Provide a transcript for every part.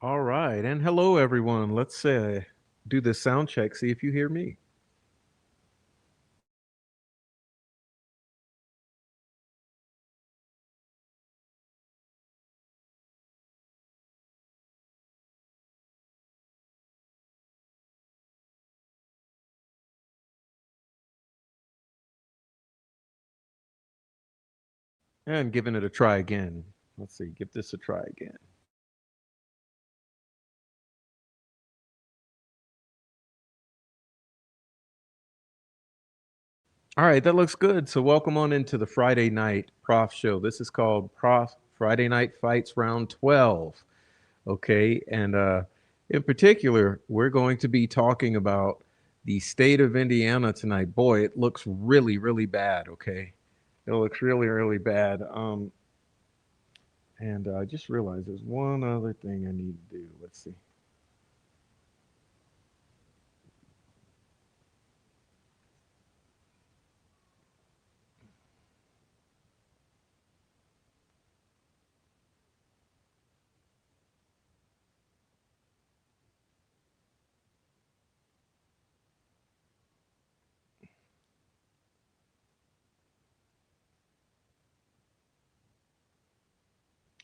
All right, and hello everyone. Let's do this sound check. See if you hear me. And giving it a try again. Let's see. Give this a try again. All right, that looks good. So welcome on into the Friday night Prof show. This is called Prof Friday Night Fights Round 12. Okay, and in particular, we're going to be talking about the state of Indiana tonight. Boy, it looks really, really bad. Okay, it looks really, really bad. And I just realized there's one other thing I need to do. Let's see.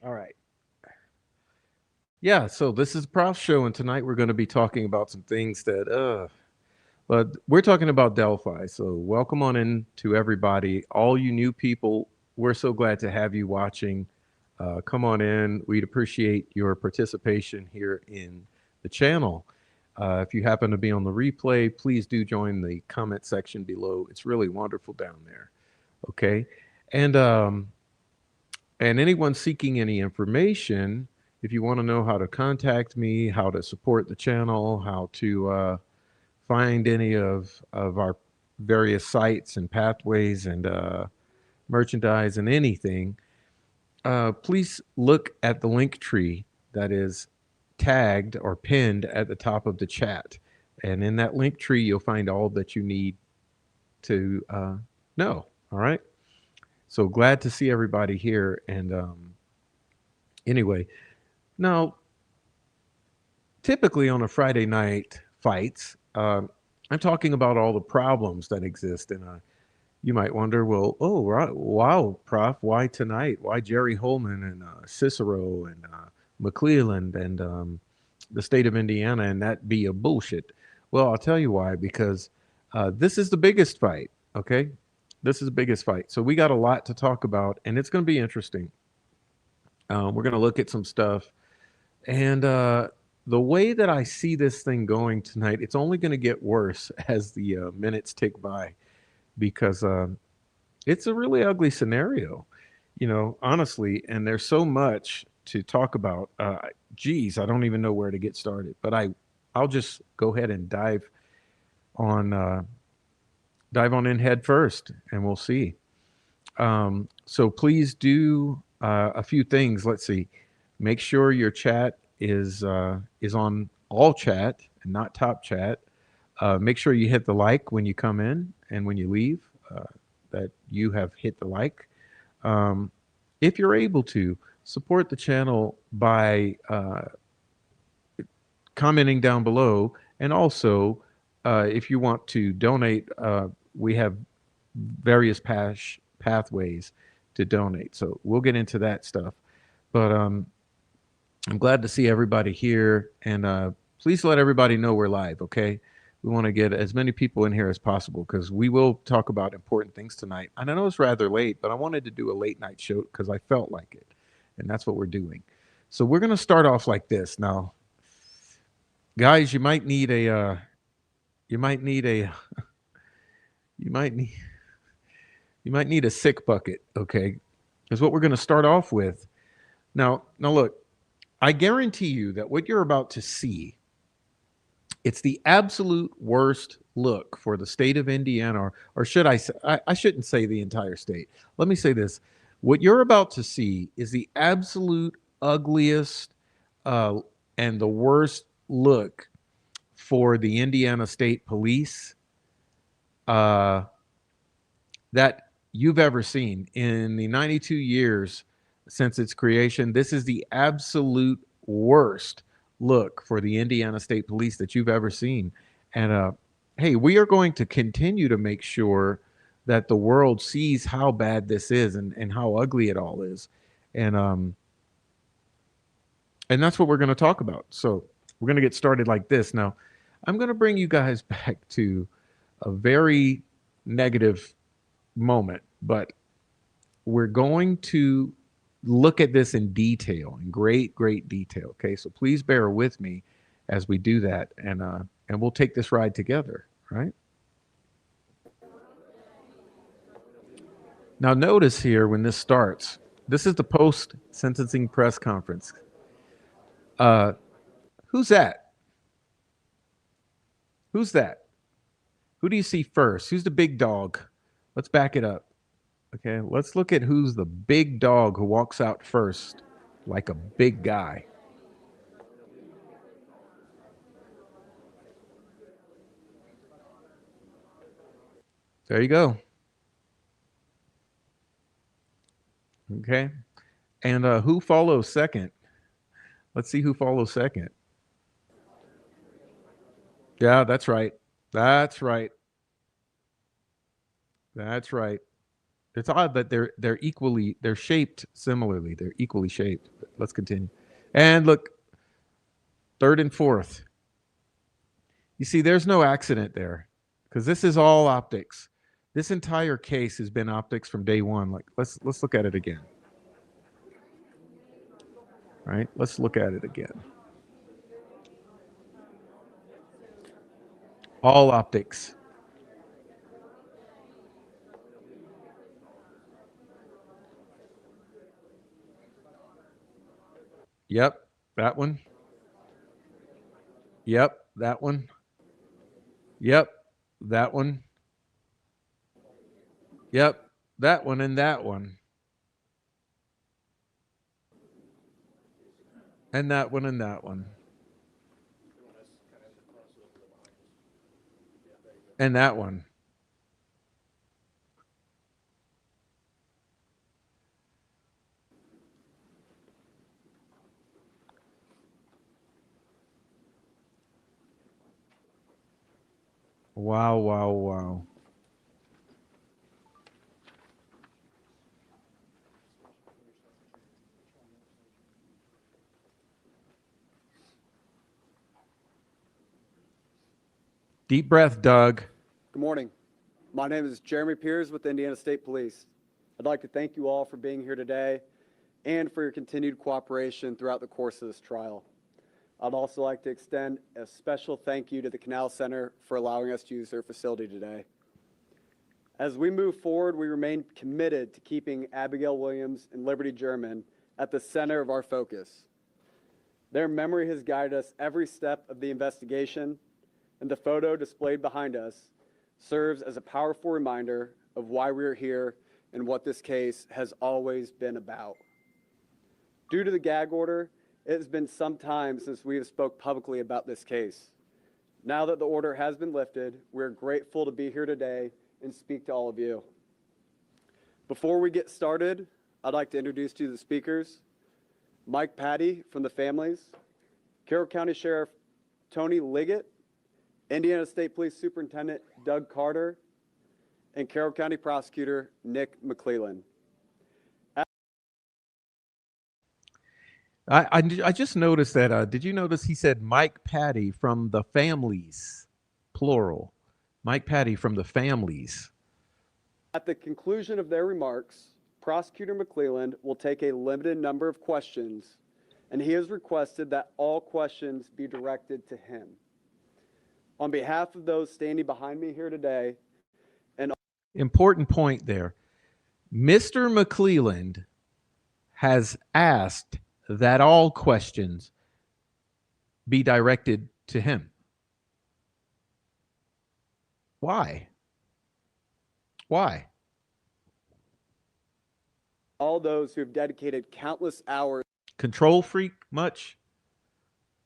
All right. Yeah, so this is Prof show, and tonight we're going to be talking about some things but we're talking about Delphi. So welcome on in to everybody, all you new people. We're so glad to have you watching. Come on in. We'd appreciate your participation here in the channel. If you happen to be on the replay, please do join the comment section below. It's really wonderful down there. Okay, and um, and anyone seeking any information, if you want to know how to contact me, how to support the channel, how to find any of our various sites and pathways and merchandise and anything, please look at the link tree that is tagged or pinned at the top of the chat. And in that link tree, you'll find all that you need to know. All right. So glad to see everybody here. And Anyway, now typically on a Friday night fights, I'm talking about all the problems that exist in a. You might wonder, well, oh, right, wow, Prof, why tonight? Why Jerry Holman and Cicero and McLeland and the state of Indiana and that be a bullshit? Well, I'll tell you why, because this is the biggest fight, okay? This is the biggest fight. So we got a lot to talk about, and it's going to be interesting. We're going to look at some stuff. And the way that I see this thing going tonight, it's only going to get worse as the minutes tick by because it's a really ugly scenario, honestly. And there's so much to talk about. Geez, I don't even know where to get started. But I'll just go ahead and on dive on in head first, and we'll see. So please do a few things. Let's see. Make sure your chat is on all chat and not top chat. Make sure you hit the like when you come in and when you leave. That you have hit the like. Um, if you're able to support the channel by commenting down below, and also if you want to donate, we have various pathways to donate. So we'll get into that stuff. But I'm glad to see everybody here, and please let everybody know we're live, okay? We want to get as many people in here as possible because we will talk about important things tonight. And I know it's rather late, but I wanted to do a late night show because I felt like it, and that's what we're doing. So we're going to start off like this. Now, guys, you might need a, you might need a, you might need, you might need a sick bucket, okay? Is what we're going to start off with. Now look, I guarantee you that what you're about to see, it's the absolute worst look for the state of Indiana, or should I say, I shouldn't say the entire state. Let me say this. What you're about to see is the absolute ugliest uh, and the worst look for the Indiana State Police uh, that you've ever seen in the 92 years since its creation. This is the absolute worst look for the Indiana State Police that you've ever seen. And hey, we are going to continue to make sure that the world sees how bad this is and how ugly it all is. And and that's what we're going to talk about. So we're going to get started like this. Now, I'm going to bring you guys back to a very negative moment, but we're going to look at this in detail, in great detail. Okay, so please bear with me as we do that, and we'll take this ride together. Right now, notice here when this starts. This is the post sentencing press conference. Uh, who's that? Who's that? Who do you see first? Who's the big dog? Let's back it up. Okay, let's look at who's the big dog who walks out first, like a big guy. There you go. Okay. And who follows second? Let's see who follows second. Yeah, that's right. That's right. That's right. It's odd that they're shaped similarly. They're equally shaped. Let's continue. And look, third and fourth. You see, there's no accident there because this is all optics. This entire case has been optics from day one. Like let's look at it again. Right? Let's look at it again. All optics. Yep, that one. Yep, that one. Yep, that one. Yep, that one and that one. And that one and that one. And that one. Wow, wow, wow. Deep breath, Doug. Good morning. My name is Jeremy Piers with the Indiana State Police. I'd like to thank you all for being here today and for your continued cooperation throughout the course of this trial. I'd also like to extend a special thank you to the Canal Center for allowing us to use their facility today. As we move forward, we remain committed to keeping Abigail Williams and Liberty German at the center of our focus. Their memory has guided us every step of the investigation, and the photo displayed behind us serves as a powerful reminder of why we are here and what this case has always been about. Due to the gag order, it has been some time since we have spoke publicly about this case. Now that the order has been lifted, we're grateful to be here today and speak to all of you. Before we get started, I'd like to introduce to you the speakers: Mike Patty from the families, Carroll County Sheriff Tony Liggett, Indiana State Police Superintendent Doug Carter, and Carroll County Prosecutor Nick McLeland. I just noticed that. Did you notice he said Mike Patty from the families, plural? Mike Patty from the families. At the conclusion of their remarks, Prosecutor McLeland will take a limited number of questions, and he has requested that all questions be directed to him. On behalf of those standing behind me here today, and important point there, Mr. McLeland has asked that all questions be directed to him. Why? Why? All those who have dedicated countless hours. Control freak much?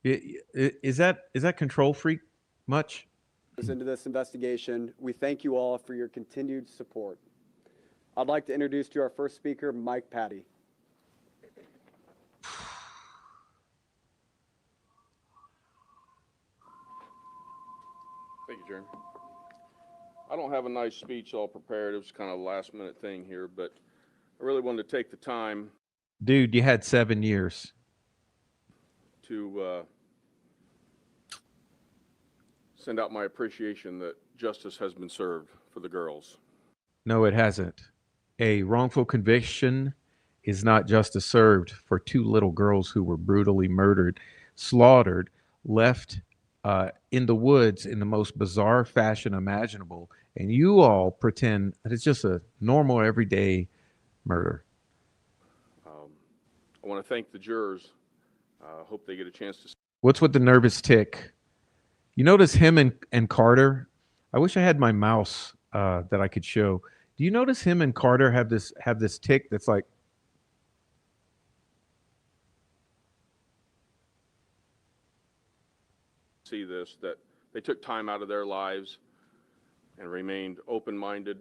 Is that control freak much? Into this investigation, we thank you all for your continued support. I'd like to introduce to you our first speaker, Mike Patty. Thank you, Jeremy. I don't have a nice speech all prepared. It was kind of a last minute thing here, but I really wanted to take the time. Dude, you had 7 years. To send out my appreciation that justice has been served for the girls. No, it hasn't. A wrongful conviction is not justice served for 2 little girls who were brutally murdered, slaughtered, left in the woods in the most bizarre fashion imaginable. And you all pretend that it's just a normal, everyday murder. I want to thank the jurors. Hope they get a chance to. What's with the nervous tick? You notice him and Carter? I wish I had my mouse that I could show. Do you notice him and Carter have this tick that's like, see this, that they took time out of their lives and remained open-minded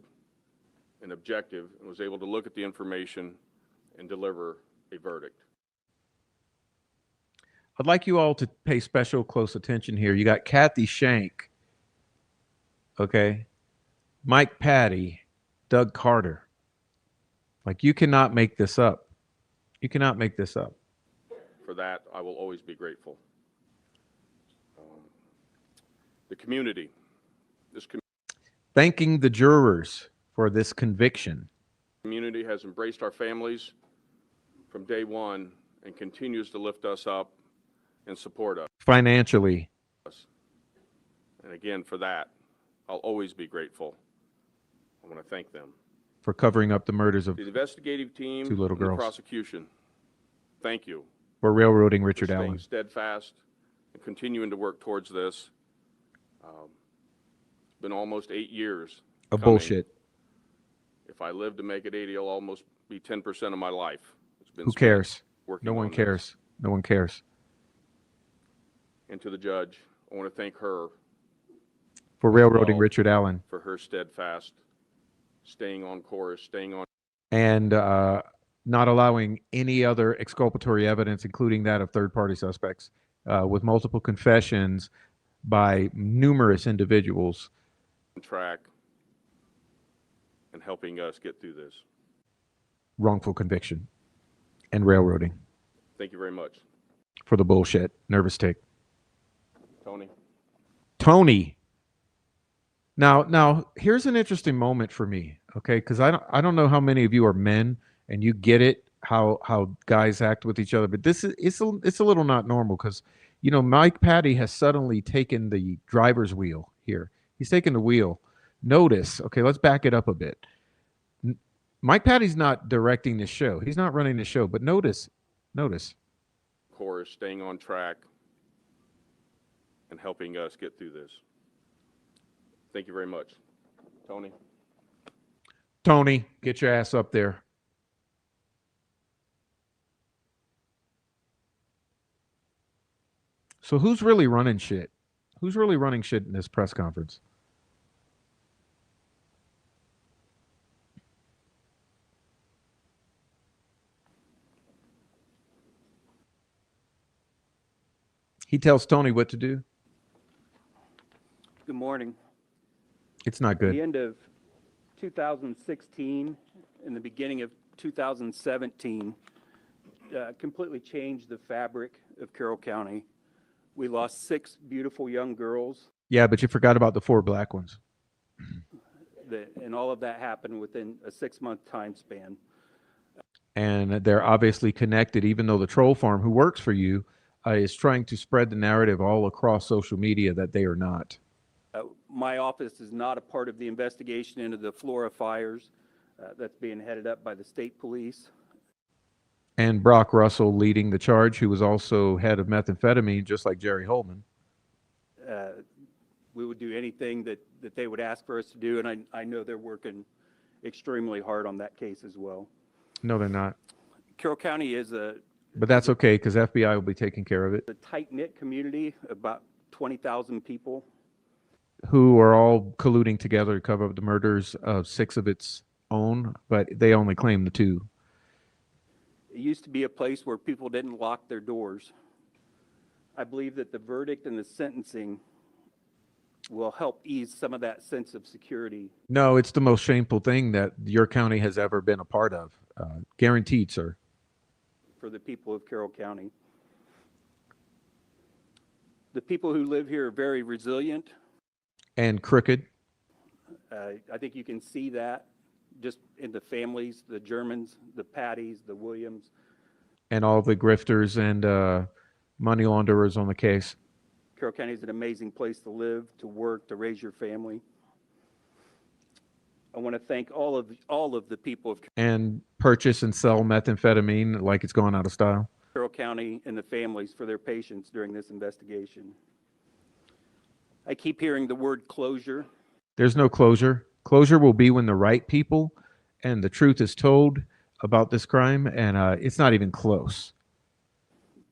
and objective and was able to look at the information and deliver a verdict. I'd like you all to pay special close attention here. You got Kathy Shank, okay, Mike Patty, Doug Carter. Like, you cannot make this up. You cannot make this up. For that, I will always be grateful. The community, thanking the jurors for this conviction. Community has embraced our families from day one and continues to lift us up and support us financially. And again, for that, I'll always be grateful. I want to thank them for covering up the murders of the investigative team, 2 little girls. The prosecution. Thank you for railroading Richard for staying Allen. Steadfast and continuing to work towards this. It's been almost 8 years of coming. Bullshit. If I live to make it 80, it'll almost be 10% of my life. It's been Who cares? No one on cares. This. No one cares. And to the judge, I want to thank her for railroading Richard Allen, for her steadfast, staying on course, staying on, and not allowing any other exculpatory evidence, including that of third-party suspects, with multiple confessions by numerous individuals, track and helping us get through this. Wrongful conviction and railroading Thank you very much. for the bullshit. Nervous tick. Tony? Tony. Now here's an interesting moment for me, okay? Because I don't know how many of you are men and you get it how guys act with each other, but this is it's a little not normal because Mike Patty has suddenly taken the driver's wheel here. He's taken the wheel. Notice, okay, let's back it up a bit. Mike Patty's not directing the show. He's not running the show, but notice. Of course, staying on track and helping us get through this. Thank you very much. Tony? Tony, get your ass up there. So who's really running shit? Who's really running shit in this press conference? He tells Tony what to do. Good morning. It's not At the good. end of 2016 and the beginning of 2017 completely changed the fabric of Carroll County. We lost 6 beautiful young girls, Yeah, but you forgot about the 4 black ones. and all of that happened within a 6-month time span. And they're obviously connected, even though the troll farm who works for you is trying to spread the narrative all across social media that they are not. My office is not a part of the investigation into the Flora fires that's being headed up by the state police. And Brock Russell leading the charge, who was also head of methamphetamine, just like Jerry Holman. We would do anything that they would ask for us to do, and I know they're working extremely hard on that case as well. No, they're not. Carroll County is But that's okay, because FBI will be taking care of it. a tight-knit community, about 20,000 people. Who are all colluding together to cover up the murders of 6 of its own, but they only claim the 2. It used to be a place where people didn't lock their doors. I believe that the verdict and the sentencing will help ease some of that sense of security. No, it's the most shameful thing that your county has ever been a part of. Guaranteed, sir. For the people of Carroll County. The people who live here are very resilient. And crooked. I think you can see that just in the families, the Germans, the Patties, the Williams. And all the grifters and money launderers on the case. Carroll County is an amazing place to live, to work, to raise your family. I want to thank all of the people of And purchase and sell methamphetamine like it's gone out of style. Carroll County and the families for their patience during this investigation. I keep hearing the word closure. There's no closure. Closure will be when the right people and the truth is told about this crime, and it's not even close.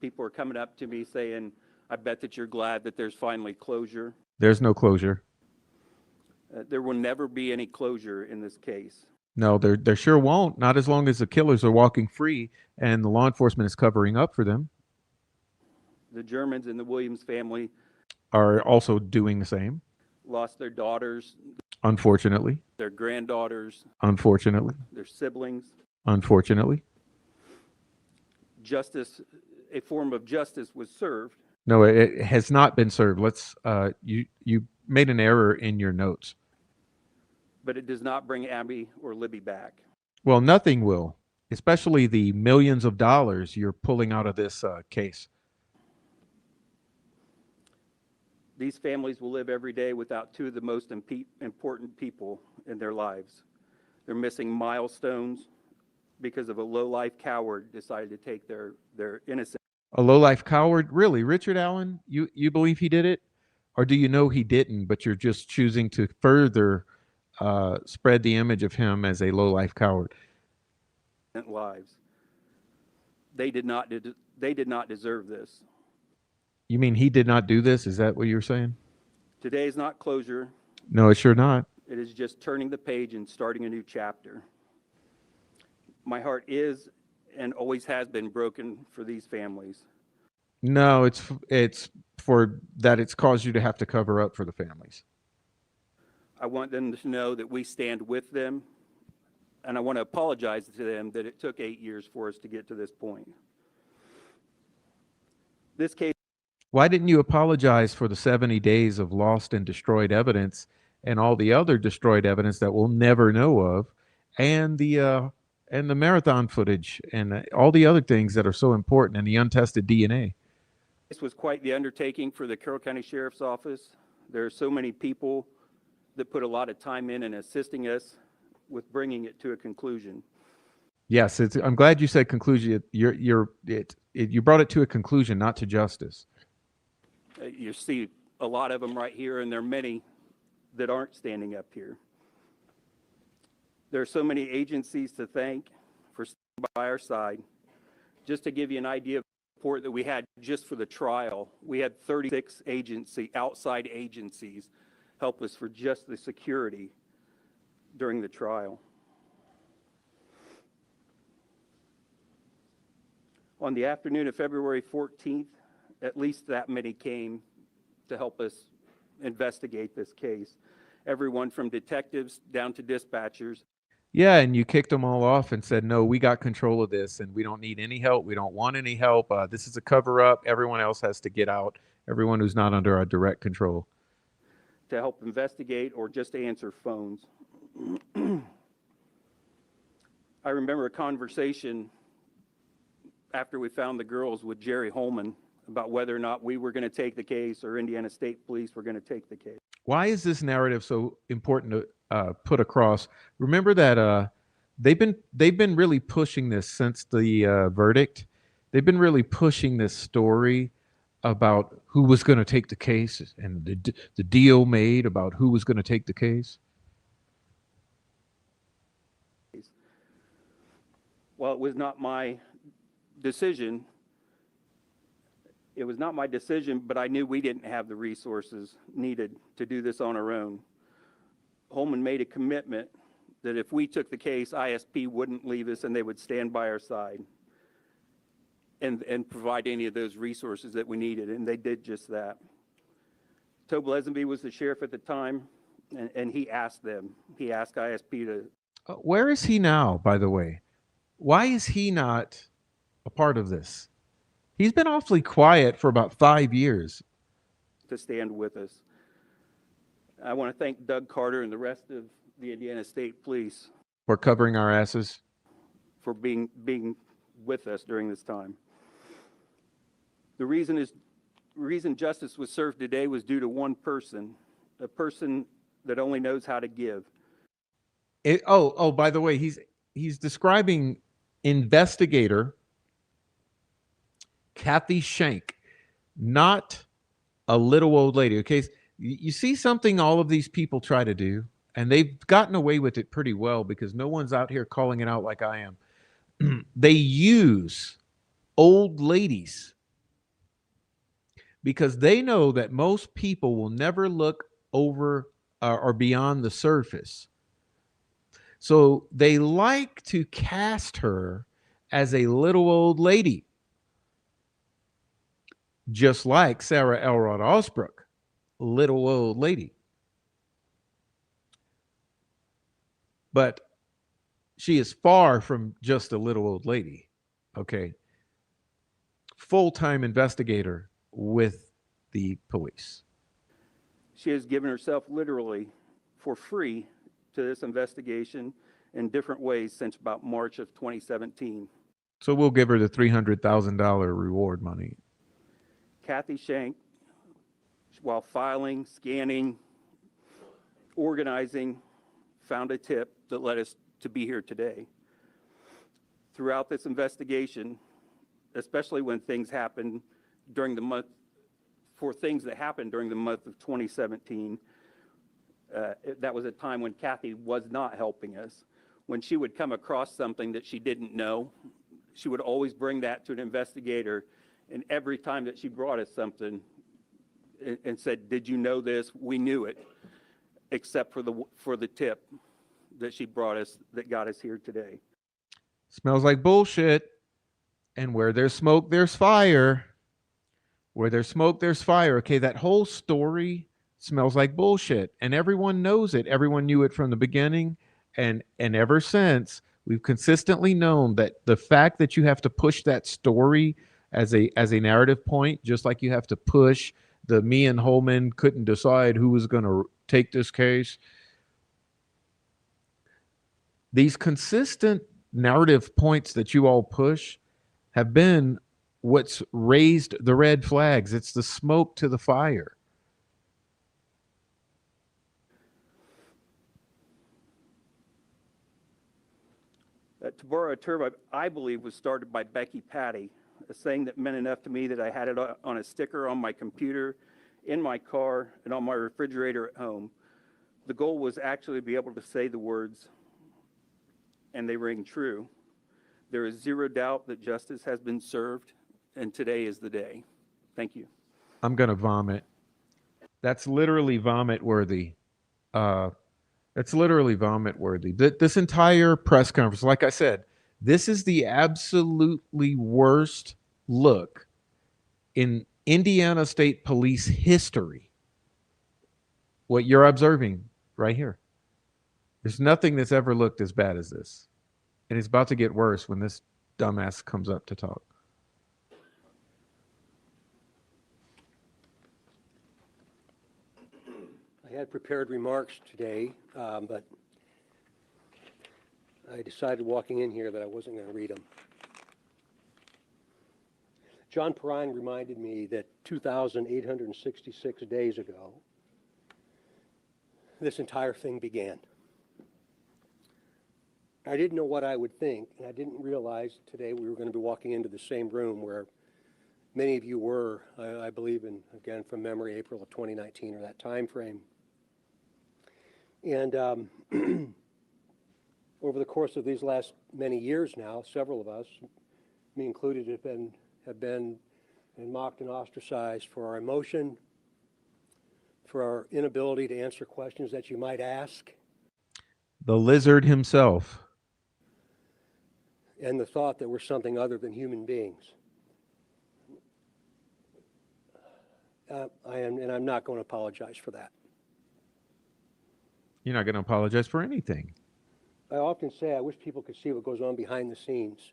People are coming up to me saying, I bet that you're glad that there's finally closure. There's no closure. There will never be any closure in this case. No, there sure won't. Not as long as the killers are walking free and the law enforcement is covering up for them. The Germans and the Williams family Are also doing the same, lost their daughters, unfortunately. their granddaughters, Unfortunately. their siblings. Unfortunately. Justice, a form of justice was served. No, it has not been served. Let's you made an error in your notes. But it does not bring Abby or Libby back. Well, nothing will, especially the millions of dollars you're pulling out of this case. These families will live every day without 2 of the most important people in their lives. They're missing milestones because of a low-life coward decided to take their innocent. A low-life coward? Really? Richard Allen? You believe he did it? Or do you know he didn't, but you're just choosing to further spread the image of him as a low-life coward? Lives. They did not deserve this. You mean he did not do this? Is that what you're saying? Today is not closure. No, it's sure not. It is just turning the page and starting a new chapter. My heart is and always has been broken for these families. No, it's for that it's caused you to have to cover up for the families. I want them to know that we stand with them, and I want to apologize to them that it took 8 years for us to get to this point. This case. Why didn't you apologize for the 70 days of lost and destroyed evidence and all the other destroyed evidence that we'll never know of, and the marathon footage and all the other things that are so important, and the untested DNA? This was quite the undertaking for the Carroll County Sheriff's Office. There are so many people that put a lot of time in assisting us with bringing it to a conclusion. Yes, I'm glad you said conclusion. You brought it to a conclusion, not to justice. You see a lot of them right here, and there are many that aren't standing up here. There are so many agencies to thank for standing by our side. Just to give you an idea of the support that we had just for the trial, we had 36 outside agencies help us for just the security during the trial. On the afternoon of February 14th, at least that many came to help us investigate this case. Everyone from detectives down to dispatchers. Yeah, and you kicked them all off and said, no, we got control of this, and we don't need any help. We don't want any help. This is a cover-up. Everyone else has to get out. Everyone who's not under our direct control. To help investigate or just answer phones. I remember a conversation after we found the girls with Jerry Holman about whether or not we were going to take the case or Indiana State Police were going to take the case. Why is this narrative so important to put across? Remember that they've been really pushing this since the verdict. They've been really pushing this story about who was going to take the case, and the deal made about who was going to take the case. Well, it was not my decision. It was not my decision, but I knew we didn't have the resources needed to do this on our own. Holman made a commitment that if we took the case, ISP wouldn't leave us and they would stand by our side and provide any of those resources that we needed, and they did just that. Tobe Lesenby was the sheriff at the time, and he asked ISP to... Where is he now, by the way? Why is he not a part of this? He's been awfully quiet for about 5 years. To stand with us. I want to thank Doug Carter and the rest of the Indiana State Police For covering our asses. for being with us during this time. The reason justice was served today was due to one person, a person that only knows how to give. By the way, he's describing investigator Kathy Shank, not a little old lady. Okay, you see something all of these people try to do, and they've gotten away with it pretty well because no one's out here calling it out like I am. They use old ladies because they know that most people will never look over or beyond the surface. So they like to cast her as a little old lady, just like Sarah Elrod Osbrook, little old lady. But she is far from just a little old lady, okay? Full-time investigator with the police. She has given herself literally for free to this investigation in different ways since about March of 2017. So we'll give her the $300,000 reward money. Kathy Shank, while filing, scanning, organizing, found a tip that led us to be here today. Throughout this investigation, especially when things happened during the month, for things that happened during the month of 2017, that was a time when Kathy was not helping us. When she would come across something that she didn't know, she would always bring that to an investigator, and every time that she brought us something and said, "Did you know this?" We knew it, except for the tip that she brought us that got us here today. Smells like bullshit. And where there's smoke, there's fire. Where there's smoke, there's fire. Okay, that whole story smells like bullshit, and everyone knows it. Everyone knew it from the beginning, and ever since, we've consistently known that the fact that you have to push that story as a narrative point, just like you have to push the me and Holman couldn't decide who was going to take this case. These consistent narrative points that you all push have been what's raised the red flags. It's the smoke to the fire. To borrow a term I believe was started by Becky Patty, a saying that meant enough to me that I had it on a sticker on my computer, in my car, and on my refrigerator at home. The goal was actually to be able to say the words, and they ring true. There is zero doubt that justice has been served, and today is the day. Thank you. I'm going to vomit. That's literally vomit worthy. That's literally vomit worthy. This entire press conference, like I said, this is the absolutely worst look in Indiana State Police history. What you're observing right here. There's nothing that's ever looked as bad as this. And it's about to get worse when this dumbass comes up to talk. I had prepared remarks today, but I decided walking in here that I wasn't going to read them. John Perrine reminded me that 2,866 days ago, this entire thing began. I didn't know what I would think, and I didn't realize today we were going to be walking into the same room where many of you were, I believe, in, again, from memory, April of 2019 or that time frame. And over the course of these last many years now, several of us, me included, have been mocked and ostracized for our emotion, for our inability to answer questions that you might ask. The lizard himself. And the thought that we're something other than human beings. I'm not going to apologize for that. You're not going to apologize for anything. I often say I wish people could see what goes on behind the scenes,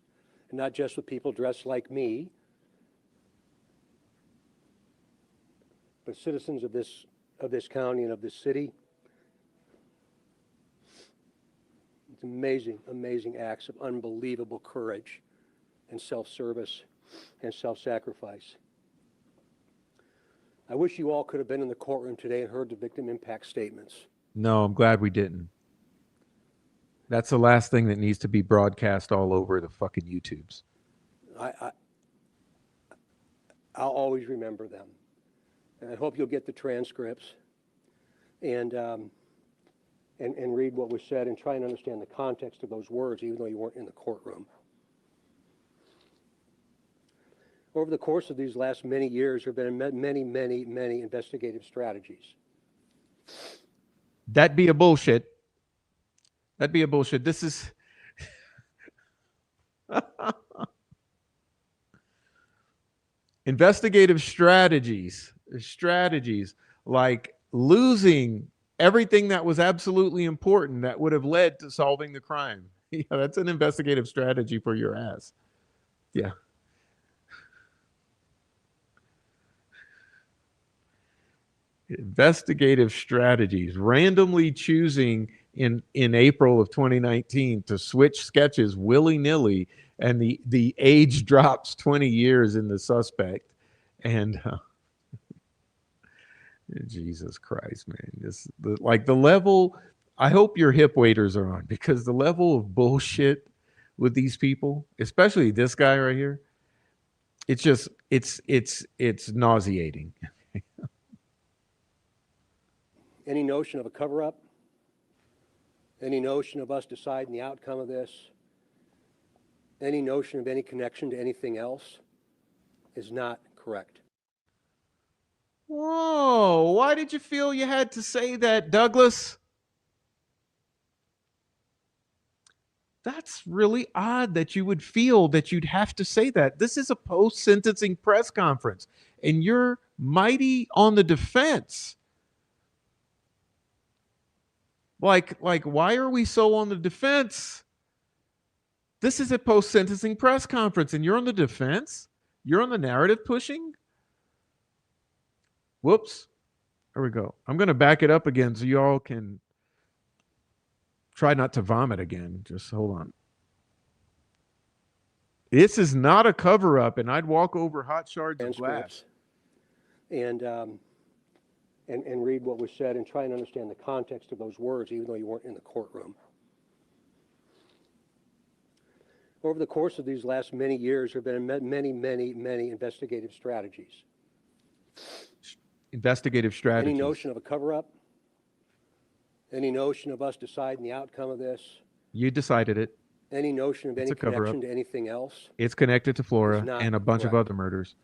and not just with people dressed like me, but citizens of this county and of this city. It's amazing, amazing acts of unbelievable courage and self-service and self-sacrifice. I wish you all could have been in the courtroom today and heard the victim impact statements. No, I'm glad we didn't. That's the last thing that needs to be broadcast all over the fucking YouTubes. I'll always remember them. And I hope you'll get the transcripts and read what was said and try and understand the context of those words, even though you weren't in the courtroom. Over the course of these last many years, there have been many, many, many investigative strategies. That'd be a bullshit. That'd be a bullshit. This is... investigative strategies like losing everything that was absolutely important that would have led to solving the crime. Yeah, that's an investigative strategy for your ass. Yeah. Investigative strategies, randomly choosing in April of 2019 to switch sketches willy-nilly, and the age drops 20 years in the suspect. And Jesus Christ, man, the level, I hope your hip waders are on, because the level of bullshit with these people, especially this guy right here, it's just, it's nauseating. Any notion of a cover-up, any notion of us deciding the outcome of this, any notion of any connection to anything else is not correct. Whoa, why did you feel you had to say that, Douglas? That's really odd that you would feel that you'd have to say that. This is a post-sentencing press conference, and you're mighty on the defense Like, why are we so on the defense? This is a post-sentencing press conference, and you're on the defense? You're on the narrative pushing? Whoops. There we go. I'm going to back it up again so you all can try not to vomit again. Just hold on. This is not a cover-up, and I'd walk over hot shards of glass. And read what was said and try and understand the context of those words, even though you weren't in the courtroom. Over the course of these last many years, there have been many investigative strategies. Investigative strategies. Any notion of a cover-up? Any notion of us deciding the outcome of this? You decided it. Any notion of It's any a cover-up. connection to anything else? It's connected to Flora It's not and a bunch of correct. other murders.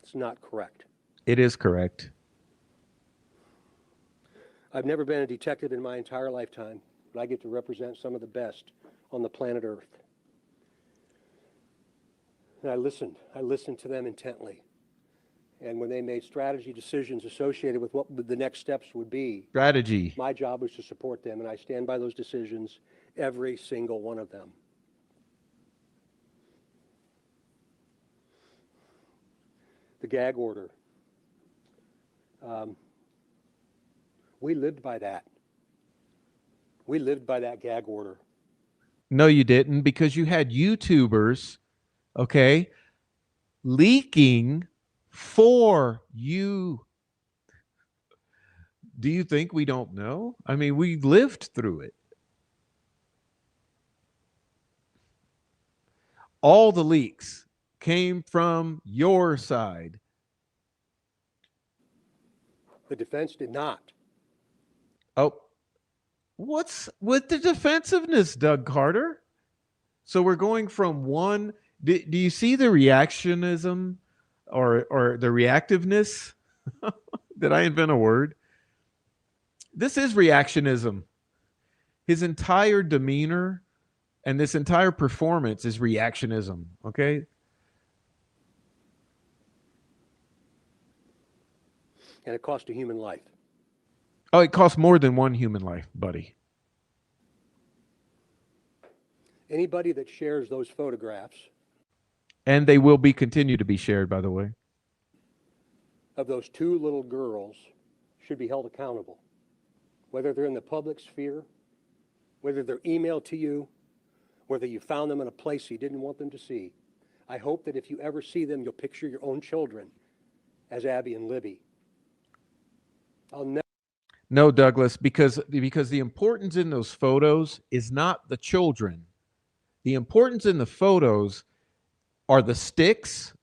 It's not correct. It is correct. I've never been a detective in my entire lifetime, but I get to represent some of the best on the planet Earth. And I listened to them intently. And when they made strategy decisions associated with what the next steps would be, Strategy. my job was to support them, and I stand by those decisions, every single one of them. The gag order. We lived by that. We lived by that gag order. No, you didn't, because you had YouTubers, okay, leaking for you. Do you think we don't know? I mean, we lived through it. All the leaks came from your side. The defense did not. Oh, what's with the defensiveness, Doug Carter? So we're going from one. Do you see the reactionism or the reactiveness? Did I invent a word? This is reactionism. His entire demeanor and this entire performance is reactionism, okay? And it cost a human life. Oh, it costs more than one human life, buddy. Anybody that shares those photographs And they will be continue to be shared, by the way. of those two little girls should be held accountable. Whether they're in the public sphere, whether they're emailed to you, whether you found them in a place you didn't want them to see. I hope that if you ever see them, you'll picture your own children as Abby and Libby. I'll never. No, Douglas, because the importance in those photos is not the children. The importance in the photos are the sticks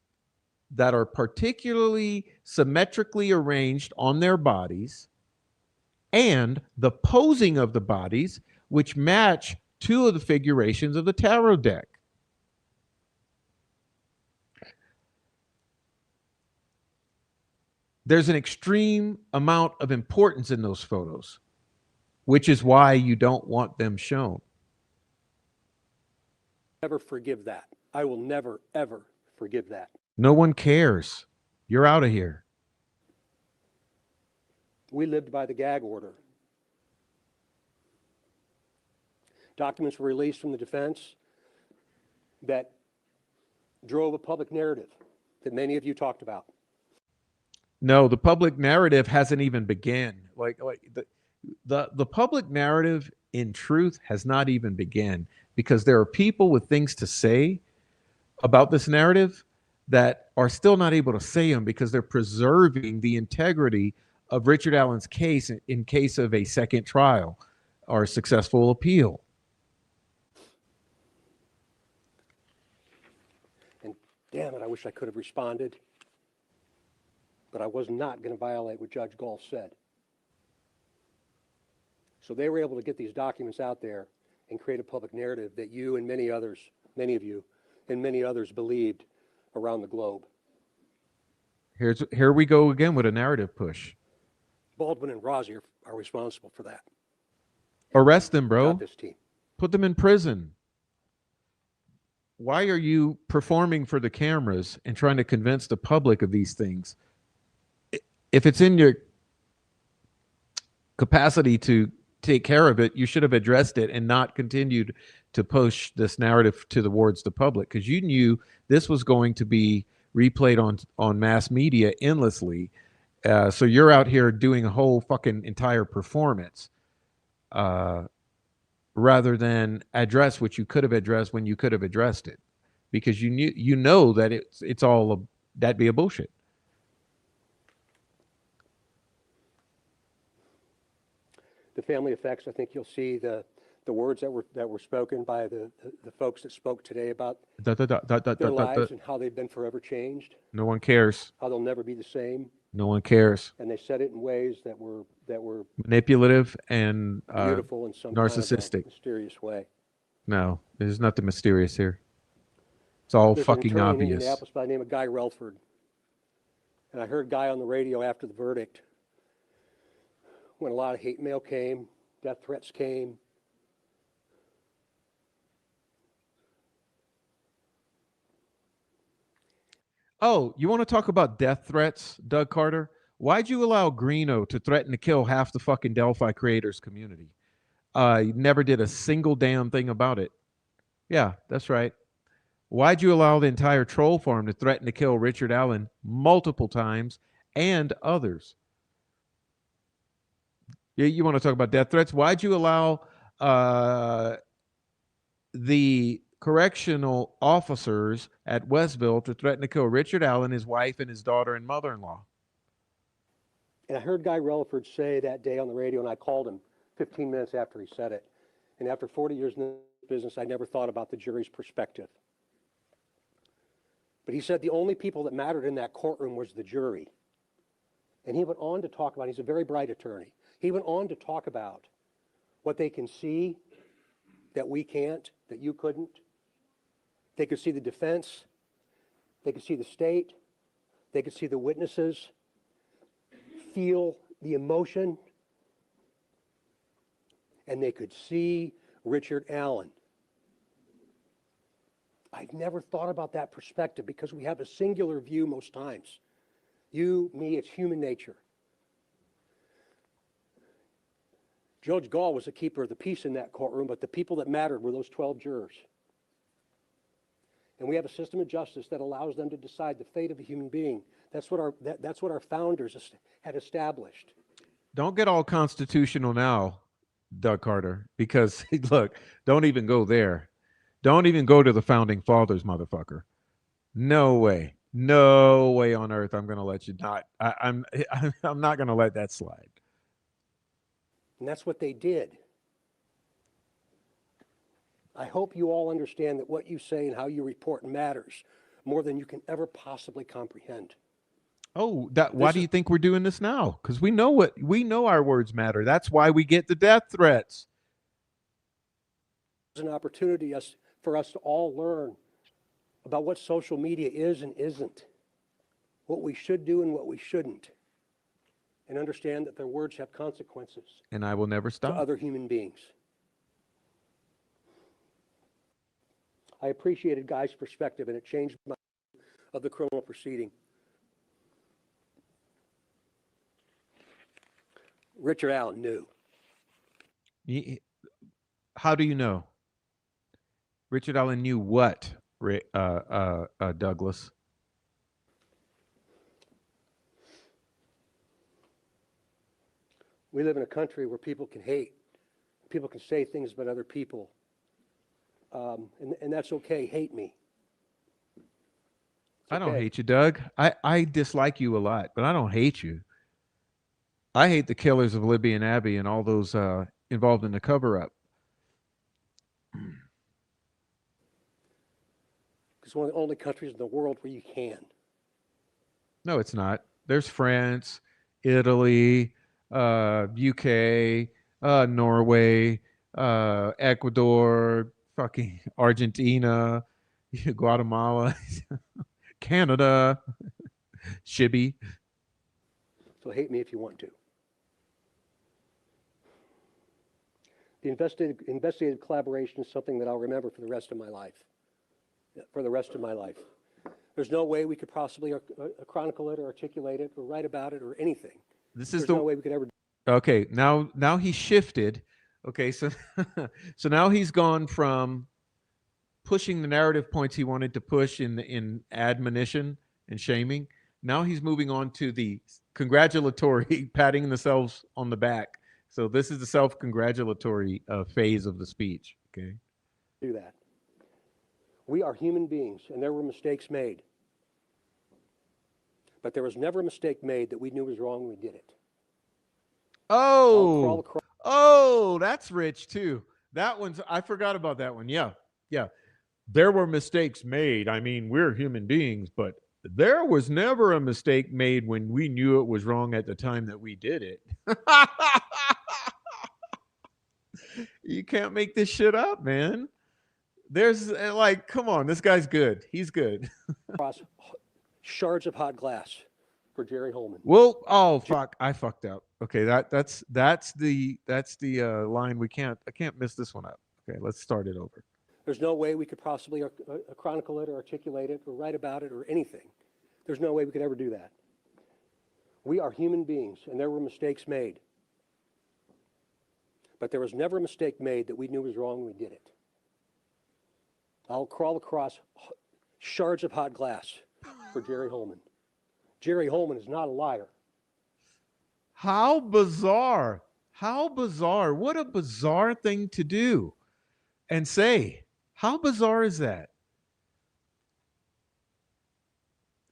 that are particularly symmetrically arranged on their bodies and the posing of the bodies, which match two of the figurations of the tarot deck. There's an extreme amount of importance in those photos, which is why you don't want them shown. Never forgive that. I will never, ever forgive that. No one cares. You're out of here. We lived by the gag order. Documents were released from the defense that drove a public narrative that many of you talked about. No, the public narrative hasn't even begun. Like the public narrative, in truth, has not even begun, because there are people with things to say about this narrative that are still not able to say them because they're preserving the integrity of Richard Allen's case in case of a second trial or a successful appeal. And damn it, I wish I could have responded. But I was not going to violate what Judge Gall said. So they were able to get these documents out there and create a public narrative that you and many others, many of you, and many others believed around the globe. Here we go again with a narrative push. Baldwin and Rossi are responsible for that. Arrest them, bro. Not this team. Put them in prison. Why are you performing for the cameras and trying to convince the public of these things? If it's in your capacity to take care of it, you should have addressed it and not continued to push this narrative towards the public, because you knew this was going to be replayed on mass media endlessly. So you're out here doing a whole fucking entire performance, rather than address what you could have addressed when you could have addressed it, because you know that it's all that'd be a bullshit. The family effects, I think you'll see the words that were spoken by the folks that spoke today about their lives and how they've been forever changed, No one cares. how they'll never be the same. No one cares. And they said it in ways that were Manipulative and beautiful in some narcissistic. kind of a mysterious way. No, there's nothing mysterious here. It's all There's an fucking attorney in obvious. Indianapolis by the name of Guy Relford, and I heard Guy on the radio after the verdict when a lot of hate mail came, death threats came. Oh, you want to talk about death threats, Doug Carter? Why'd you allow Greeno to threaten to kill half the fucking Delphi creators community? You never did a single damn thing about it. Yeah, that's right. Why'd you allow the entire troll farm to threaten to kill Richard Allen multiple times and others? You want to talk about death threats? Why'd you allow the correctional officers at Westville to threaten to kill Richard Allen, his wife, and his daughter and mother-in-law? And I heard Guy Relford say that day on the radio, and I called him 15 minutes after he said it. And after 40 years in the business, I never thought about the jury's perspective. But he said the only people that mattered in that courtroom was the jury. And he went on to talk about, he's a very bright attorney. He went on to talk about what they can see that we can't, that you couldn't. They could see the defense. They could see the state. They could see the witnesses, feel the emotion, and they could see Richard Allen. I've never thought about that perspective because we have a singular view most times. You, me, it's human nature. Judge Gall was the keeper of the peace in that courtroom, but the people that mattered were those 12 jurors. And we have a system of justice that allows them to decide the fate of a human being. That's what our founders had established. Don't get all constitutional now, Doug Carter, because look, don't even go there. Don't even go to the founding fathers, motherfucker. No way. No way on earth I'm going to let you not. I'm not going to let that slide. And that's what they did. I hope you all understand that what you say and how you report matters more than you can ever possibly comprehend. Oh, why do you think we're doing this now? Because we know our words matter. That's why we get the death threats. It's an opportunity for us to all learn about what social media is and isn't, what we should do and what we shouldn't, and understand that their words have consequences. And I will never stop. To other human beings. I appreciated Guy's perspective, and it changed my view of the criminal proceeding. Richard Allen knew. How do you know? Richard Allen knew what, Douglas? We live in a country where people can hate. People can say things about other people. And that's okay. Hate me. I don't hate you, Doug. I dislike you a lot, but I don't hate you. I hate the killers of Libby and Abby and all those involved in the cover-up. It's one of the only countries in the world where you can. No, it's not. There's France, Italy, UK, Norway, Ecuador, fucking Argentina, Guatemala, Canada, Shibby. So hate me if you want to. The investigative collaboration is something that I'll remember for the rest of my life. For the rest of my life. There's no way we could possibly chronicle it or articulate it or write about it or anything. This is There's no way we could ever. Okay, now he shifted Okay, so so now he's gone from pushing the narrative points he wanted to push in admonition and shaming. Now he's moving on to the congratulatory, patting themselves on the back. So this is the self-congratulatory phase of the speech. Okay. Do that. We are human beings, and there were mistakes made. But there was never a mistake made that we knew was wrong when we did it. I'll crawl Oh, across. oh, that's rich too. That one's, I forgot about that one. Yeah, yeah. There were mistakes made. I mean, we're human beings, but there was never a mistake made when we knew it was wrong at the time that we did it. You can't make this shit up, man. There's like, come on, this guy's good. He's good. Shards of hot glass for Jerry Holman. Well, oh fuck, I fucked up. Okay, that's the line I can't miss this one up. Okay, let's start it over. There's no way we could possibly chronicle it or articulate it or write about it or anything. There's no way we could ever do that. We are human beings, and there were mistakes made. But there was never a mistake made that we knew was wrong when we did it. I'll crawl across shards of hot glass for Jerry Holman. Jerry Holman is not a liar. How bizarre. How bizarre. What a bizarre thing to do and say. How bizarre is that?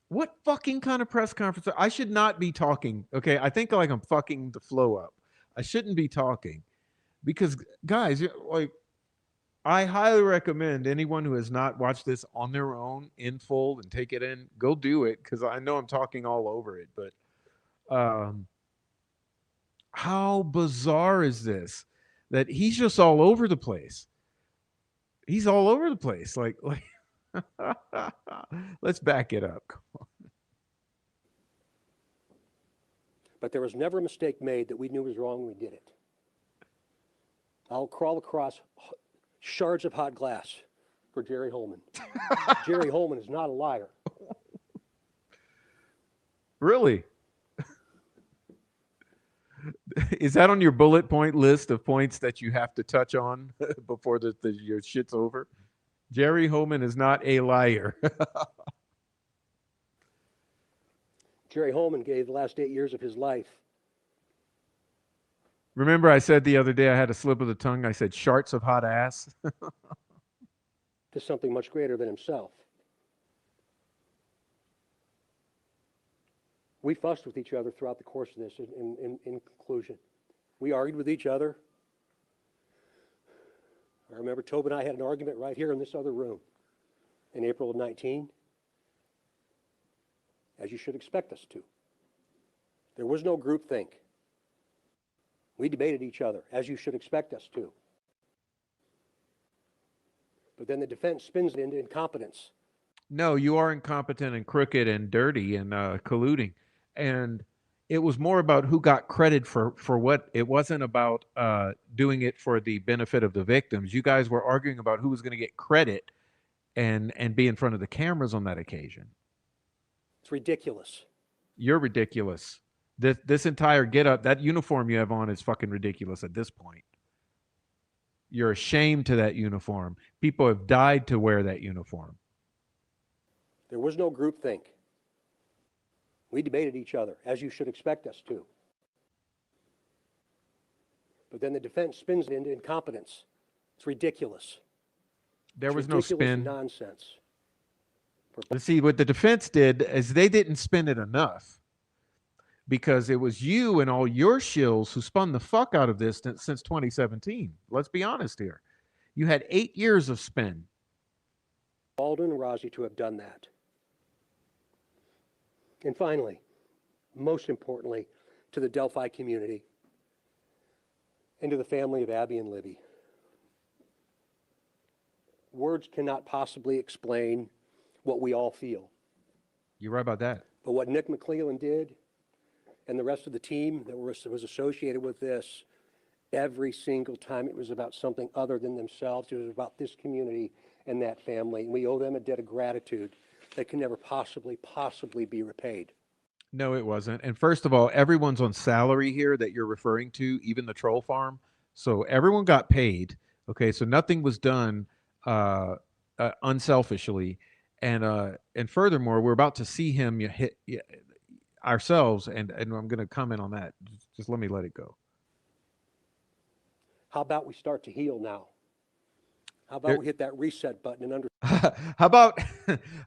What fucking kind of press conference? I should not be talking. Okay. I think like I'm fucking the flow up. I shouldn't be talking because, guys, like, I highly recommend anyone who has not watched this on their own in full and take it in, go do it, because I know I'm talking all over it. But how bizarre is this? That he's just all over the place. He's all over the place. Like let's back it up. Come on. But there was never a mistake made that we knew was wrong when we did it. I'll crawl across shards of hot glass for Jerry Holman. Jerry Holman is not a liar. Really? Is that on your bullet point list of points that you have to touch on before your shit's over? Jerry Holman is not a liar. Jerry Holman gave the last 8 years of his life. Remember I said the other day I had a slip of the tongue. I said sharts of hot ass. To something much greater than himself. We fussed with each other throughout the course of this in conclusion. We argued with each other. I remember Tobe and I had an argument right here in this other room in April of 19, as you should expect us to. There was no groupthink. We debated each other, as you should expect us to. But then the defense spins it into incompetence. No, you are incompetent and crooked and dirty and colluding. And it was more about who got credit for what. It wasn't about doing it for the benefit of the victims. You guys were arguing about who was going to get credit and be in front of the cameras on that occasion. It's ridiculous. You're ridiculous. This entire getup, that uniform you have on is fucking ridiculous at this point. You're ashamed to that uniform. People have died to wear that uniform. There was no groupthink. We debated each other, as you should expect us to. But then the defense spins it into incompetence. It's ridiculous. There was It's no ridiculous spin. Nonsense. Let's see, what the defense did is they didn't spin it enough because it was you and all your shills who spun the fuck out of this since 2017. Let's be honest here. You had 8 years of spin. Baldwin and Razi to have done that. And finally, most importantly, to the Delphi community and to the family of Abby and Libby. Words cannot possibly explain what we all feel. You're right about that. But what Nick McLeland did and the rest of the team that was associated with this, every single time it was about something other than themselves. It was about this community and that family. And we owe them a debt of gratitude that can never possibly be repaid. No, it wasn't. And first of all, everyone's on salary here that you're referring to, even the troll farm. So everyone got paid. Okay, so nothing was done unselfishly, and furthermore, we're about to see him hit ourselves, and I'm going to comment on that. Just let me let it go. How about we start to heal now? How about There- we hit that reset button and how about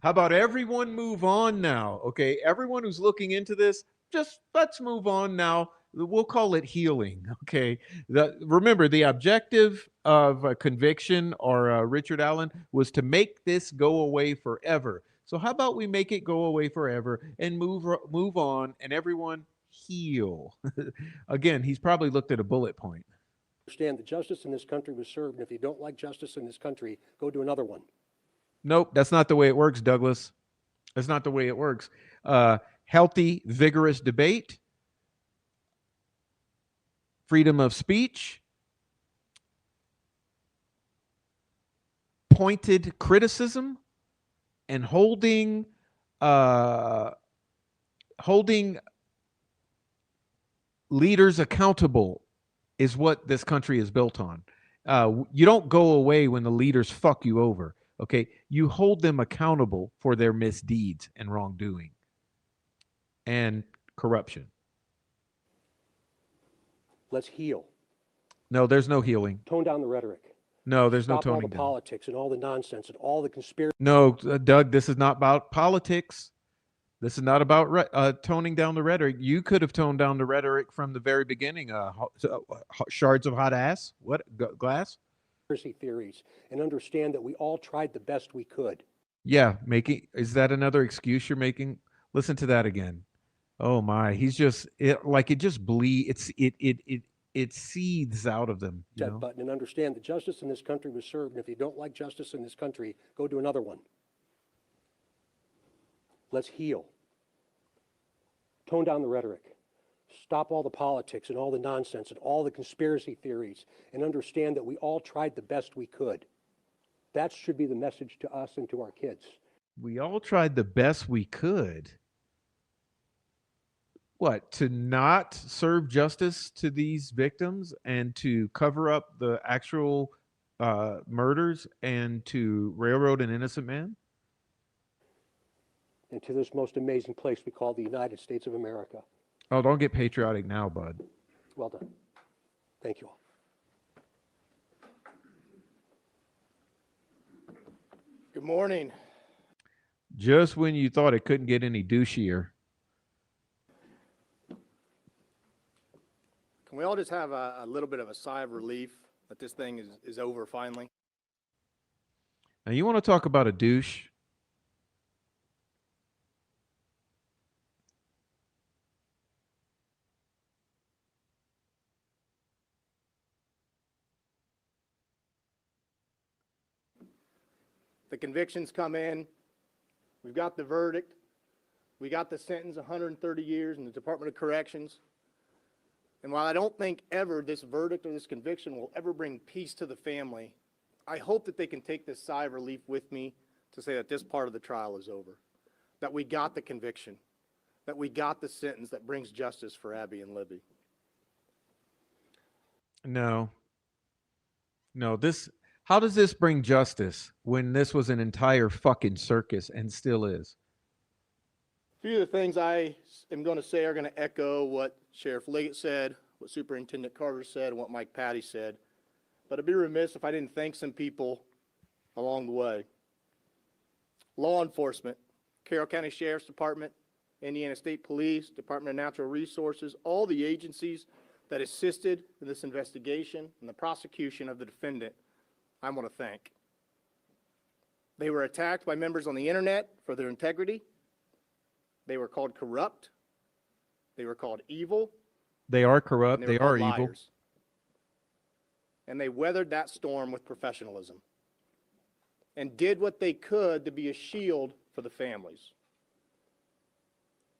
how about everyone move on now? Okay, everyone who's looking into this, just let's move on now. We'll call it healing. Okay, remember the objective of conviction or Richard Allen was to make this go away forever. So how about we make it go away forever and move on, and everyone heal. Again, he's probably looked at a bullet point. understand that justice in this country was served, and if you don't like justice in this country, go do another one. Nope, that's not the way it works, Douglas. That's not the way it works. Healthy, vigorous debate, freedom of speech, pointed criticism, and holding leaders accountable is what this country is built on. You don't go away when the leaders fuck you over. Okay, you hold them accountable for their misdeeds and wrongdoing and corruption. Let's heal. No, there's no healing. Tone down the rhetoric. No, there's no Stop all the toning down. politics and all the nonsense and all the conspiracy. No, Doug, this is not about politics. This is not about toning down the rhetoric. You could have toned down the rhetoric from the very beginning. Shards of hot ass. What glass? Theories, and understand that we all tried the best we could. Yeah, is that another excuse you're making? Listen to that again. Oh my, he's just it just bleeds. It seethes out of them. You know? Button and understand that justice in this country was served, and if you don't like justice in this country, go do another one. Let's heal. Tone down the rhetoric. Stop all the politics and all the nonsense and all the conspiracy theories, and understand that we all tried the best we could. That should be the message to us and to our kids. We all tried the best we could. What, to not serve justice to these victims and to cover up the actual murders and to railroad an innocent man? And to this most amazing place we call the United States of America. Oh, don't get patriotic now, bud. Well done. Thank you all. Good morning. Just when you thought it couldn't get any douchier. Can we all just have a little bit of a sigh of relief that this thing is over finally? Now, you want to talk about a douche? The convictions come in. We've got the verdict. We got the sentence, 130 years in the Department of Corrections. And while I don't think ever this verdict or this conviction will ever bring peace to the family, I hope that they can take this sigh of relief with me to say that this part of the trial is over, that we got the conviction, that we got the sentence that brings justice for Abby and Libby. No. How does this bring justice when this was an entire fucking circus and still is? A few of the things I am going to say are going to echo what Sheriff Liggett said, what Superintendent Carter said, and what Mike Patty said. But I'd be remiss if I didn't thank some people along the way. Law enforcement, Carroll County Sheriff's Department, Indiana State Police, Department of Natural Resources, all the agencies that assisted in this investigation and the prosecution of the defendant, I want to thank. They were attacked by members on the internet for their integrity. They were called corrupt. They were called evil. They are corrupt. And They were are called evil. liars. And they weathered that storm with professionalism and did what they could to be a shield for the families.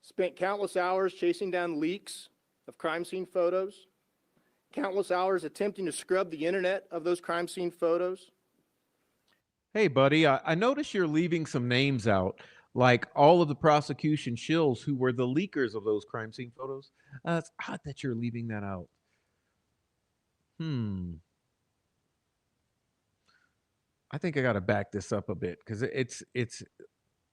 Spent countless hours chasing down leaks of crime scene photos, countless hours attempting to scrub the internet of those crime scene photos. Hey, buddy, I notice you're leaving some names out, like all of the prosecution shills who were the leakers of those crime scene photos. It's odd that you're leaving that out. I think I got to back this up a bit because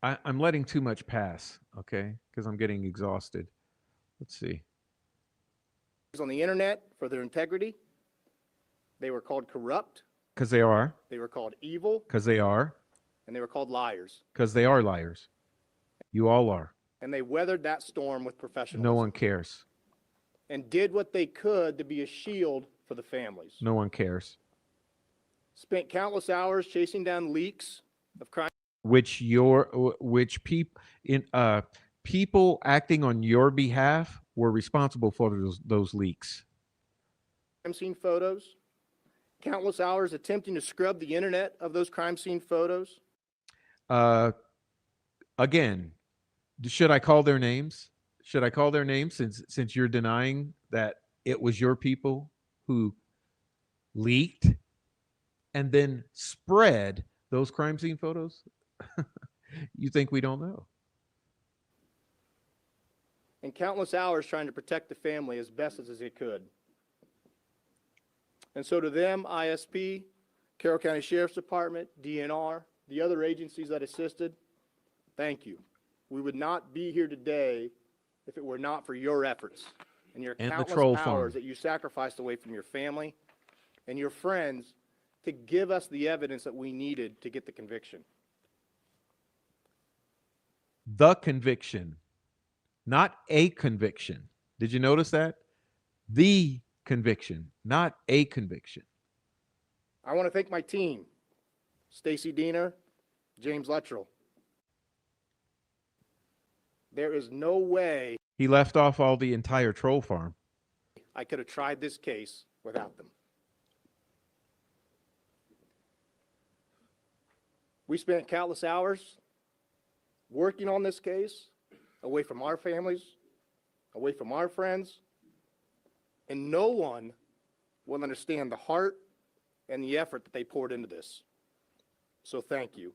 I'm letting too much pass, okay? Because I'm getting exhausted. Let's see. On the internet for their integrity. They were called corrupt. Because they are. They were called evil. Because they are. And they were called liars. Because they are liars. You all are. And they weathered that storm with professionalism. No one cares. And did what they could to be a shield for the families. No one cares. Spent countless hours chasing down leaks of crime. People acting on your behalf were responsible for those leaks. Crime scene photos. Countless hours attempting to scrub the internet of those crime scene photos. Again, should I call their names? Should I call their names since you're denying that it was your people who leaked and then spread those crime scene photos? You think we don't know? And countless hours trying to protect the family as best as it could. And so to them, ISP, Carroll County Sheriff's Department, DNR, the other agencies that assisted, thank you. We would not be here today if it were not for your efforts and your countless hours that you sacrificed away from your family and your friends to give us the evidence that we needed to get the conviction. The conviction, not a conviction. Did you notice that? The conviction, not a conviction. I want to thank my team, Stacy Diener, James Luttrell. There is no way He left off all the entire troll farm. I could have tried this case without them. We spent countless hours working on this case, away from our families, away from our friends, and no one will understand the heart and the effort that they poured into this. So thank you.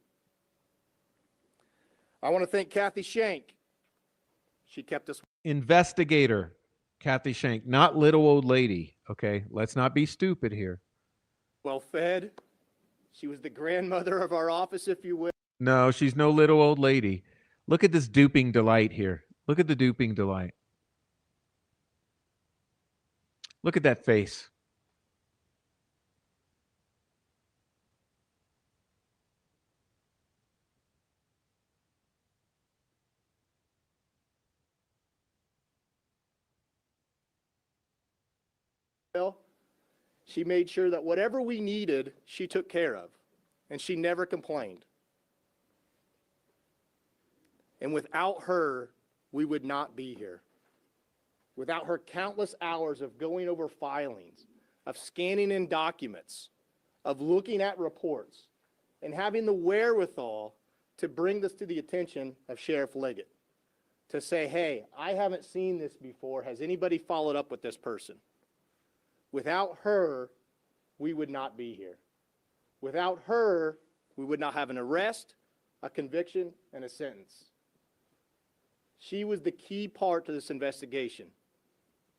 I want to thank Kathy Shank. She kept us. Investigator Kathy Shank, not little old lady. Okay, let's not be stupid here. Well fed. She was the grandmother of our office, if you will. No, she's no little old lady. Look at this duping delight here. Look at the duping delight. Look at that face. She made sure that whatever we needed, she took care of, and she never complained. And without her, we would not be here. Without her countless hours of going over filings, of scanning in documents, of looking at reports, and having the wherewithal to bring this to the attention of Sheriff Liggett, to say, hey, I haven't seen this before. Has anybody followed up with this person? Without her, we would not be here. Without her, we would not have an arrest, a conviction, and a sentence. She was the key part to this investigation.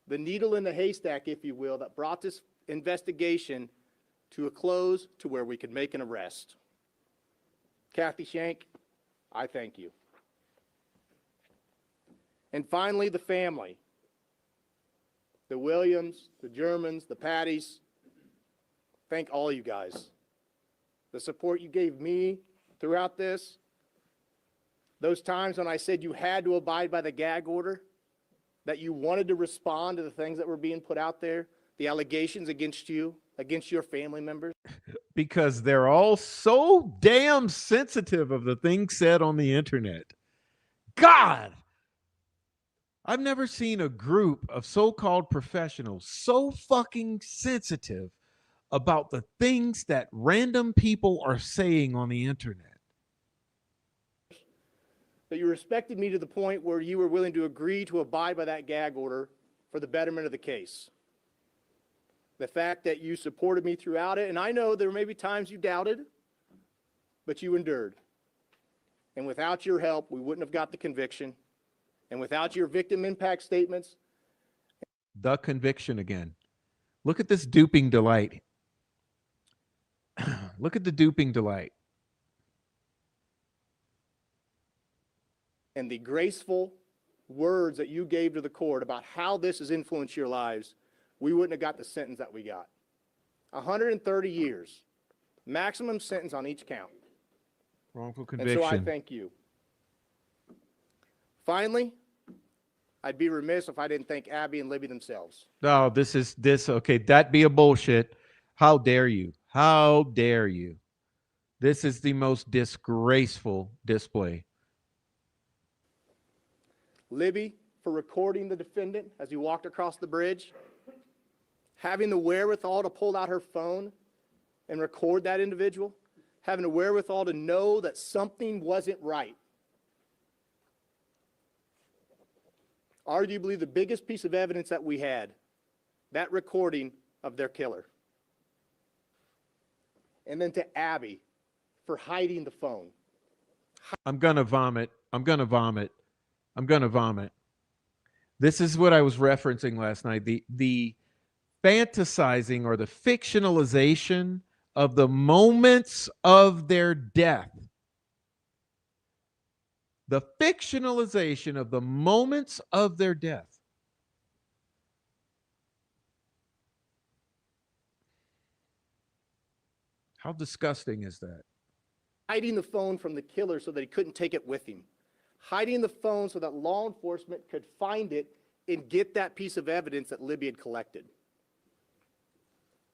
The needle in the haystack, if you will, that brought this investigation to a close to where we could make an arrest. Kathy Shank, I thank you. And finally, the family. The Williams, the Germans, the Patties. Thank all you guys. The support you gave me throughout this. Those times when I said you had to abide by the gag order, that you wanted to respond to the things that were being put out there, the allegations against you, against your family members. Because they're all so damn sensitive of the things said on the internet. God! I've never seen a group of so-called professionals so fucking sensitive about the things that random people are saying on the internet. That you respected me to the point where you were willing to agree to abide by that gag order for the betterment of the case. The fact that you supported me throughout it, and I know there may be times you doubted, but you endured. And without your help, we wouldn't have got the conviction. And without your victim impact statements. The conviction again. Look at this duping delight. Look at the duping delight. And the graceful words that you gave to the court about how this has influenced your lives, we wouldn't have got the sentence that we got. 130 years, maximum sentence on each count. Wrongful And conviction. so I thank you. Finally, I'd be remiss if I didn't thank Abby and Libby themselves. No, okay, that be a bullshit. How dare you? How dare you? This is the most disgraceful display. Libby, for recording the defendant as he walked across the bridge, having the wherewithal to pull out her phone and record that individual, having the wherewithal to know that something wasn't right. Arguably the biggest piece of evidence that we had, that recording of their killer. And then to Abby for hiding the phone. I'm gonna vomit. I'm gonna vomit. I'm gonna vomit. This is what I was referencing last night. The fantasizing or the fictionalization of the moments of their death. The fictionalization of the moments of their death. How disgusting is that? Hiding the phone from the killer so that he couldn't take it with him. Hiding the phone so that law enforcement could find it and get that piece of evidence that Libby had collected.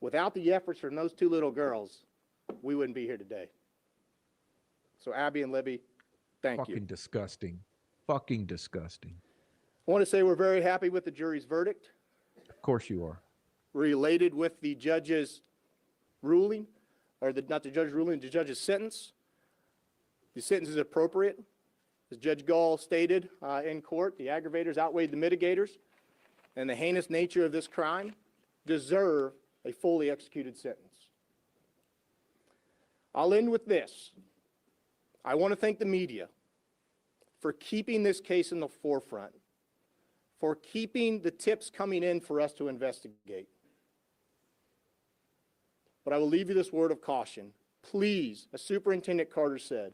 Without the efforts from those two little girls, we wouldn't be here today. So Abby and Libby, thank you. Fucking disgusting. Fucking disgusting. I want to say we're very happy with the jury's verdict. Of course you are. We're elated with the judge's ruling, or not the judge's ruling, the judge's sentence. The sentence is appropriate. As Judge Gall stated in court, the aggravators outweighed the mitigators, and the heinous nature of this crime deserve a fully executed sentence. I'll end with this. I want to thank the media for keeping this case in the forefront, for keeping the tips coming in for us to investigate. But I will leave you this word of caution. Please, as Superintendent Carter said,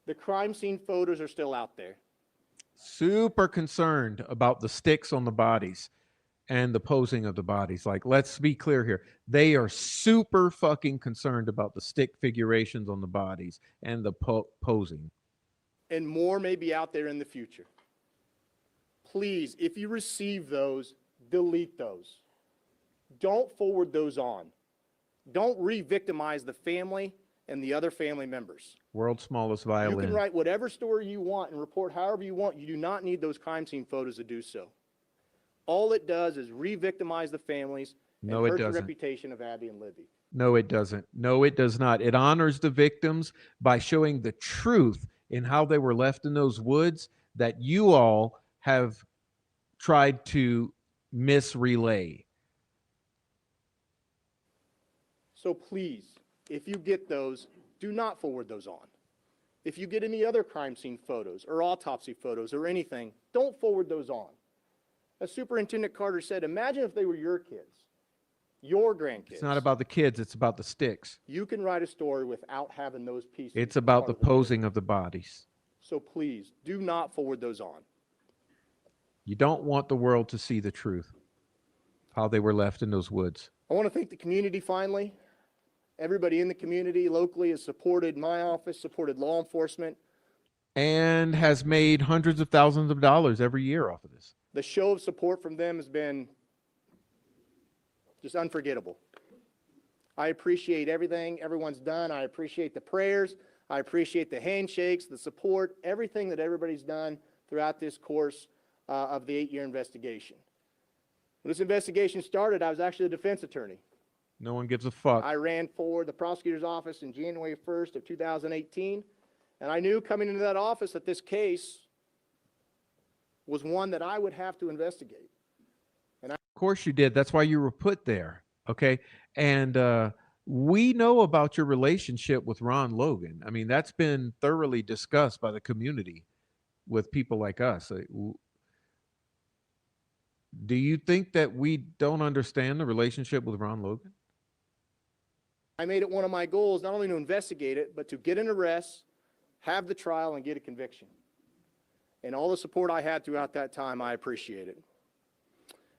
the crime scene photos are still out there. Super concerned about the sticks on the bodies and the posing of the bodies. Like, let's be clear here. They are super fucking concerned about the stick figurations on the bodies and the posing. And more may be out there in the future. Please, if you receive those, delete those. Don't forward those on. Don't re-victimize the family and the other family members. World's smallest You violin. can write whatever story you want and report however you want. You do not need those crime scene photos to do so. All it does is re-victimize the families and No, it hurt the doesn't. reputation of Abby and Libby. No, it doesn't. No, it does not. It honors the victims by showing the truth in how they were left in those woods that you all have tried to misrelay. So please, if you get those, do not forward those on. If you get any other crime scene photos or autopsy photos or anything, don't forward those on. As Superintendent Carter said, imagine if they were your kids, your grandkids. It's not about the kids, it's about the sticks. You can write a story without having those pieces. It's about the part of posing of the bodies. So please, do not forward those on. You don't want the world to see the truth, how they were left in those woods. I want to thank the community finally. Everybody in the community locally has supported my office, supported law enforcement. And has made hundreds of thousands of dollars every year off of this. The show of support from them has been just unforgettable. I appreciate everything everyone's done. I appreciate the prayers. I appreciate the handshakes, the support, everything that everybody's done throughout this course of the 8-year investigation. When this investigation started, I was actually a defense attorney. No one gives a fuck. I ran for the prosecutor's office in January 1st of 2018, and I knew coming into that office that this case was one that I would have to investigate. Of course you did. That's why you were put there. Okay. And we know about your relationship with Ron Logan. I mean, that's been thoroughly discussed by the community with people like us. Do you think that we don't understand the relationship with Ron Logan? I made it one of my goals not only to investigate it, but to get an arrest, have the trial, and get a conviction. And all the support I had throughout that time, I appreciate it.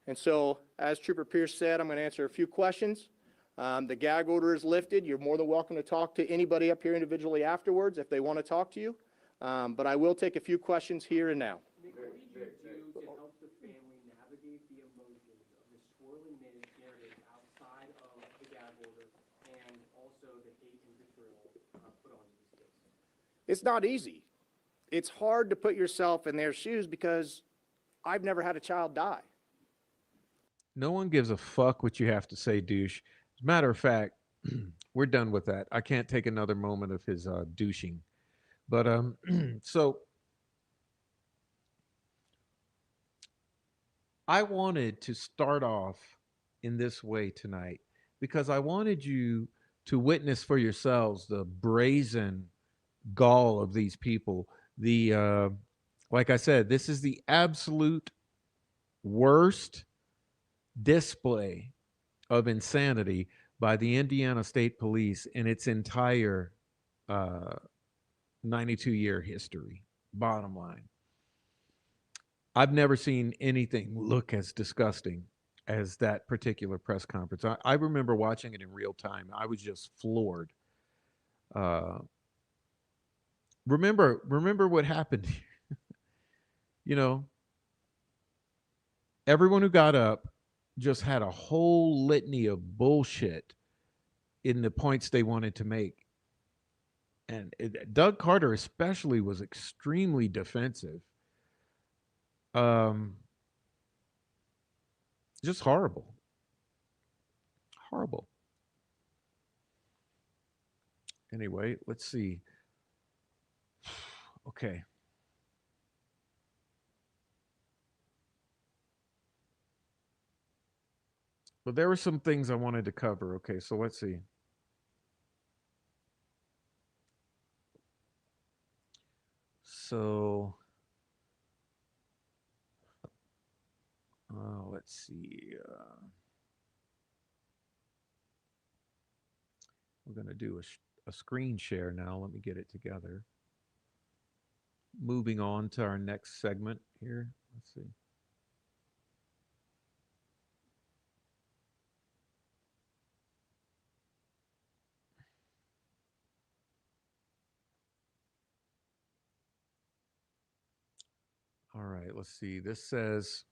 And so, as Trooper Pierce said, I'm going to answer a few questions. The gag order is lifted. You're more than welcome to talk to anybody up here individually afterwards if they want to talk to you. But I will take a few questions here and now. What did you do to help the family navigate the emotions of the swirling narrative outside of the gag order and also the hate and vitriol put onto this case? It's not easy. It's hard to put yourself in their shoes because I've never had a child die. No one gives a fuck what you have to say, douche. As a matter of fact, we're done with that. I can't take another moment of his douching. But so I wanted to start off in this way tonight because I wanted you to witness for yourselves the brazen gall of these people. The like I said, this is the absolute worst display of insanity by the Indiana State Police in its entire 92-year history. Bottom line, I've never seen anything look as disgusting as that particular press conference. I remember watching it in real time. I was just floored. Remember what happened. You know, everyone who got up just had a whole litany of bullshit in the points they wanted to make. And Doug Carter especially was extremely defensive. Just horrible. Horrible. Anyway, let's see. Okay. But there were some things I wanted to cover. Okay, so let's see. So, let's see. We're going to do a screen share now. Let me get it together. Moving on to our next segment here. Let's see. All right, let's see. This says,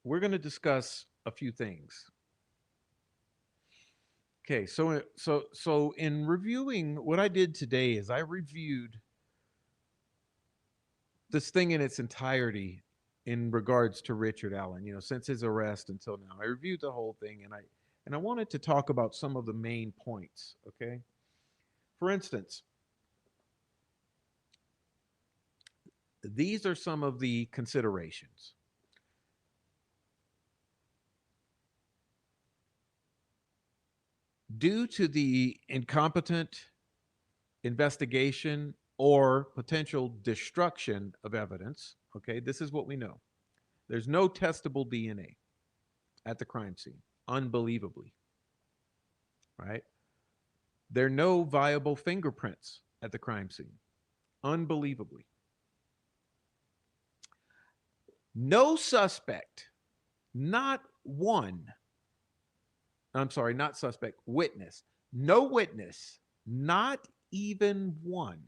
we're going to discuss a few things. Okay, so in reviewing, what I did today is I reviewed this thing in its entirety in regards to Richard Allen, you know, since his arrest until now. I reviewed the whole thing and I wanted to talk about some of the main points, okay? For instance, these are some of the considerations. Due to the incompetent investigation or potential destruction of evidence, okay, this is what we know. There's no testable DNA at the crime scene, unbelievably, right? There are no viable fingerprints at the crime scene, unbelievably. No suspect, not one, I'm sorry, not suspect, witness. No witness, not even one,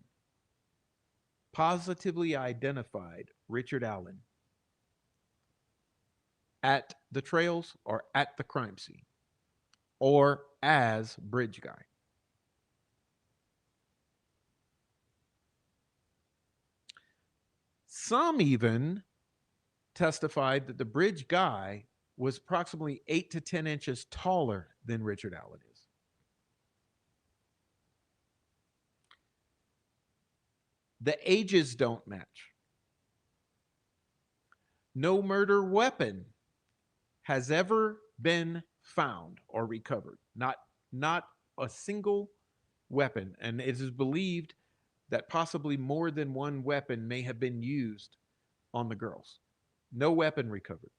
positively identified Richard Allen at the trails or at the crime scene or as Bridge Guy. Some even testified that the Bridge Guy was approximately 8 to 10 inches taller than Richard Allen is. The ages don't match. No murder weapon has ever been found or recovered. Not a single weapon. And it is believed that possibly more than one weapon may have been used on the girls. No weapon recovered.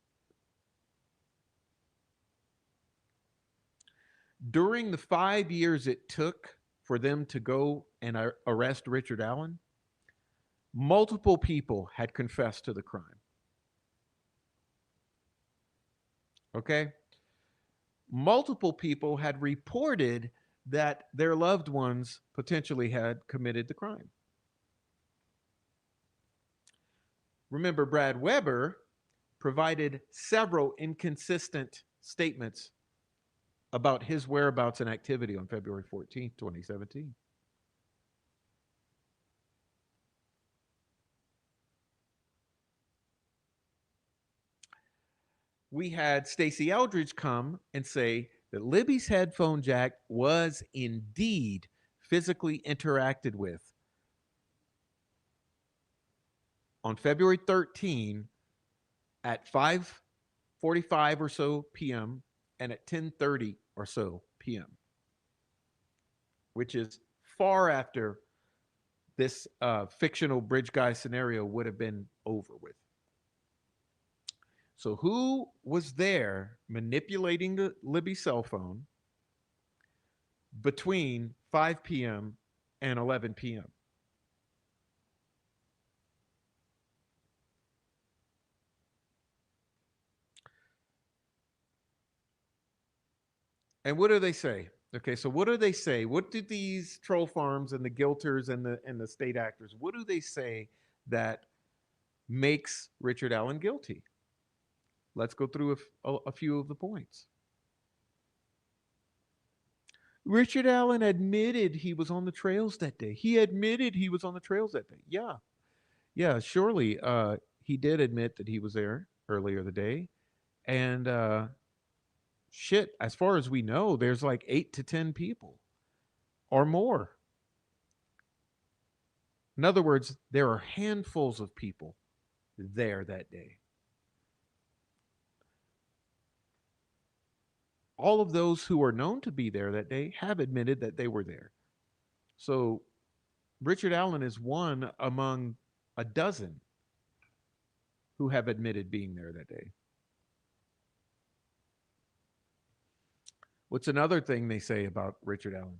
During the 5 years it took for them to go and arrest Richard Allen, multiple people had confessed to the crime. Okay? Multiple people had reported that their loved ones potentially had committed the crime. Remember, Brad Weber provided several inconsistent statements about his whereabouts and activity on February 14th, 2017. We had Stacey Eldridge come and say that Libby's headphone jack was indeed physically interacted with on February 13 at 5:45 or so p.m. and at 10:30 or so p.m., which is far after this fictional bridge guy scenario would have been over with. So who was there manipulating the Libby cell phone between 5 p.m. and 11 p.m.? And what do they say? Okay, so what do they say? What do these troll farms and the guilters and the state actors, what do they say that makes Richard Allen guilty? Let's go through a few of the points. Richard Allen admitted he was on the trails that day. He admitted he was on the trails that day. Yeah, surely he did admit that he was there earlier the day. And shit, as far as we know, there's like 8 to 10 people or more. In other words, there are handfuls of people there that day. All of those who are known to be there that day have admitted that they were there. So Richard Allen is one among a dozen who have admitted being there that day. What's another thing they say about Richard Allen?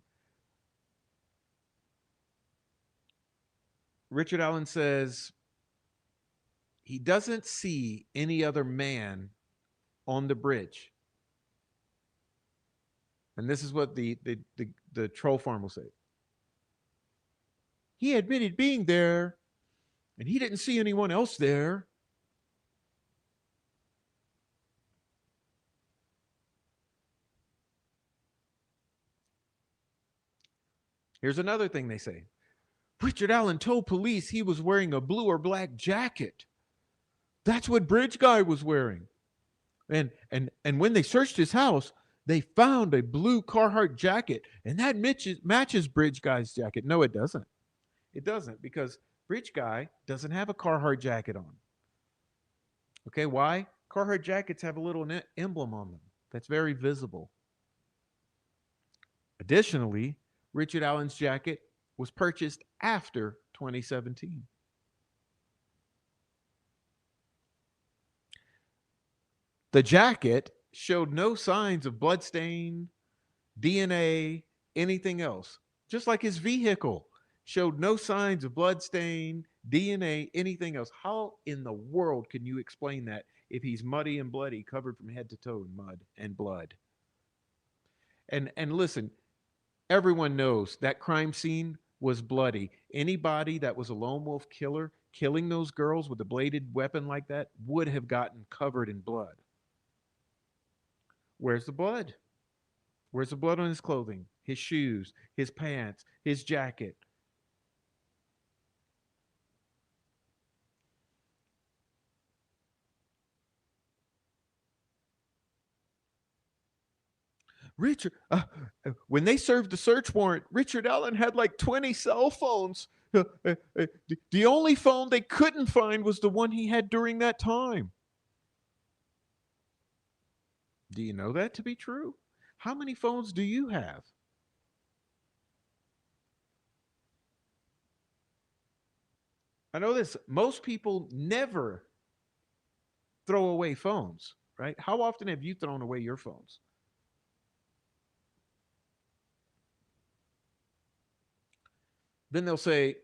Richard Allen says he doesn't see any other man on the bridge. And this is what the troll farm will say. He admitted being there, and he didn't see anyone else there. Here's another thing they say. Richard Allen told police he was wearing a blue or black jacket. That's what Bridge Guy was wearing. And when they searched his house, they found a blue Carhartt jacket, and that matches Bridge Guy's jacket. No, it doesn't. It doesn't, because Bridge Guy doesn't have a Carhartt jacket on. Okay, why? Carhartt jackets have a little emblem on them that's very visible. Additionally, Richard Allen's jacket was purchased after 2017. The jacket showed no signs of bloodstain, DNA, anything else. Just like his vehicle showed no signs of bloodstain, DNA, anything else. How in the world can you explain that if he's muddy and bloody, covered from head to toe in mud and blood? And listen, everyone knows that crime scene was bloody. Anybody that was a lone wolf killer killing those girls with a bladed weapon like that would have gotten covered in blood. Where's the blood? Where's the blood on his clothing, his shoes, his pants, his jacket? Richard, when they served the search warrant, Richard Allen had like 20 cell phones. The only phone they couldn't find was the one he had during that time. Do you know that to be true? How many phones do you have? I know this. Most people never throw away phones, right? How often have you thrown away your phones? Then they'll say,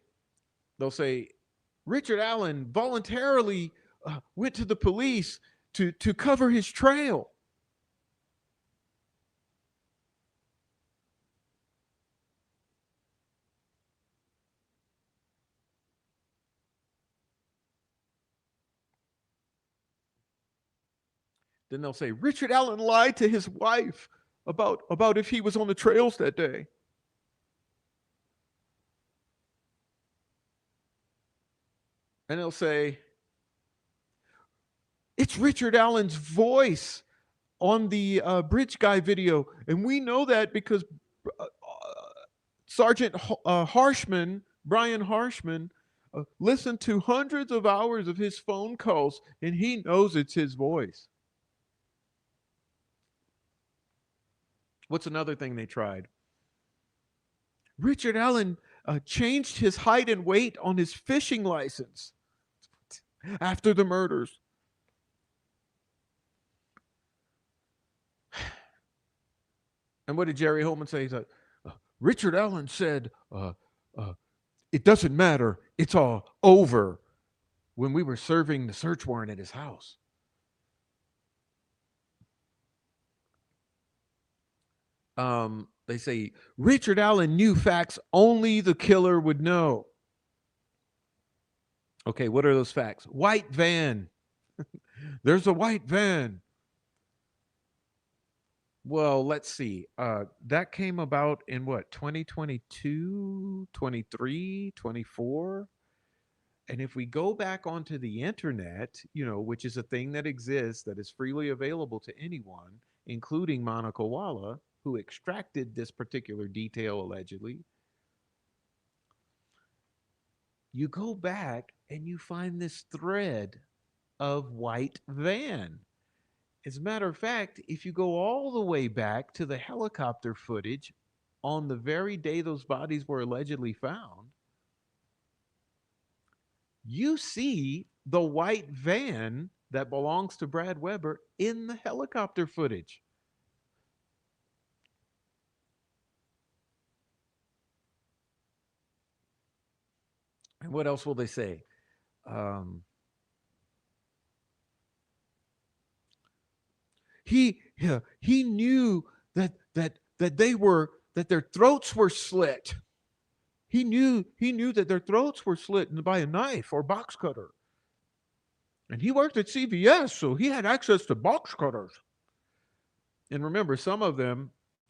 Richard Allen voluntarily went to the police to cover his trail. Then they'll say Richard Allen lied to his wife about if he was on the trails that day. And they'll say it's Richard Allen's voice on the bridge guy video, and we know that because Sergeant Harshman, Brian Harshman, listened to hundreds of hours of his phone calls, and he knows it's his voice. What's another thing they tried? Richard Allen changed his height and weight on his fishing license after the murders. And what did Jerry Holman say? He said, Richard Allen said, it doesn't matter. It's all over when we were serving the search warrant at his house. They say Richard Allen knew facts only the killer would know. Okay, what are those facts? White van. There's a white van. Well, let's see. That came about in what, 2022, 23, 24? And if we go back onto the internet, which is a thing that exists that is freely available to anyone, including Monica Walla, who extracted this particular detail allegedly, you go back and you find this thread of white van. As a matter of fact, if you go all the way back to the helicopter footage on the very day those bodies were allegedly found, you see the white van that belongs to Brad Weber in the helicopter footage. And what else will they say? He knew that their throats were slit. He knew that their throats were slit by a knife or box cutter. And he worked at CVS, so he had access to box cutters. And remember, some of them,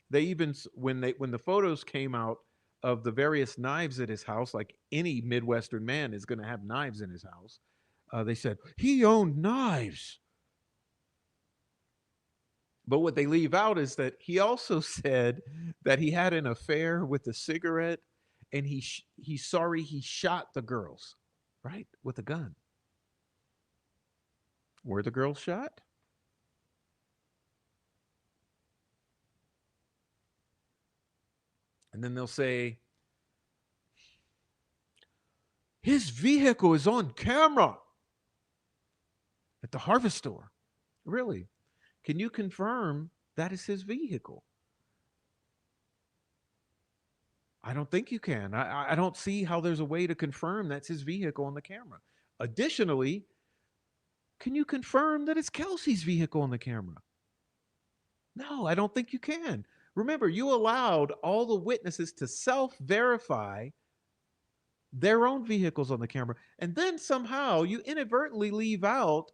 they even when the photos came out of the various knives at his house, like any Midwestern man is going to have knives in his house, they said he owned knives. But what they leave out is that he also said that he had an affair with a cigarette, and he's sorry he shot the girls, right, with a gun. Were the girls shot? And then they'll say, his vehicle is on camera at the Harvest store. Really? Can you confirm that is his vehicle? I don't think you can. I don't see how there's a way to confirm that's his vehicle on the camera. Additionally, can you confirm that it's Kelsey's vehicle on the camera? No, I don't think you can. Remember, you allowed all the witnesses to self-verify their own vehicles on the camera. And then somehow you inadvertently leave out,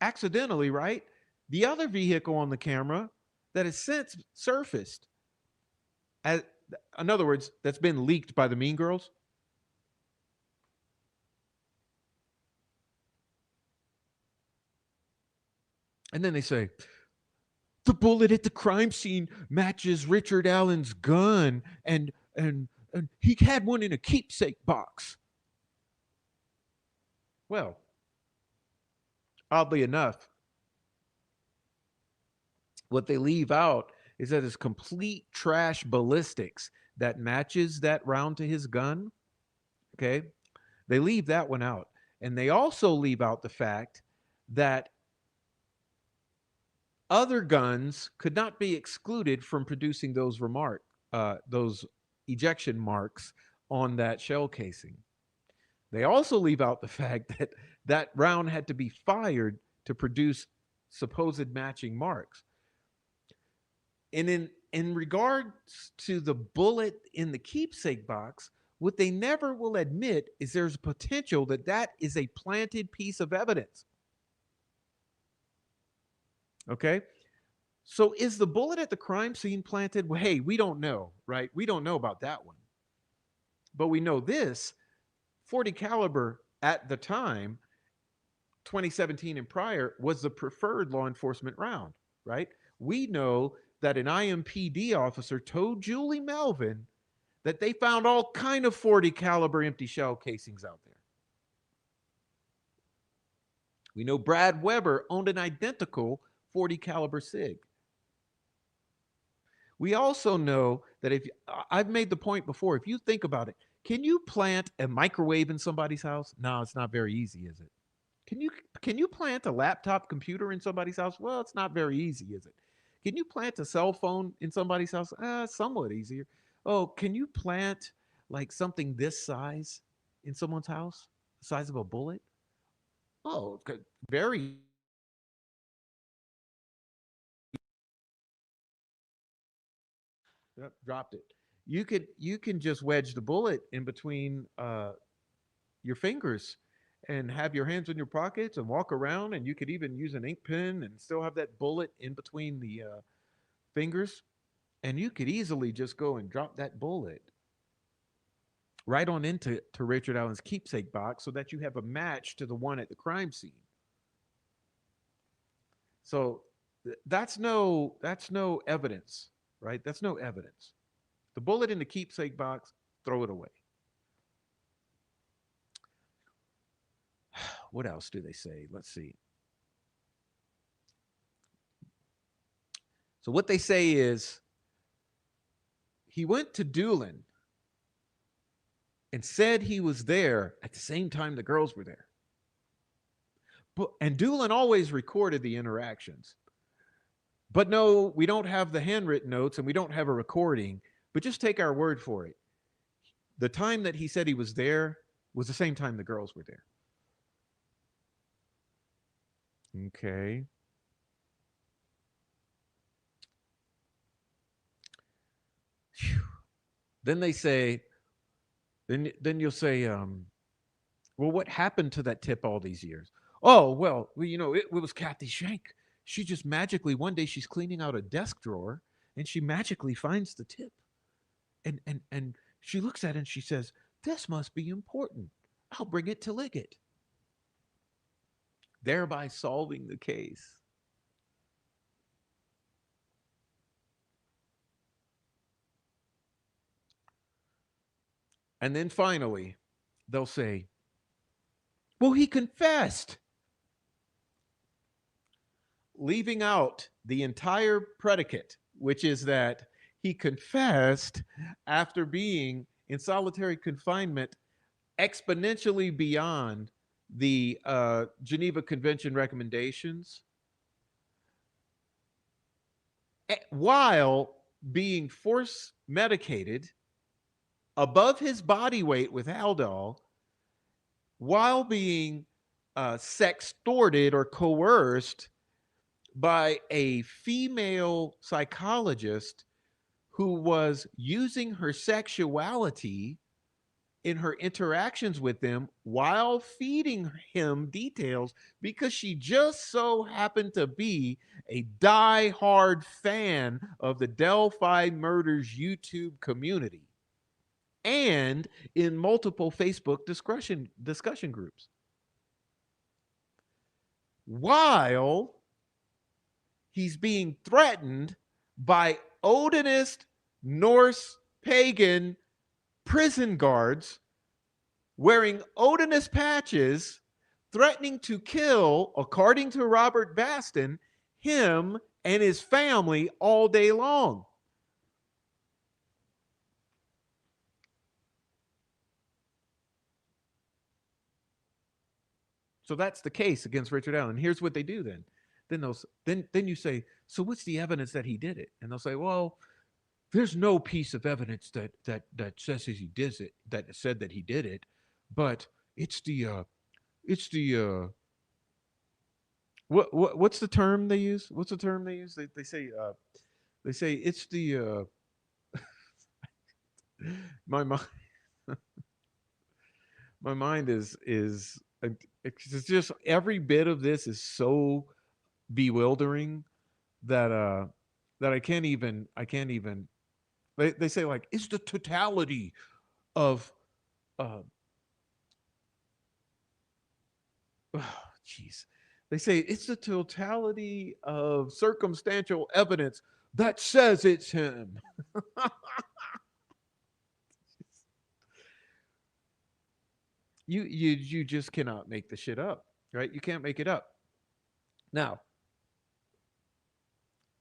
accidentally, right, the other vehicle on the camera that has since surfaced. In other words, that's been leaked by the Mean Girls. And then they say, the bullet at the crime scene matches Richard Allen's gun, and he had one in a keepsake box. Well, oddly enough, what they leave out is that it's complete trash ballistics that matches that round to his gun. Okay. They leave that one out. And they also leave out the fact that other guns could not be excluded from producing those ejection marks on that shell casing. They also leave out the fact that that round had to be fired to produce supposed matching marks. And in regards to the bullet in the keepsake box, what they never will admit is there's a potential that that is a planted piece of evidence. Okay? So is the bullet at the crime scene planted? Well, hey, we don't know, right? We don't know about that one. But we know this, 40 caliber at the time, 2017 and prior, was the preferred law enforcement round, right? We know that an IMPD officer told Julie Melvin that they found all kind of 40 caliber empty shell casings out there. We know Brad Weber owned an identical 40 caliber SIG. We also know that if I've made the point before, if you think about it, can you plant a microwave in somebody's house? No, it's not very easy, is it? Can you plant a laptop computer in somebody's house? Well, it's not very easy, is it? Can you plant a cell phone in somebody's house? Somewhat easier. Oh, can you plant like something this size in someone's house? The size of a bullet? Oh, very. Yep, dropped it. You can just wedge the bullet in between your fingers and have your hands in your pockets and walk around, and you could even use an ink pen and still have that bullet in between the fingers, and you could easily just go and drop that bullet right on into Richard Allen's keepsake box so that you have a match to the one at the crime scene. So that's no evidence, right? That's no evidence. The bullet in the keepsake box, throw it away. What else do they say? Let's see. So what they say is he went to Doolin and said he was there at the same time the girls were there. And Doolin always recorded the interactions. But no, we don't have the handwritten notes and we don't have a recording, but just take our word for it. The time that he said he was there was the same time the girls were there. Okay. Whew. Then they say, then you'll say, well, what happened to that tip all these years? Oh, well, you know, it was Kathy Shank. She just magically, one day she's cleaning out a desk drawer and she magically finds the tip. And she looks at it and she says, this must be important. I'll bring it to Liggett. Thereby solving the case. And then finally, they'll say, well, he confessed. Leaving out the entire predicate, which is that he confessed after being in solitary confinement exponentially beyond the Geneva Convention recommendations, while being force medicated above his body weight with Haldol, while being sextorted or coerced by a female psychologist who was using her sexuality in her interactions with them while feeding him details because she just so happened to be a die-hard fan of the Delphi Murders YouTube community and in multiple Facebook discussion groups. While he's being threatened by Odinist, Norse, pagan prison guards wearing Odinist patches, threatening to kill, according to Robert Baston, him and his family all day long. So that's the case against Richard Allen. Here's what they do then. Then you say, so what's the evidence that he did it? And they'll say, well, there's no piece of evidence that says he did it, that said that he did it, but it's the what's the term they use? What's the term they use? They say it's the my mind my mind is it's just every bit of this is so bewildering that I can't even they say like it's the totality of uh jeez they say it's the totality of circumstantial evidence that says it's him. You just cannot make the shit up, right? You can't make it up. Now,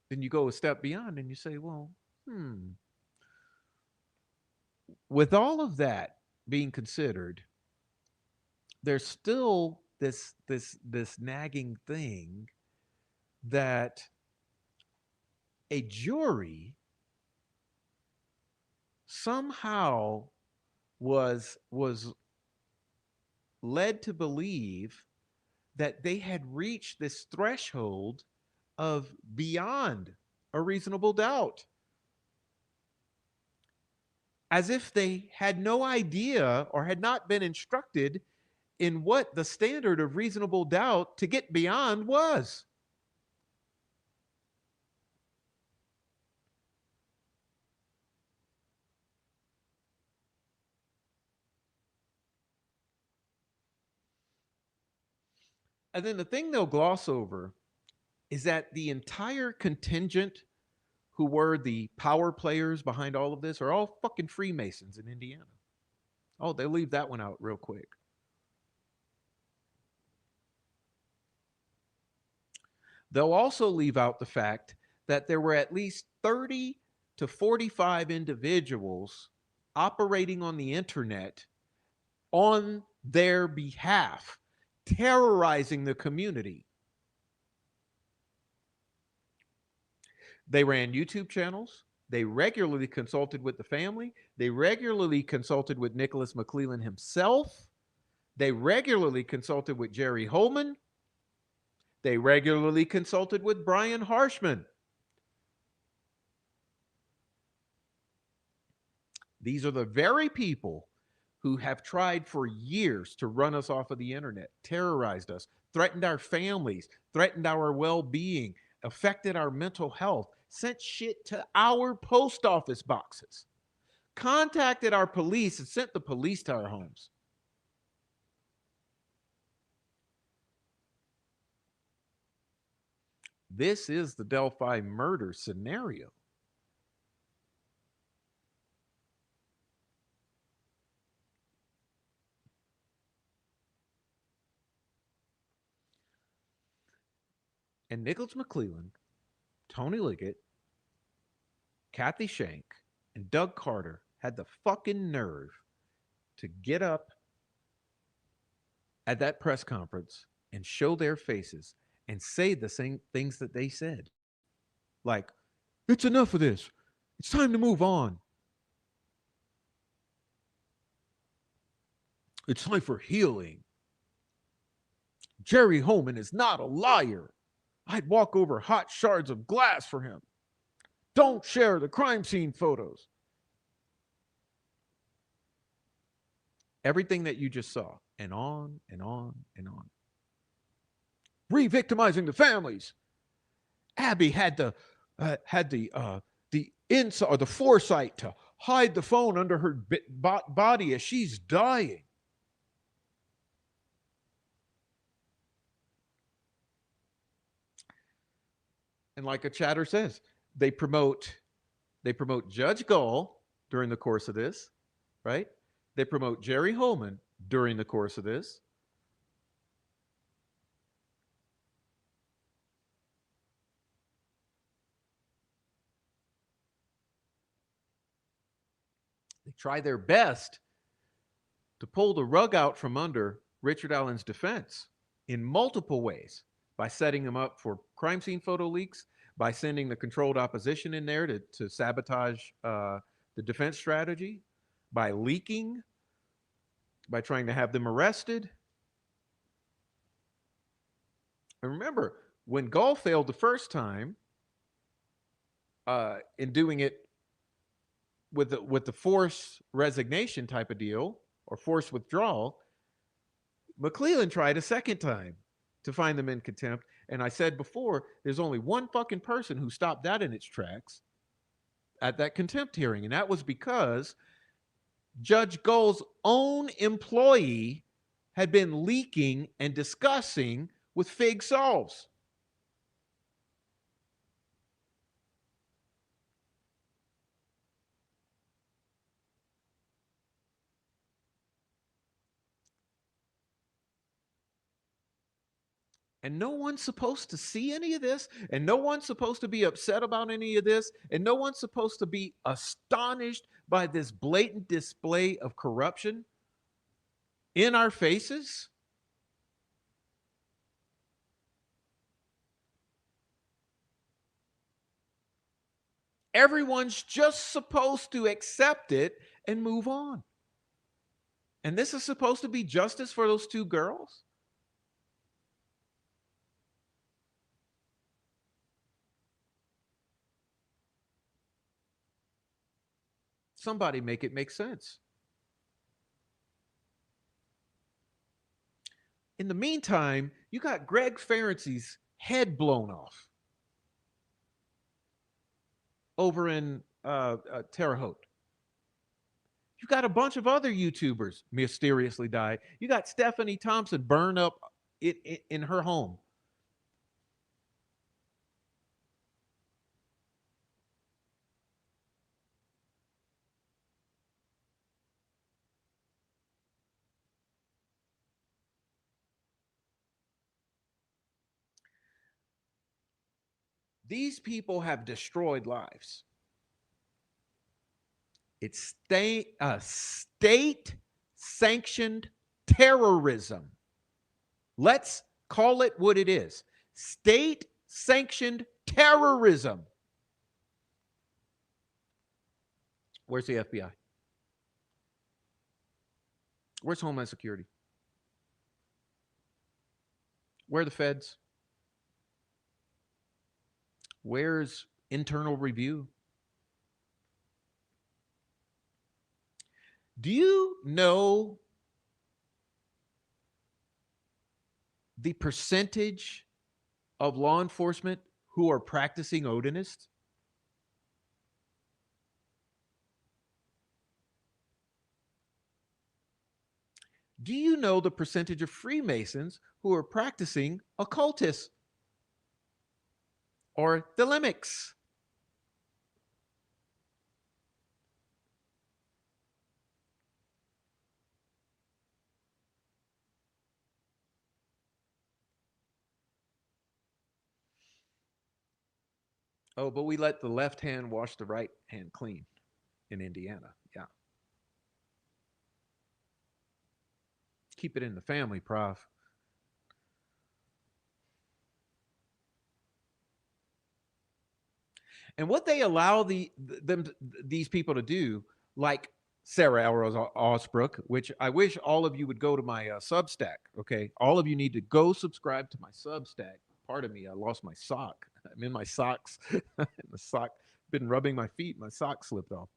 then you go a step beyond and you say, well, with all of that being considered, there's still this nagging thing that a jury somehow was led to believe that they had reached this threshold of beyond a reasonable doubt, as if they had no idea or had not been instructed in what the standard of reasonable doubt to get beyond was. And then the thing they'll gloss over is that the entire contingent who were the power players behind all of this are all fucking Freemasons in Indiana. Oh, they leave that one out real quick. They'll also leave out the fact that there were at least 30 to 45 individuals operating on the internet on their behalf, terrorizing the community. They ran YouTube channels. They regularly consulted with the family. They regularly consulted with Nicholas McLeland himself. They regularly consulted with Jerry Holman. They regularly consulted with Brian Harshman. These are the very people who have tried for years to run us off of the internet, terrorized us, threatened our families, threatened our well-being, affected our mental health, sent shit to our post office boxes, contacted our police and sent the police to our homes. This is the Delphi murder scenario. And Nicholas McLeland, Tony Liggett, Kathy Shank, and Doug Carter had the fucking nerve to get up at that press conference and show their faces and say the same things that they said. Like, it's enough of this. It's time to move on. It's time for healing. Jerry Holman is not a liar. I'd walk over hot shards of glass for him. Don't share the crime scene photos. Everything that you just saw, and on and on and on. Re-victimizing the families. Abby had the insight or the foresight to hide the phone under her body as she's dying. And like a chatter says, they promote Judge Gall during the course of this, right? They promote Jerry Holman during the course of this. They try their best to pull the rug out from under Richard Allen's defense in multiple ways, by setting them up for crime scene photo leaks, by sending the controlled opposition in there to sabotage the defense strategy, by leaking, by trying to have them arrested. And remember, when Gall failed the first time in doing it with the forced resignation type of deal or forced withdrawal, McLeland tried a second time to find them in contempt. And I said before, there's only one fucking person who stopped that in its tracks at that contempt hearing. And that was because Judge Gull's own employee had been leaking and discussing with Fig Sauls. And no one's supposed to see any of this, and no one's supposed to be upset about any of this, and no one's supposed to be astonished by this blatant display of corruption in our faces. Everyone's just supposed to accept it and move on. And this is supposed to be justice for those two girls? Somebody make it make sense. In the meantime, you got Greg Ferency's head blown off over in Terre Haute. You got a bunch of other YouTubers mysteriously die. You got Stephanie Thompson burned up in her home. These people have destroyed lives. It's state-sanctioned terrorism. Let's call it what it is. State-sanctioned terrorism. Where's the FBI? Where's Homeland Security? Where are the feds? Where's internal review? Do you know the percentage of law enforcement who are practicing Odinists? Do you know the percentage of Freemasons who are practicing occultists or thelemics? Oh, but we let the left hand wash the right hand clean in Indiana. Yeah. Keep it in the family, Prof. And what they allow these people to do, like Sarah Elrose Osbrook, which I wish all of you would go to my Substack, okay? All of you need to go subscribe to my Substack. Pardon me, I lost my sock. I'm in my socks. The sock, been rubbing my feet, my sock slipped off.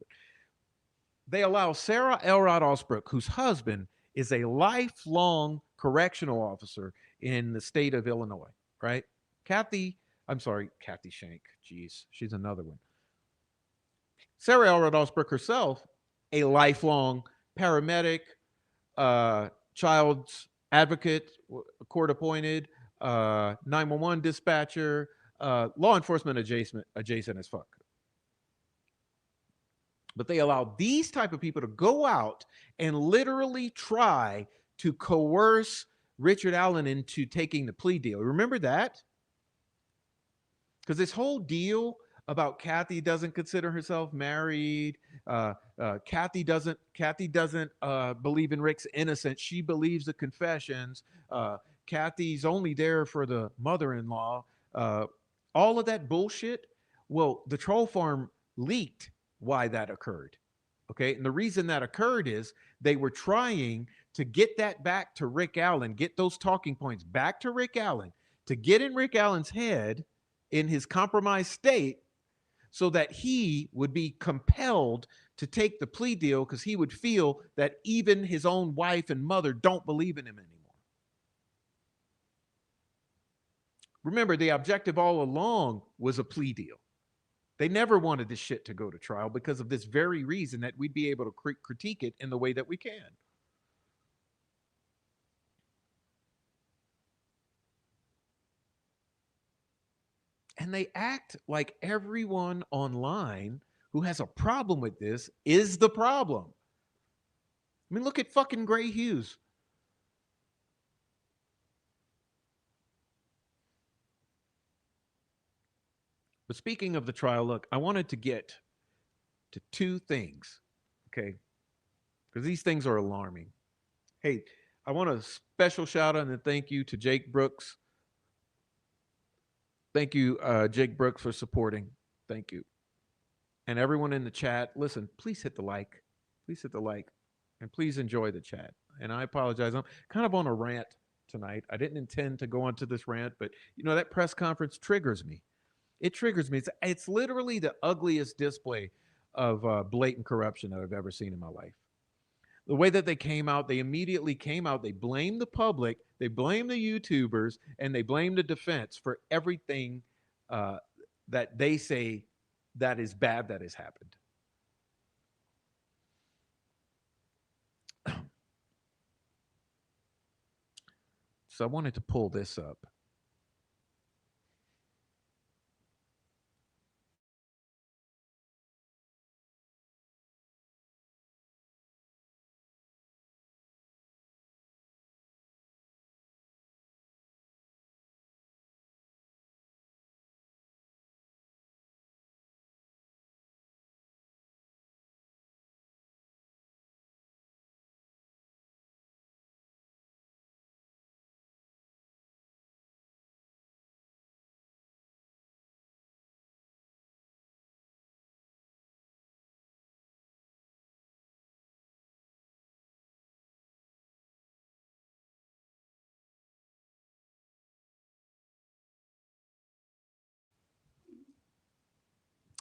They allow Sarah Elrod Osbrook, whose husband is a lifelong correctional officer in the state of Illinois, right? Kathy Shank. Geez, she's another one. Sarah Elrod Osbrook herself, a lifelong paramedic, child's advocate, court appointed, 911 dispatcher, law enforcement adjacent as fuck. But they allow these type of people to go out and literally try to coerce Richard Allen into taking the plea deal. Remember that? Because this whole deal about Kathy doesn't consider herself married. Kathy doesn't believe in Rick's innocence. She believes the confessions. Kathy's only there for the mother-in-law. All of that bullshit. Well, the troll farm leaked why that occurred. Okay. And the reason that occurred is they were trying to get that back to Rick Allen, get those talking points back to Rick Allen, to get in Rick Allen's head in his compromised state so that he would be compelled to take the plea deal because he would feel that even his own wife and mother don't believe in him anymore. Remember, the objective all along was a plea deal. They never wanted this shit to go to trial because of this very reason, that we'd be able to critique it in the way that we can. And they act like everyone online who has a problem with this is the problem. I mean, look at fucking Gray Hughes. But speaking of the trial, look, I wanted to get to two things, okay? Because these things are alarming. Hey, I want a special shout out and a thank you to Jake Brooks. Thank you, Jake Brooks, for supporting. Thank you. And everyone in the chat, listen, please hit the like. Please hit the like. And please enjoy the chat. And I apologize. I'm kind of on a rant tonight. I didn't intend to go onto this rant, but you know, that press conference triggers me. It triggers me. It's literally the ugliest display of blatant corruption that I've ever seen in my life. The way that they came out, they immediately came out, they blamed the public, they blamed the YouTubers, and they blamed the defense for everything that they say that is bad that has happened. So I wanted to pull this up.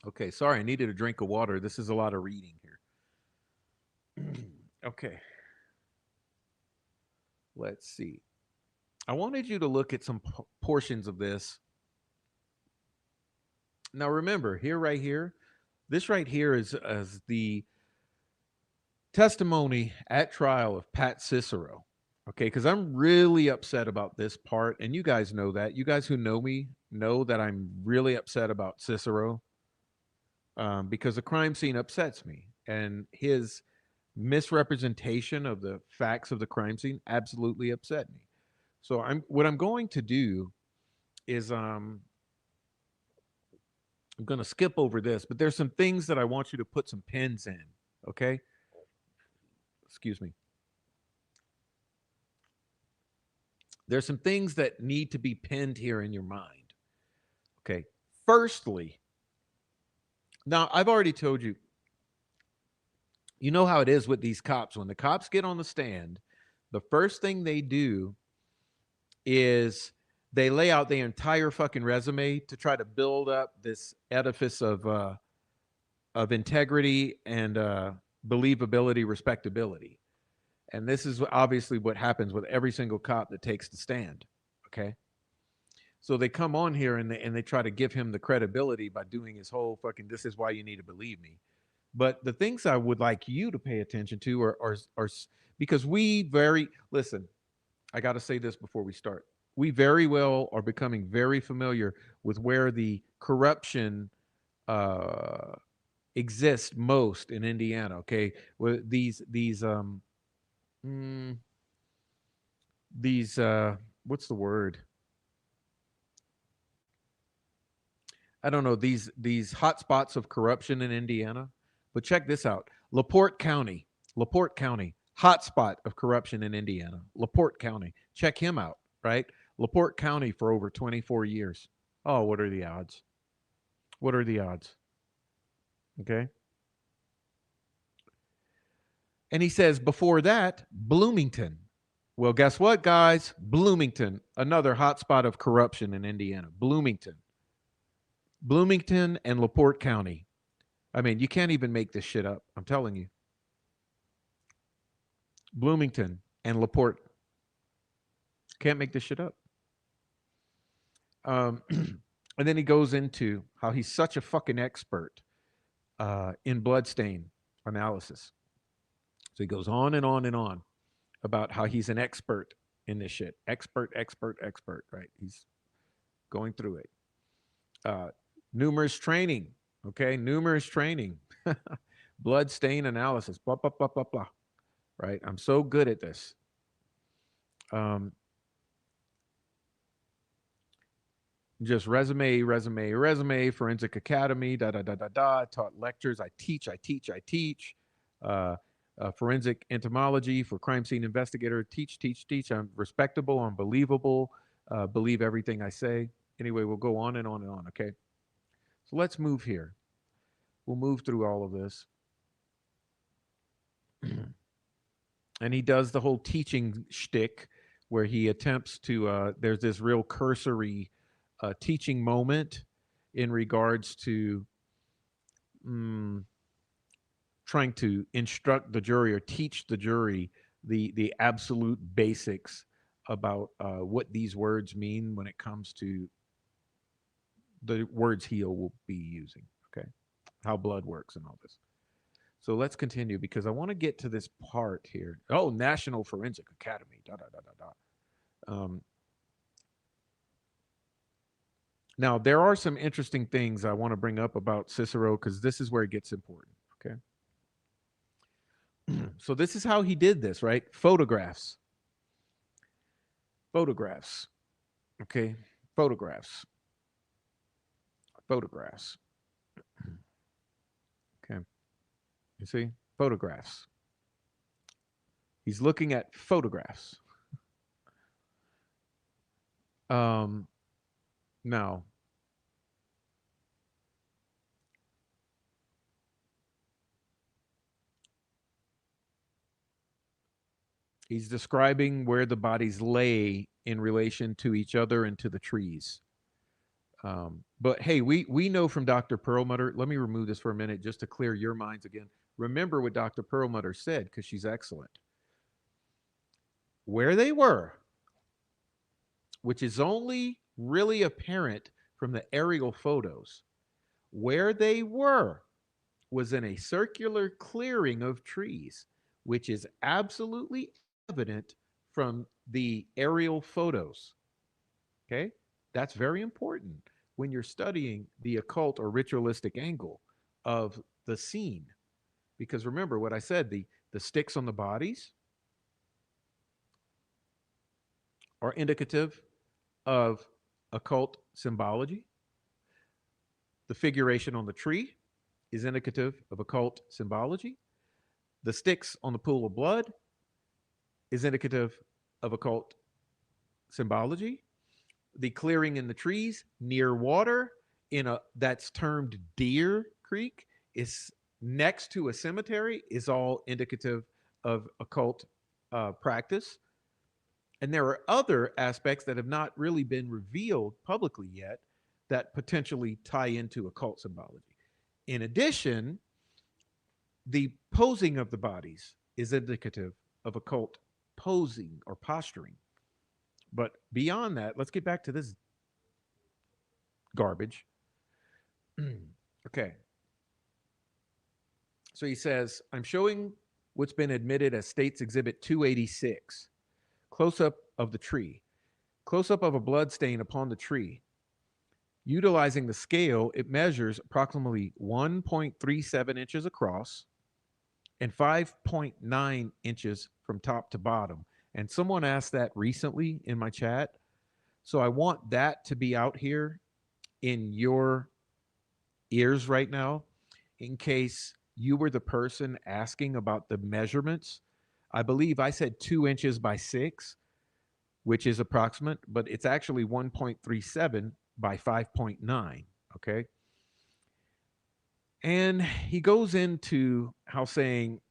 Okay, sorry, I needed a drink of water. This is a lot of reading here. Okay. Let's see. I wanted you to look at some portions of this. Now remember, here, right here, this right here is as the testimony at trial of Pat Cicero. Okay, because I'm really upset about this part, and you guys know that. You guys who know me know that I'm really upset about Cicero because the crime scene upsets me, and his misrepresentation of the facts of the crime scene absolutely upset me. So what I'm going to do is I'm going to skip over this, but there's some things that I want you to put some pins in, okay? Excuse me. There's some things that need to be pinned here in your mind. Okay. Firstly, now I've already told you, you know how it is with these cops. When the cops get on the stand, the first thing they do is they lay out the entire fucking resume to try to build up this edifice of integrity and believability, respectability. And this is obviously what happens with every single cop that takes the stand. Okay. So they come on here and they try to give him the credibility by doing his whole fucking, this is why you need to believe me. But the things I would like you to pay attention to are because listen, I got to say this before we start. We very well are becoming very familiar with where the corruption exists most in Indiana. Okay. Where these what's the word? I don't know, these hot spots of corruption in Indiana. But check this out. LaPorte County, hot spot of corruption in Indiana. LaPorte County. Check him out. right? LaPorte County for over 24 years. Oh, what are the odds? What are the odds? Okay. And he says before that, Bloomington. Well, guess what, guys? Bloomington, another hotspot of corruption in Indiana. Bloomington. Bloomington and LaPorte County. I mean, you can't even make this shit up. I'm telling you. Bloomington and LaPorte. Can't make this shit up. And then he goes into how he's such a fucking expert in bloodstain analysis. So he goes on and on and on about how he's an expert in this shit. Expert, right? He's going through it. Numerous training, okay? Numerous training. Blood stain analysis, blah, blah, blah, blah, blah. Right? I'm so good at this. Just resume, forensic academy, da, da, da, da, da. I taught lectures. I teach. Forensic entomology for crime scene investigator. Teach. I'm respectable. I'm believable. Believe everything I say. Anyway, we'll go on and on and on, okay? So let's move here. We'll move through all of this. And he does the whole teaching shtick where he attempts to, there's this real cursory teaching moment in regards to trying to instruct the jury or teach the jury the absolute basics about what these words mean when it comes to the words he will be using, okay? How blood works and all this. So let's continue because I want to get to this part here. Oh, National Forensic Academy, da, da, da, da, da. Now, there are some interesting things I want to bring up about Cicero because this is where it gets important, okay? So this is how he did this, right? Photographs, okay? Photographs. Okay. You see? Photographs. He's looking at photographs. Now, he's describing where the bodies lay in relation to each other and to the trees. But hey, we know from Dr. Perlmutter, let me remove this for a minute just to clear your minds again. Remember what Dr. Perlmutter said because she's excellent. Where they were, which is only really apparent from the aerial photos, where they were was in a circular clearing of trees, which is absolutely evident from the aerial photos. Okay? That's very important when you're studying the occult or ritualistic angle of the scene. Because remember what I said, the sticks on the bodies are indicative of occult symbology. The figuration on the tree is indicative of occult symbology. The sticks on the pool of blood is indicative of occult symbology. The clearing in the trees near water that's termed Deer Creek is next to a cemetery is all indicative of occult practice. And there are other aspects that have not really been revealed publicly yet that potentially tie into occult symbology. In addition, the posing of the bodies is indicative of occult posing or posturing. But beyond that, let's get back to this garbage. Okay. So he says, I'm showing what's been admitted as State's Exhibit 286. Close-up of the tree. Close-up of a blood stain upon the tree. Utilizing the scale, it measures approximately 1.37 inches across and 5.9 inches from top to bottom. And someone asked that recently in my chat. So I want that to be out here in your ears right now in case you were the person asking about the measurements. I believe I said 2 inches by 6. which is approximate, but it's actually 1.37 by 5.9, okay? And he goes into how saying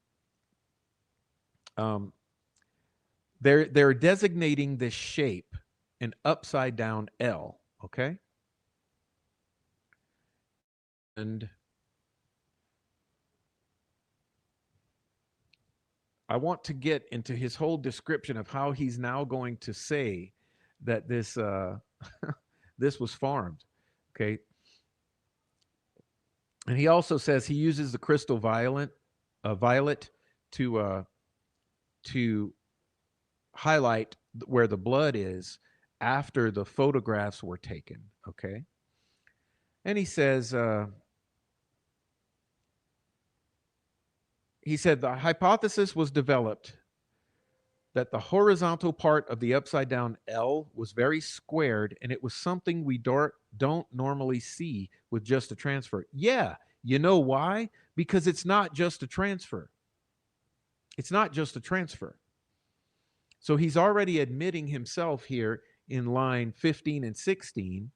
they're designating this shape an upside down L, okay? And I want to get into his whole description of how he's now going to say that this this was farmed, okay? And he also says he uses the crystal violet to highlight where the blood is after the photographs were taken, okay? And he says, he said the hypothesis was developed that the horizontal part of the upside down L was very squared, and it was something we don't normally see with just a transfer. Yeah, you know why? Because it's not just a transfer. It's not just a transfer. So he's already admitting himself here in line 15 and 16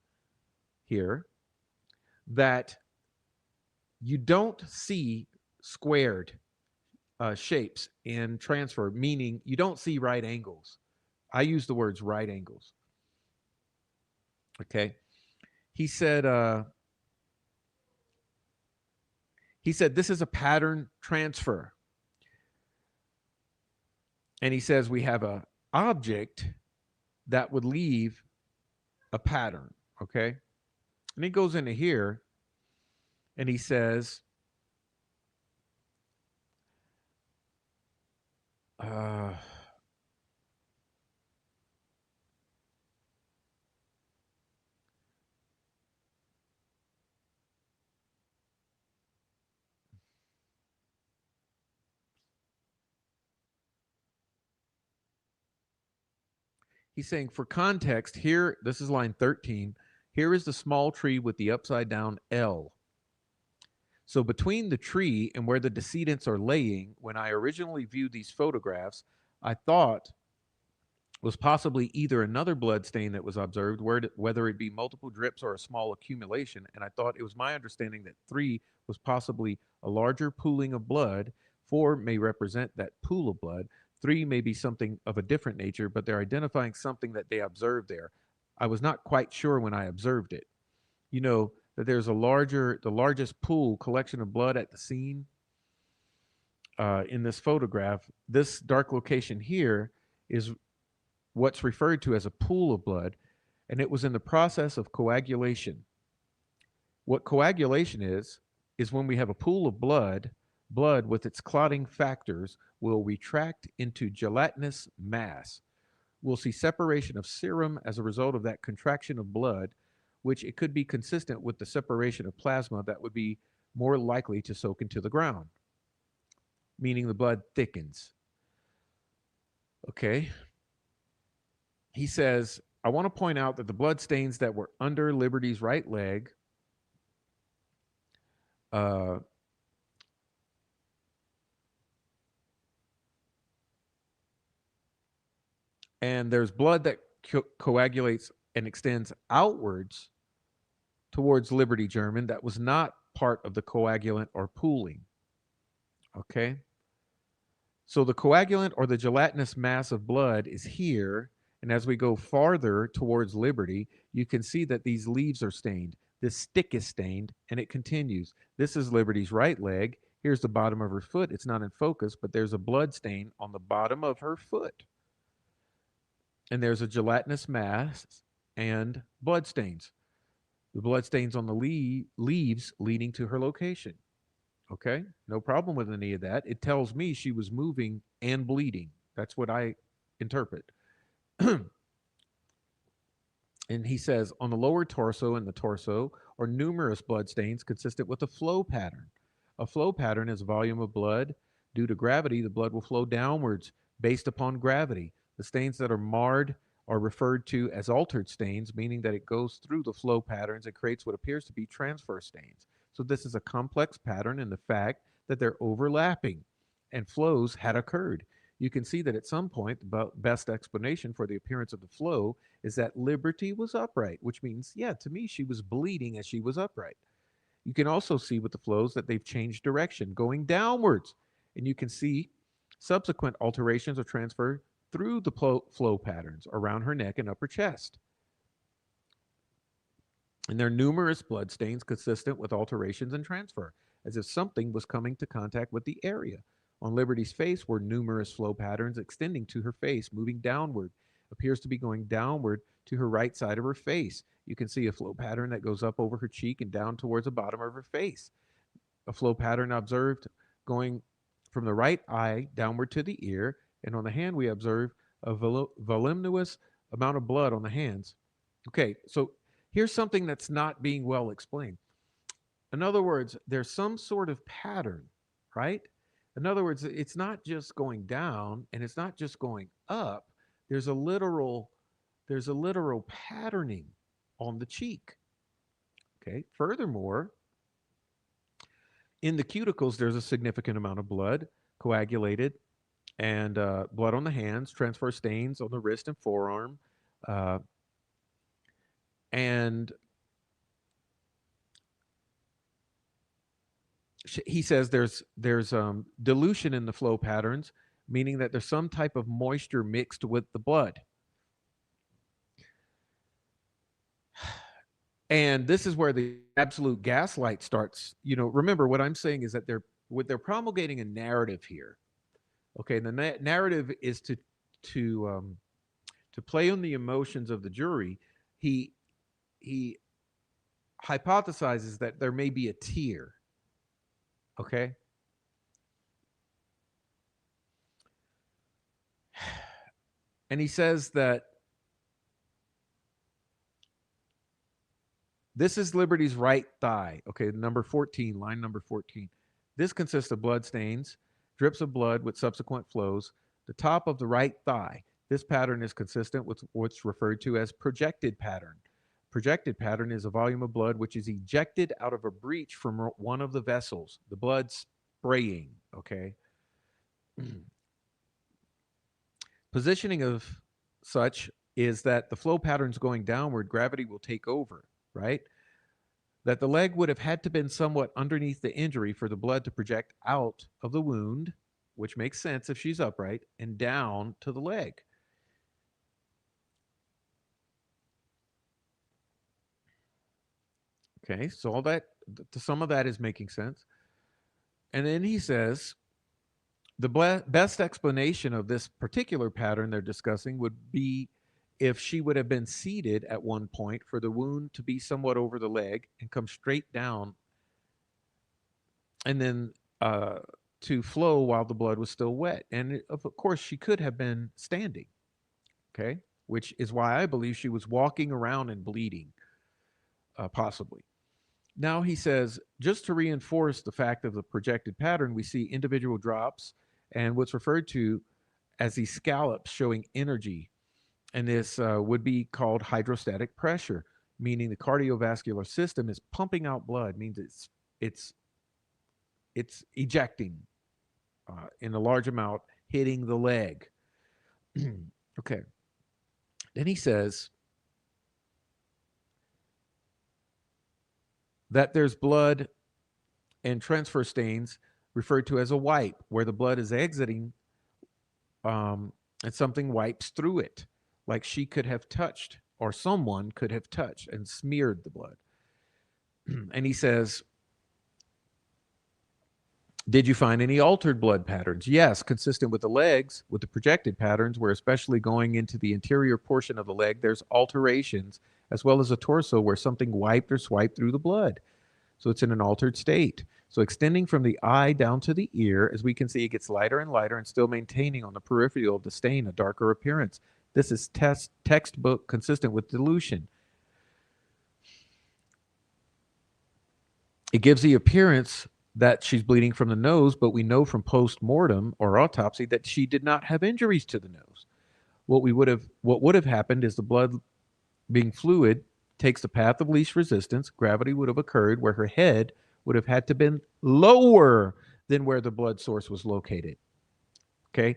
here that you don't see squared shapes in transfer, meaning you don't see right angles. I use the words right angles. Okay. He said this is a pattern transfer. And he says we have a object that would leave a pattern, okay? And he goes into here and he says he's saying, for context, here, this is line 13. Here is the small tree with the upside down L. So between the tree and where the decedents are laying, when I originally viewed these photographs, I thought was possibly either another blood stain that was observed, whether it be multiple drips or a small accumulation. And I thought it was my understanding that 3 was possibly a larger pooling of blood. 4 may represent that pool of blood. 3 may be something of a different nature, but they're identifying something that they observed there. I was not quite sure when I observed it. You know, that there's the largest pool collection of blood at the scene in this photograph. This dark location here is what's referred to as a pool of blood, and it was in the process of coagulation. What coagulation is when we have a pool of blood with its clotting factors will retract into gelatinous mass. We'll see separation of serum as a result of that contraction of blood, which it could be consistent with the separation of plasma that would be more likely to soak into the ground, meaning the blood thickens. Okay. He says, I want to point out that the blood stains that were under Liberty's right leg and there's blood that coagulates and extends outwards towards Liberty German that was not part of the coagulant or pooling. Okay? So the coagulant or the gelatinous mass of blood is here, and as we go farther towards Liberty, you can see that these leaves are stained. This stick is stained, and it continues. This is Liberty's right leg. Here's the bottom of her foot. It's not in focus, but there's a blood stain on the bottom of her foot. And there's a gelatinous mass and blood stains. The blood stains on the leaves leading to her location. Okay, no problem with any of that. It tells me she was moving and bleeding. That's what I interpret. And he says, on the lower torso and the torso are numerous blood stains consistent with a flow pattern. A flow pattern is a volume of blood. Due to gravity, the blood will flow downwards based upon gravity. The stains that are marred are referred to as altered stains, meaning that it goes through the flow patterns and creates what appears to be transfer stains. So this is a complex pattern in the fact that they're overlapping and flows had occurred. you can see that at some point, the best explanation for the appearance of the flow is that Liberty was upright, which means, yeah, to me, she was bleeding as she was upright. You can also see with the flows that they've changed direction, going downwards. And you can see subsequent alterations or transfer through the flow patterns around her neck and upper chest. And there are numerous blood stains consistent with alterations and transfer, as if something was coming to contact with the area. On Liberty's face were numerous flow patterns extending to her face, moving downward. Appears to be going downward to her right side of her face. You can see a flow pattern that goes up over her cheek and down towards the bottom of her face. A flow pattern observed going from the right eye downward to the ear, and on the hand we observe a voluminous amount of blood on the hands. Okay, so here's something that's not being well explained. In other words, there's some sort of pattern, right? In other words, it's not just going down and it's not just going up. There's a literal patterning on the cheek. Okay. Furthermore, in the cuticles, there's a significant amount of blood coagulated, and blood on the hands, transfer stains on the wrist and forearm, and he says there's dilution in the flow patterns, meaning that there's some type of moisture mixed with the blood. And this is where the absolute gaslight starts. Remember what I'm saying is that they're promulgating a narrative here. Okay, and the narrative is to play on the emotions of the jury. He hypothesizes that there may be a tear. Okay. And he says that this is Liberty's right thigh. Okay, number 14, line number 14. This consists of blood stains, drips of blood with subsequent flows. The top of the right thigh. This pattern is consistent with what's referred to as projected pattern. Projected pattern is a volume of blood which is ejected out of a breach from one of the vessels, the blood spraying, okay? Positioning of such is that the flow pattern's going downward, gravity will take over, right? That the leg would have had to been somewhat underneath the injury for the blood to project out of the wound, which makes sense if she's upright, and down to the leg. Okay, so all that, some of that is making sense. And then he says, the best explanation of this particular pattern they're discussing would be if she would have been seated at one point for the wound to be somewhat over the leg and come straight down, and then to flow while the blood was still wet. And of course, she could have been standing, okay, which is why I believe she was walking around and bleeding, possibly. Now he says, just to reinforce the fact of the projected pattern, we see individual drops and what's referred to as these scallops showing energy. And this would be called hydrostatic pressure, meaning the cardiovascular system is pumping out blood, means it's ejecting in a large amount, hitting the leg. Okay. Then he says that there's blood and transfer stains referred to as a wipe, where the blood is exiting and something wipes through it, like she could have touched or someone could have touched and smeared the blood. And he says, did you find any altered blood patterns? Yes, consistent with the legs, with the projected patterns, where especially going into the interior portion of the leg, there's alterations, as well as a torso where something wiped or swiped through the blood. So it's in an altered state. So extending from the eye down to the ear, as we can see, it gets lighter and lighter and still maintaining on the peripheral of the stain a darker appearance. This is textbook consistent with dilution. It gives the appearance that she's bleeding from the nose, but we know from post-mortem or autopsy that she did not have injuries to the nose. What would have happened is the blood being fluid takes the path of least resistance. Gravity would have occurred where her head would have had to been lower than where the blood source was located. Okay.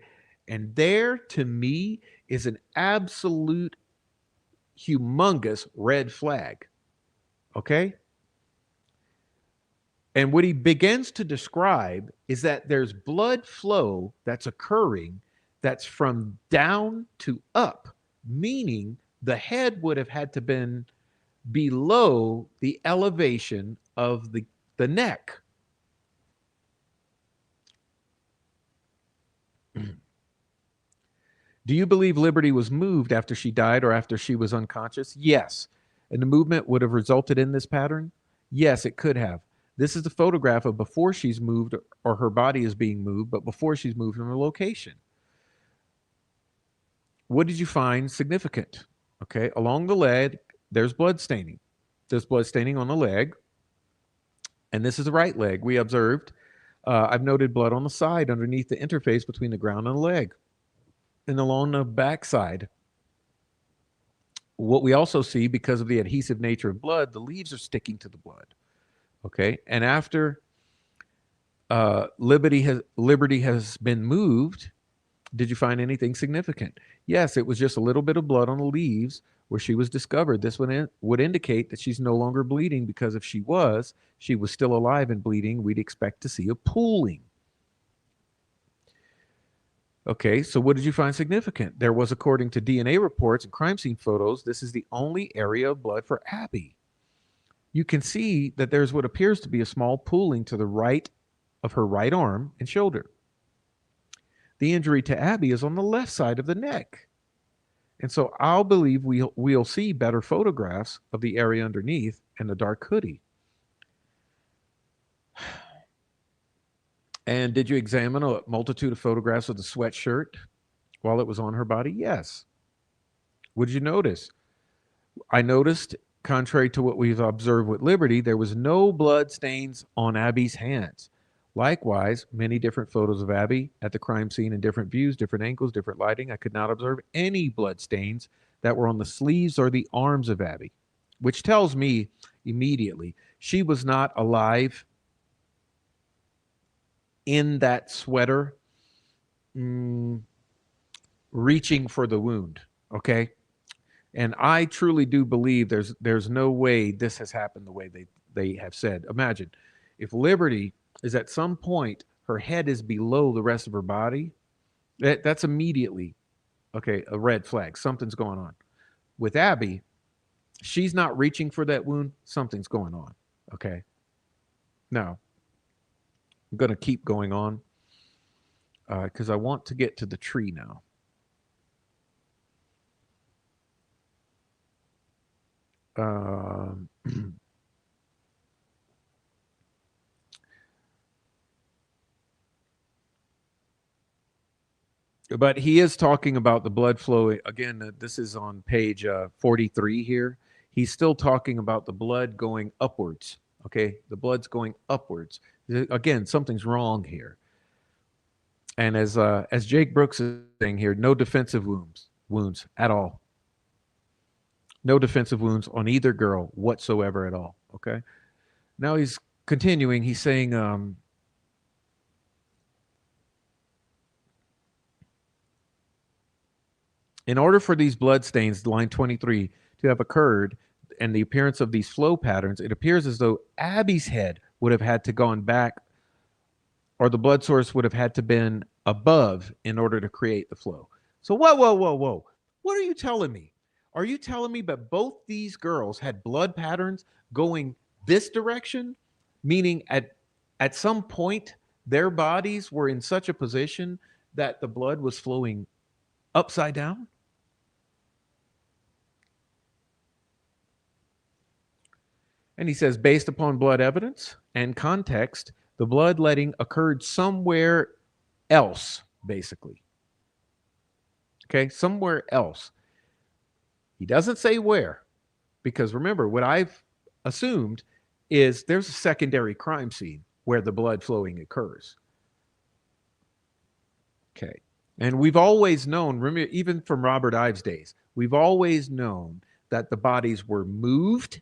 And there, to me, is an absolute humongous red flag. Okay? And what he begins to describe is that there's blood flow that's occurring that's from down to up, meaning the head would have had to been below the elevation of the neck. Do you believe Liberty was moved after she died or after she was unconscious? Yes. And the movement would have resulted in this pattern? Yes, it could have. This is the photograph of before she's moved or her body is being moved, but before she's moved from her location. What did you find significant? Okay, along the leg, there's blood staining. There's blood staining on the leg. And this is the right leg. We observed, I've noted blood on the side underneath the interface between the ground and the leg. And along the backside. What we also see, because of the adhesive nature of blood, the leaves are sticking to the blood. Okay, and after Liberty has been moved, did you find anything significant? Yes, it was just a little bit of blood on the leaves where she was discovered. This would indicate that she's no longer bleeding, because if she was still alive and bleeding, we'd expect to see a pooling. Okay, so what did you find significant? There was, according to DNA reports and crime scene photos, this is the only area of blood for Abby. You can see that there's what appears to be a small pooling to the right of her right arm and shoulder. The injury to Abby is on the left side of the neck. And so I'll believe we'll see better photographs of the area underneath and the dark hoodie. And did you examine a multitude of photographs of the sweatshirt while it was on her body? Yes. What did you notice? I noticed, contrary to what we've observed with Liberty, there was no blood stains on Abby's hands. Likewise, many different photos of Abby at the crime scene in different views, different angles, different lighting. I could not observe any blood stains that were on the sleeves or the arms of Abby, which tells me immediately she was not alive in that sweater, reaching for the wound. Okay. And I truly do believe there's no way this has happened the way they have said. Imagine if Liberty is at some point, her head is below the rest of her body, that's immediately, okay, a red flag. Something's going on. With Abby, she's not reaching for that wound. Something's going on. Okay. Now, I'm going to keep going on because I want to get to the tree now. But he is talking about the blood flow. Again, this is on page 43 here. He's still talking about the blood going upwards. Okay, the blood's going upwards. Again, something's wrong here. And as Jake Brooks is saying here, no defensive wounds at all. No defensive wounds on either girl whatsoever at all. Okay. Now he's continuing. He's saying, in order for these blood stains, line 23, to have occurred and the appearance of these flow patterns, it appears as though Abby's head would have had to gone back, or the blood source would have had to been above in order to create the flow. So whoa. What are you telling me? Are you telling me that both these girls had blood patterns going this direction? Meaning at some point, their bodies were in such a position that the blood was flowing upside down? And he says, based upon blood evidence and context, the bloodletting occurred somewhere else, basically. Okay, somewhere else. He doesn't say where, because remember, what I've assumed is there's a secondary crime scene where the blood flowing occurs. Okay. And we've always known, remember, even from Robert Ives' days, we've always known that the bodies were moved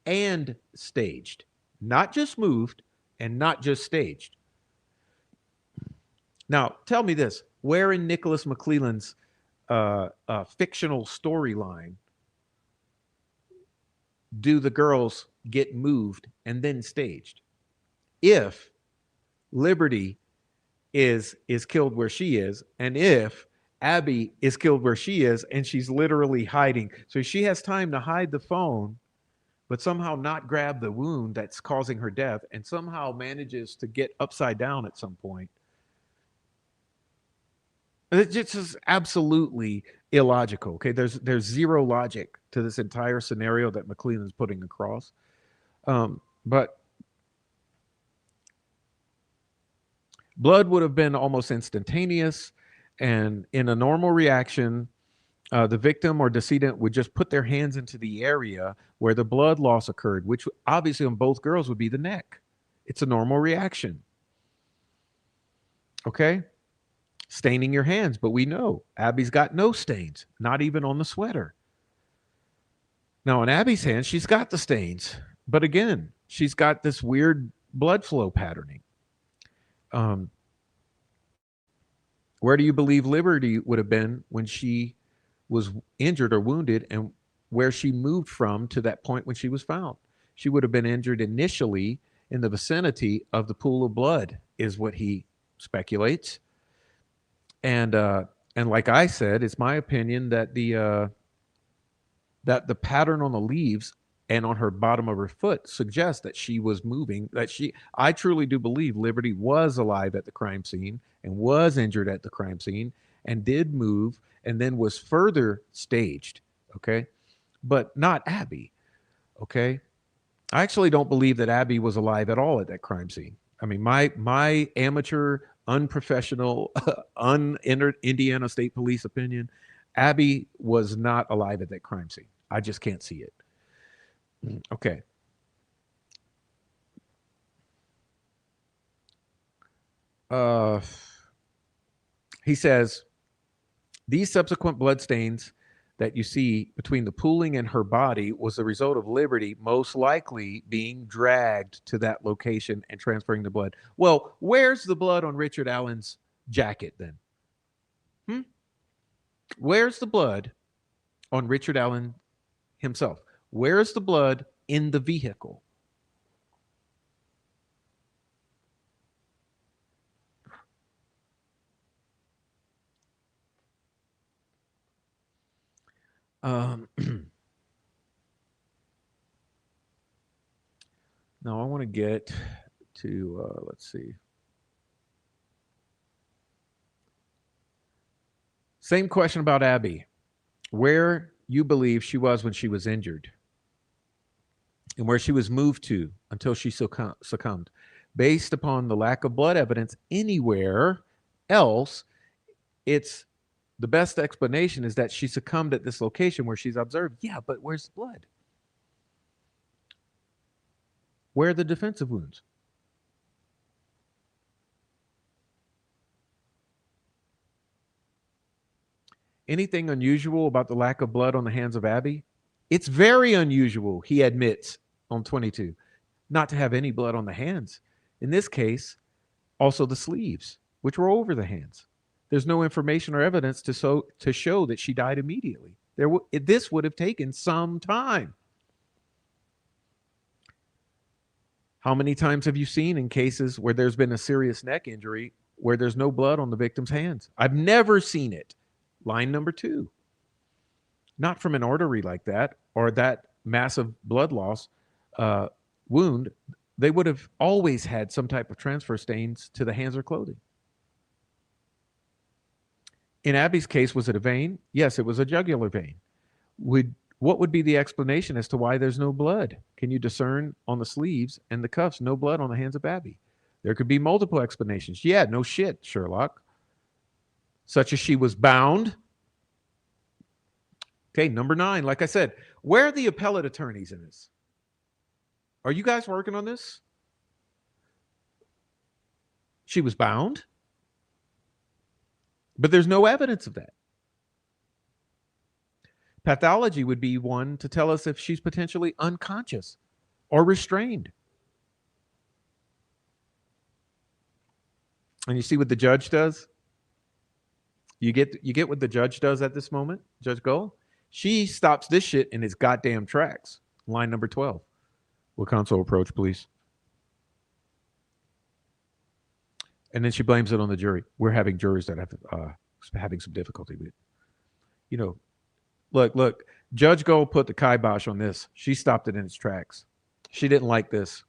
and staged. Not just moved and not just staged. Now, tell me this. where in Nicholas McLeland's fictional storyline do the girls get moved and then staged? If Liberty is killed where she is, and if Abby is killed where she is and she's literally hiding, so she has time to hide the phone but somehow not grab the wound that's causing her death, and somehow manages to get upside down at some point. It just is absolutely illogical. Okay, there's zero logic to this entire scenario that McLeland's putting across. But blood would have been almost instantaneous, and in a normal reaction, the victim or decedent would just put their hands into the area where the blood loss occurred, which obviously on both girls would be the neck. It's a normal reaction. Okay? Staining your hands, but we know Abby's got no stains, not even on the sweater. Now, on Abby's hands, she's got the stains, but again, she's got this weird blood flow patterning. Where do you believe Liberty would have been when she was injured or wounded, and where she moved from to that point when she was found? She would have been injured initially in the vicinity of the pool of blood, is what he speculates. And like I said, it's my opinion that the pattern on the leaves and on her bottom of her foot suggests that she was moving, I truly do believe Liberty was alive at the crime scene and was injured at the crime scene and did move and then was further staged, okay? But not Abby, okay? I actually don't believe that Abby was alive at all at that crime scene. I mean, my amateur, unprofessional, Indiana State Police opinion, Abby was not alive at that crime scene. I just can't see it. Okay. He says, these subsequent blood stains that you see between the pooling and her body was the result of Liberty most likely being dragged to that location and transferring the blood. Well, where's the blood on Richard Allen's jacket then? Where's the blood on Richard Allen himself? Where's the blood in the vehicle? Now I want to get to, let's see. Same question about Abby. Where you believe she was when she was injured and where she was moved to until she succumbed. Based upon the lack of blood evidence anywhere else, it's the best explanation is that she succumbed at this location where she's observed. Yeah, but where's the blood? Where are the defensive wounds? Anything unusual about the lack of blood on the hands of Abby? It's very unusual, he admits on 22, not to have any blood on the hands. In this case, also the sleeves, which were over the hands. There's no information or evidence to show that she died immediately. This would have taken some time. How many times have you seen in cases where there's been a serious neck injury where there's no blood on the victim's hands? I've never seen it. Line number 2. Not from an artery like that or that massive blood loss wound. They would have always had some type of transfer stains to the hands or clothing. In Abby's case, was it a vein? Yes, it was a jugular vein. What would be the explanation as to why there's no blood? Can you discern on the sleeves and the cuffs no blood on the hands of Abby? There could be multiple explanations. Yeah, no shit, Sherlock. Such as she was bound. Okay, number 9, like I said, where are the appellate attorneys in this? Are you guys working on this? She was bound, but there's no evidence of that. Pathology would be one to tell us if she's potentially unconscious or restrained. And you see what the judge does? You get what the judge does at this moment, Judge Gull? She stops this shit in its goddamn tracks. Line number 12. Will counsel approach, please? And then she blames it on the jury. We're having jurors that have having some difficulty with, you know, look, Judge Gull put the kibosh on this. She stopped it in its tracks. She didn't like this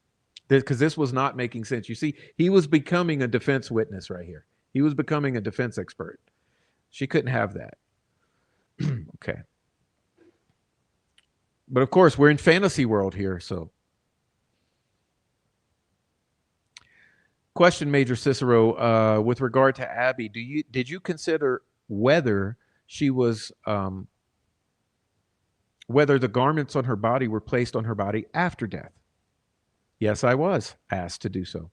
because this was not making sense. You see, he was becoming a defense witness right here. He was becoming a defense expert. She couldn't have that. Okay. But of course, we're in fantasy world here, so. Question, Major Cicero, with regard to Abby, did you consider whether she was whether the garments on her body were placed on her body after death? Yes, I was asked to do so.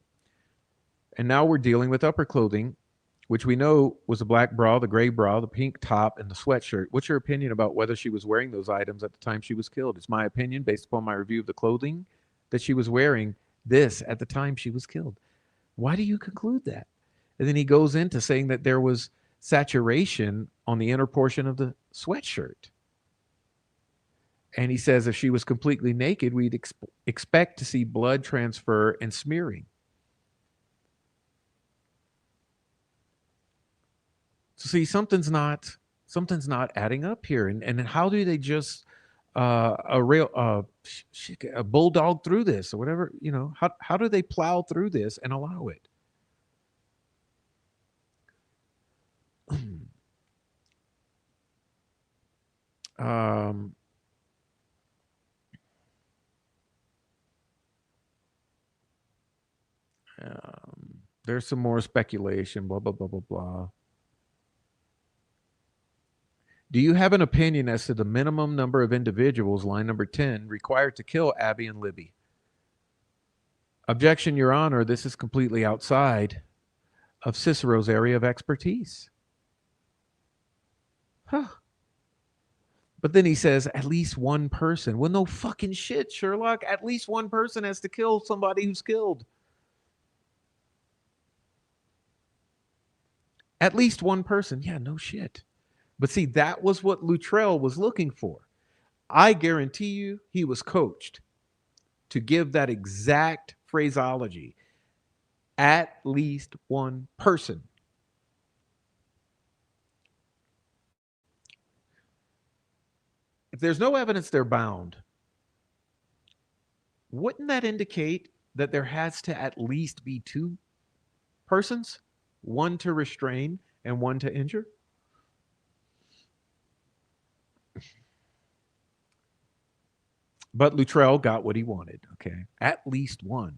And now we're dealing with upper clothing, which we know was a black bra, the gray bra, the pink top, and the sweatshirt. What's your opinion about whether she was wearing those items at the time she was killed? It's my opinion, based upon my review of the clothing, that she was wearing this at the time she was killed. Why do you conclude that? And then he goes into saying that there was saturation on the inner portion of the sweatshirt. And he says if she was completely naked, we'd expect to see blood transfer and smearing. So see, something's not adding up here. And how do they just a bulldog through this or whatever, you know, how do they plow through this and allow it? There's some more speculation, blah, blah, blah, blah, blah. Do you have an opinion as to the minimum number of individuals, line number 10, required to kill Abby and Libby? Objection, Your Honor. This is completely outside of Cicero's area of expertise. Huh. But then he says, at least one person. Well, no fucking shit, Sherlock. At least one person has to kill somebody who's killed. At least one person. Yeah, no shit. But see, that was what Luttrell was looking for. I guarantee you he was coached to give that exact phraseology. At least one person. If there's no evidence they're bound, wouldn't that indicate that there has to at least be two persons? One to restrain and one to injure? But Luttrell got what he wanted, okay? At least one.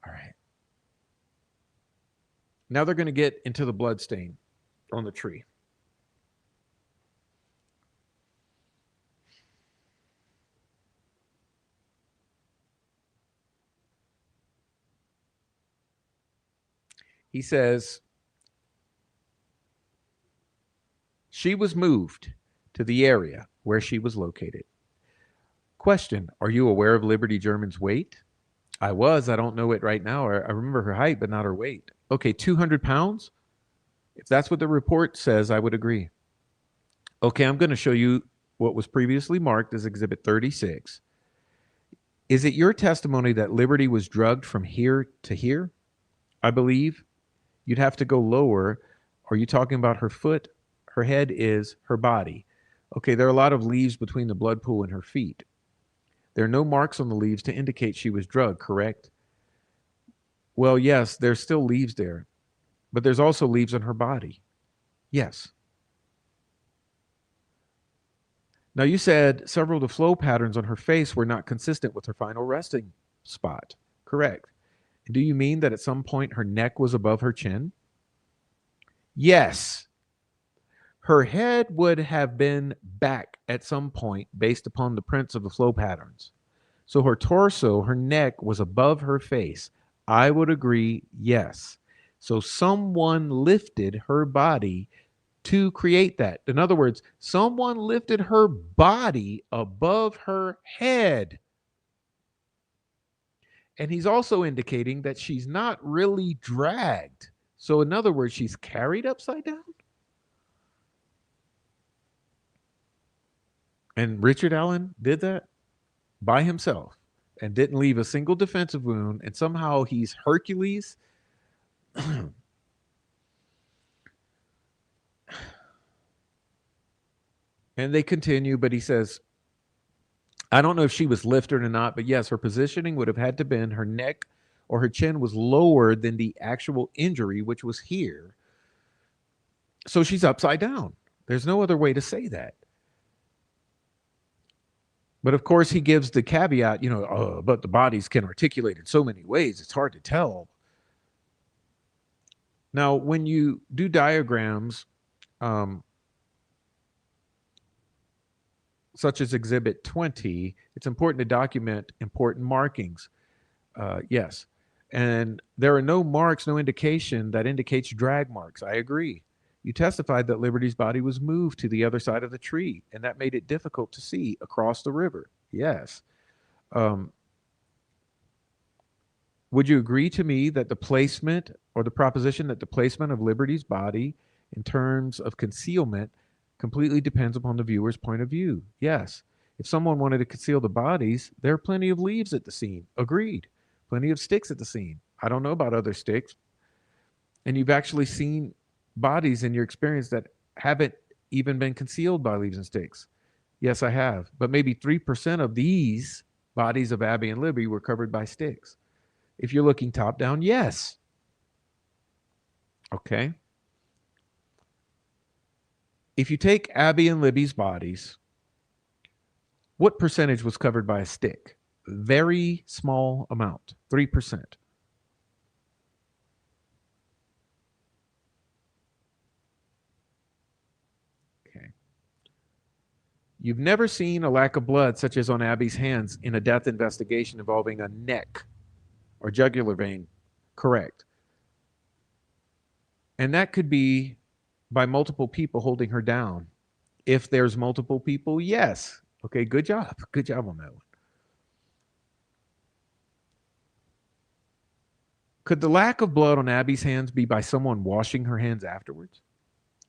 All right. Now they're going to get into the blood stain on the tree. He says, she was moved to the area where she was located. Question, are you aware of Liberty German's weight? I was. I don't know it right now. I remember her height, but not her weight. Okay, 200 pounds? If that's what the report says, I would agree. Okay, I'm going to show you what was previously marked as Exhibit 36. Is it your testimony that Liberty was drugged from here to here? I believe you'd have to go lower. Are you talking about her foot? Her head is her body. Okay, there are a lot of leaves between the blood pool and her feet. There are no marks on the leaves to indicate she was drugged, correct? Well, yes, there's still leaves there, but there's also leaves on her body. Yes. Now, you said several of the flow patterns on her face were not consistent with her final resting spot, correct? Do you mean that at some point her neck was above her chin? Yes. Her head would have been back at some point based upon the prints of the flow patterns. So her torso, her neck was above her face. I would agree, yes. So someone lifted her body to create that. In other words, someone lifted her body above her head. And he's also indicating that she's not really dragged. So in other words, she's carried upside down? And Richard Allen did that by himself and didn't leave a single defensive wound, and somehow he's Hercules. And they continue, but he says, I don't know if she was lifted or not, but yes, her positioning would have had to been her neck or her chin was lower than the actual injury, which was here. So she's upside down. There's no other way to say that. But of course, he gives the caveat, but the bodies can articulate in so many ways, it's hard to tell. Now, when you do diagrams, such as Exhibit 20, it's important to document important markings. Yes. And there are no marks, no indication that indicates drag marks. I agree. You testified that Liberty's body was moved to the other side of the tree, and that made it difficult to see across the river. Yes. Would you agree to me that the placement or the proposition that the placement of Liberty's body in terms of concealment completely depends upon the viewer's point of view? Yes. If someone wanted to conceal the bodies, there are plenty of leaves at the scene. Agreed. Plenty of sticks at the scene. I don't know about other sticks. And you've actually seen bodies in your experience that haven't even been concealed by leaves and sticks. Yes, I have. But maybe 3% of these bodies of Abby and Libby were covered by sticks. If you're looking top down, yes. Okay. If you take Abby and Libby's bodies, what percentage was covered by a stick? Very small amount, 3%. Okay. You've never seen a lack of blood, such as on Abby's hands, in a death investigation involving a neck or jugular vein. Correct. And that could be by multiple people holding her down. If there's multiple people, yes. Okay, good job. Good job on that one. Could the lack of blood on Abby's hands be by someone washing her hands afterwards?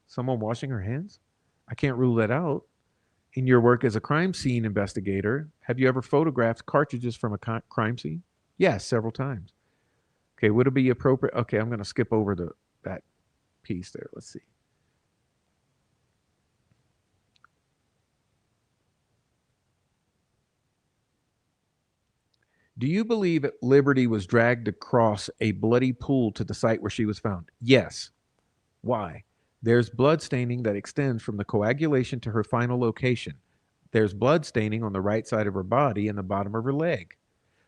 Someone washing her hands? I can't rule that out. In your work as a crime scene investigator, have you ever photographed cartridges from a crime scene? Yes, several times. Okay, would it be appropriate? Okay, I'm going to skip over that piece there. Let's see. Do you believe that Liberty was dragged across a bloody pool to the site where she was found? Yes. Why? There's blood staining that extends from the coagulation to her final location. There's blood staining on the right side of her body and the bottom of her leg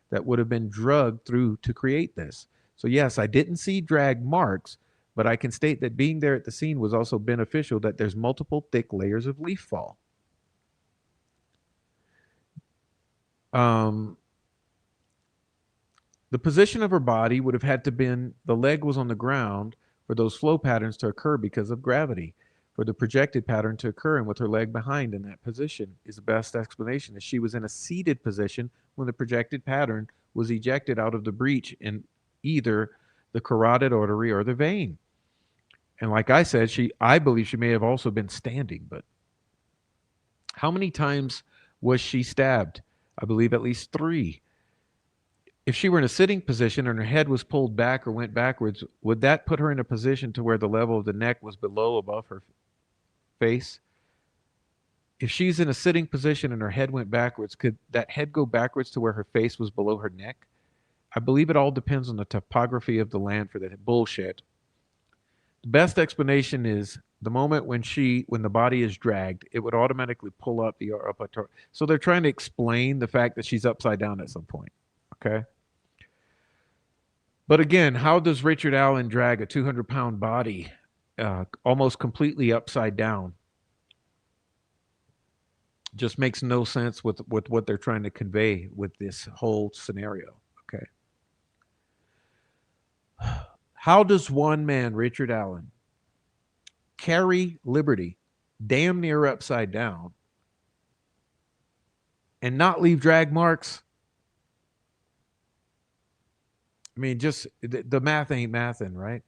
that would have been drugged through to create this. So yes, I didn't see drag marks, but I can state that being there at the scene was also beneficial, that there's multiple thick layers of leaf fall. The position of her body would have had to been, the leg was on the ground for those flow patterns to occur because of gravity. For the projected pattern to occur and with her leg behind in that position is the best explanation, as she was in a seated position when the projected pattern was ejected out of the breach in either the carotid artery or the vein. And like I said, I believe she may have also been standing, but how many times was she stabbed? I believe at least 3. If she were in a sitting position and her head was pulled back or went backwards, would that put her in a position to where the level of the neck was above her face? If she's in a sitting position and her head went backwards, could that head go backwards to where her face was below her neck? I believe it all depends on the topography of the land for that bullshit. The best explanation is the moment when the body is dragged, it would automatically pull up the upper. So they're trying to explain the fact that she's upside down at some point. Okay. But again, how does Richard Allen drag a 200-pound body almost completely upside down? Just makes no sense with what they're trying to convey with this whole scenario. Okay. How does one man, Richard Allen, carry Liberty damn near upside down and not leave drag marks? I mean, just the math ain't mathin', right?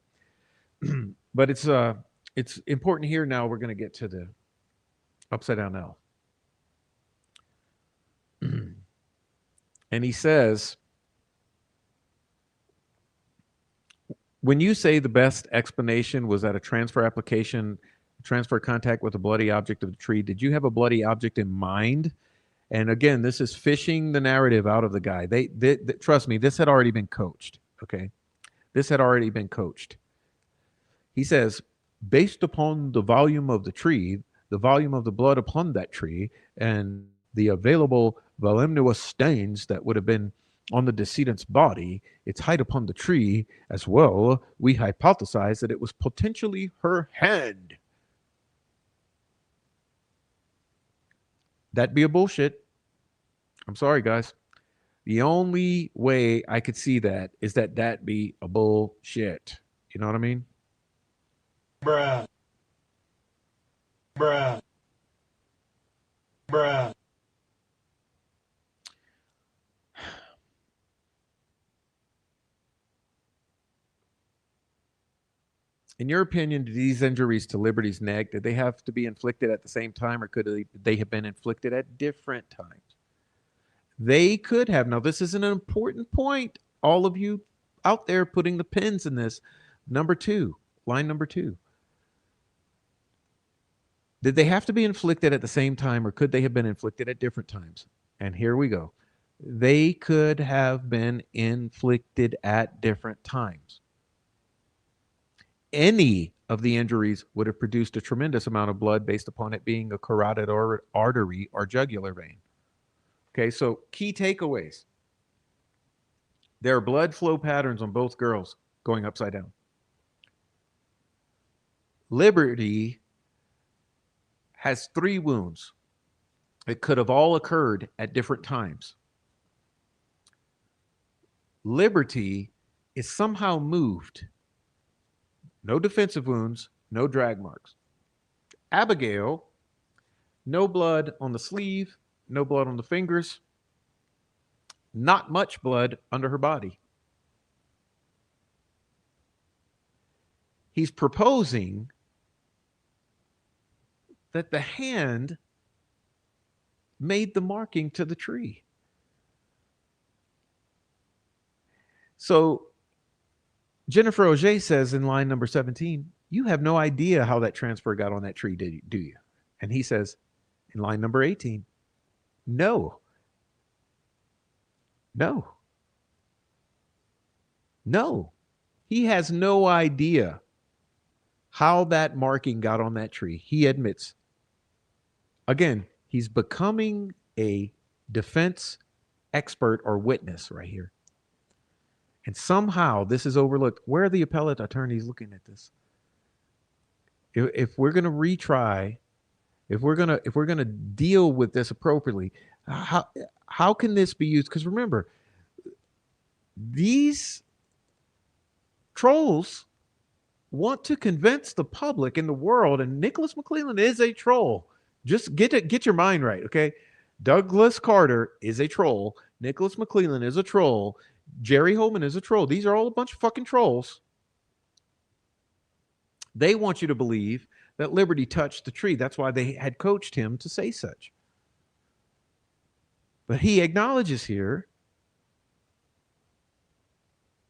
But it's important here now. We're going to get to the upside down L. And he says, when you say the best explanation was that a transfer application, transfer contact with a bloody object of the tree, did you have a bloody object in mind? And again, this is fishing the narrative out of the guy. They trust me, this had already been coached. Okay. This had already been coached. He says, based upon the volume of the tree, the volume of the blood upon that tree, and the available voluminous stains that would have been on the decedent's body, its height upon the tree as well, we hypothesize that it was potentially her hand. That'd be a bullshit. I'm sorry, guys. The only way I could see that is that be a bullshit. You know what I mean? Bruh. Bruh. Bruh. In your opinion, do these injuries to Liberty's neck, did they have to be inflicted at the same time, or could they have been inflicted at different times? They could have. Now, this is an important point. All of you out there putting the pins in this. Number two, line number 2. Did they have to be inflicted at the same time, or could they have been inflicted at different times? And here we go. They could have been inflicted at different times. Any of the injuries would have produced a tremendous amount of blood based upon it being a carotid or artery or jugular vein. Okay, so key takeaways. There are blood flow patterns on both girls going upside down. Liberty has 3 wounds. It could have all occurred at different times. Liberty is somehow moved. No defensive wounds, no drag marks. Abigail, no blood on the sleeve, no blood on the fingers, not much blood under her body. He's proposing that the hand made the marking to the tree. So Jennifer Auger says in line number 17, you have no idea how that transfer got on that tree, do you? And he says in line number 18, no. No. No. He has no idea how that marking got on that tree. He admits. Again, he's becoming a defense expert or witness right here. And somehow this is overlooked. Where are the appellate attorneys looking at this? If we're going to retry, if we're going to deal with this appropriately, how can this be used? Because remember, these trolls want to convince the public and the world, and Nicholas McLeland is a troll. Just get your mind right, okay? Douglas Carter is a troll. Nicholas McLeland is a troll. Jerry Holman is a troll. These are all a bunch of fucking trolls. They want you to believe that Liberty touched the tree. That's why they had coached him to say such. But he acknowledges here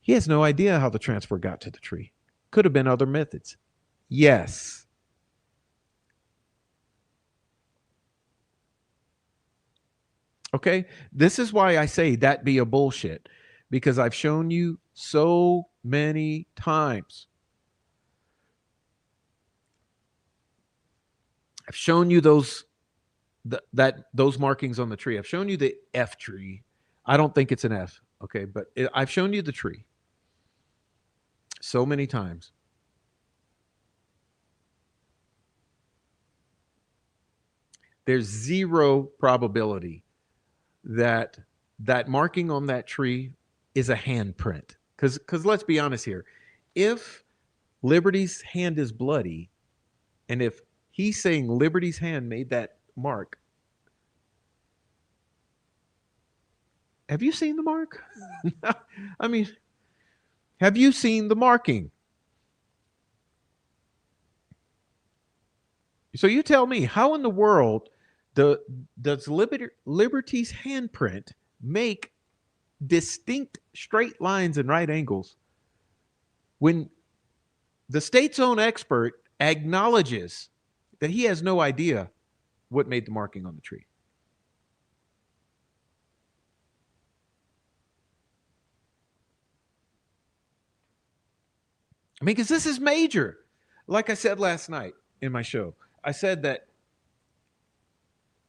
he has no idea how the transfer got to the tree. Could have been other methods. Yes. Okay? This is why I say that be a bullshit. Because I've shown you so many times. I've shown you those markings on the tree. I've shown you the F tree. I don't think it's an F, okay? But I've shown you the tree so many times. There's zero probability that that marking on that tree is a handprint. Because let's be honest here. If Liberty's hand is bloody, and if he's saying Liberty's hand made that mark, have you seen the mark? I mean, have you seen the marking? So you tell me, how in the world does Liberty's handprint make distinct straight lines and right angles when the state's own expert acknowledges that he has no idea what made the marking on the tree? I mean, because this is major. Like I said last night in my show, I said that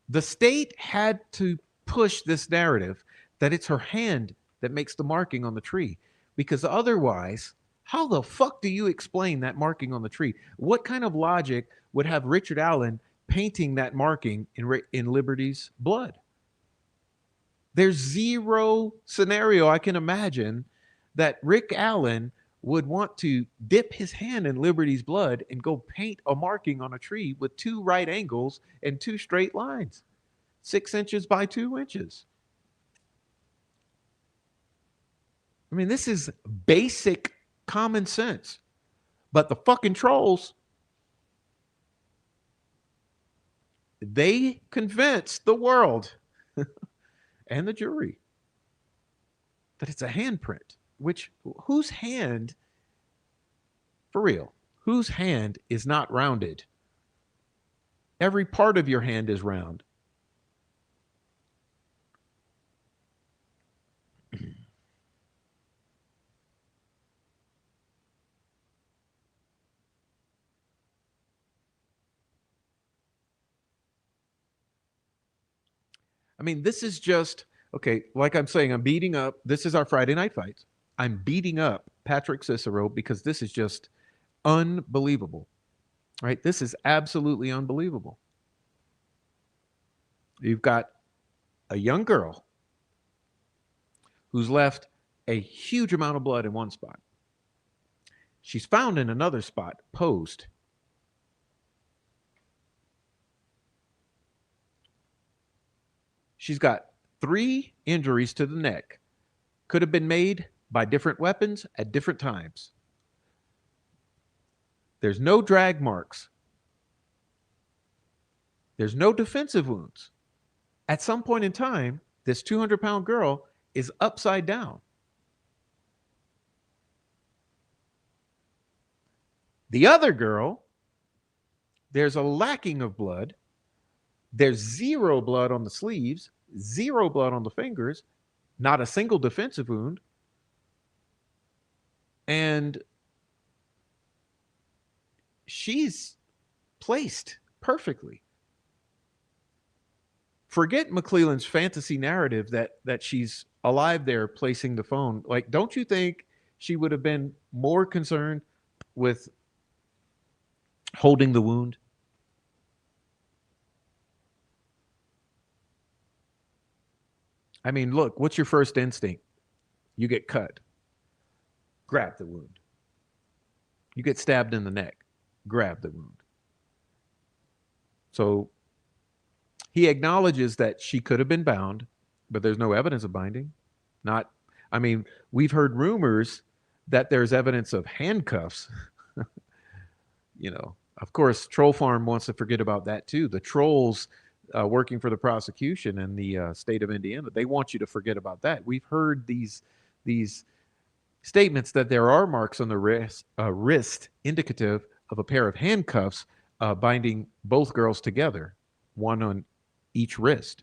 the state had to push this narrative that it's her hand that makes the marking on the tree. Because otherwise, how the fuck do you explain that marking on the tree? What kind of logic would have Richard Allen painting that marking in Liberty's blood? There's zero scenario I can imagine that Rick Allen would want to dip his hand in Liberty's blood and go paint a marking on a tree with two right angles and two straight lines, 6 inches by 2 inches. I mean, this is basic common sense. But the fucking trolls, they convinced the world and the jury that it's a handprint. Which, whose hand, for real, whose hand is not rounded? Every part of your hand is round. I mean, this is just, okay, like I'm saying, I'm beating up, this is our Friday night fights. I'm beating up Patrick Cicero because this is just unbelievable, right? This is absolutely unbelievable. You've got a young girl who's left a huge amount of blood in one spot. She's found in another spot, posed. She's got 3 injuries to the neck. Could have been made by different weapons at different times. There's no drag marks. There's no defensive wounds. At some point in time, this 200-pound girl is upside down. The other girl, there's a lacking of blood. There's 0 blood on the sleeves, 0 blood on the fingers, not a single defensive wound. And she's placed perfectly. Forget McLeland's fantasy narrative that she's alive there placing the phone. Like, don't you think she would have been more concerned with holding the wound? I mean, look, what's your first instinct? You get cut. Grab the wound. You get stabbed in the neck. Grab the wound. So he acknowledges that she could have been bound, but there's no evidence of binding. I mean, we've heard rumors that there's evidence of handcuffs. You know, of course, Troll Farm wants to forget about that too. The trolls working for the prosecution in the state of Indiana, they want you to forget about that. We've heard these statements that there are marks on the wrist indicative of a pair of handcuffs binding both girls together, one on each wrist.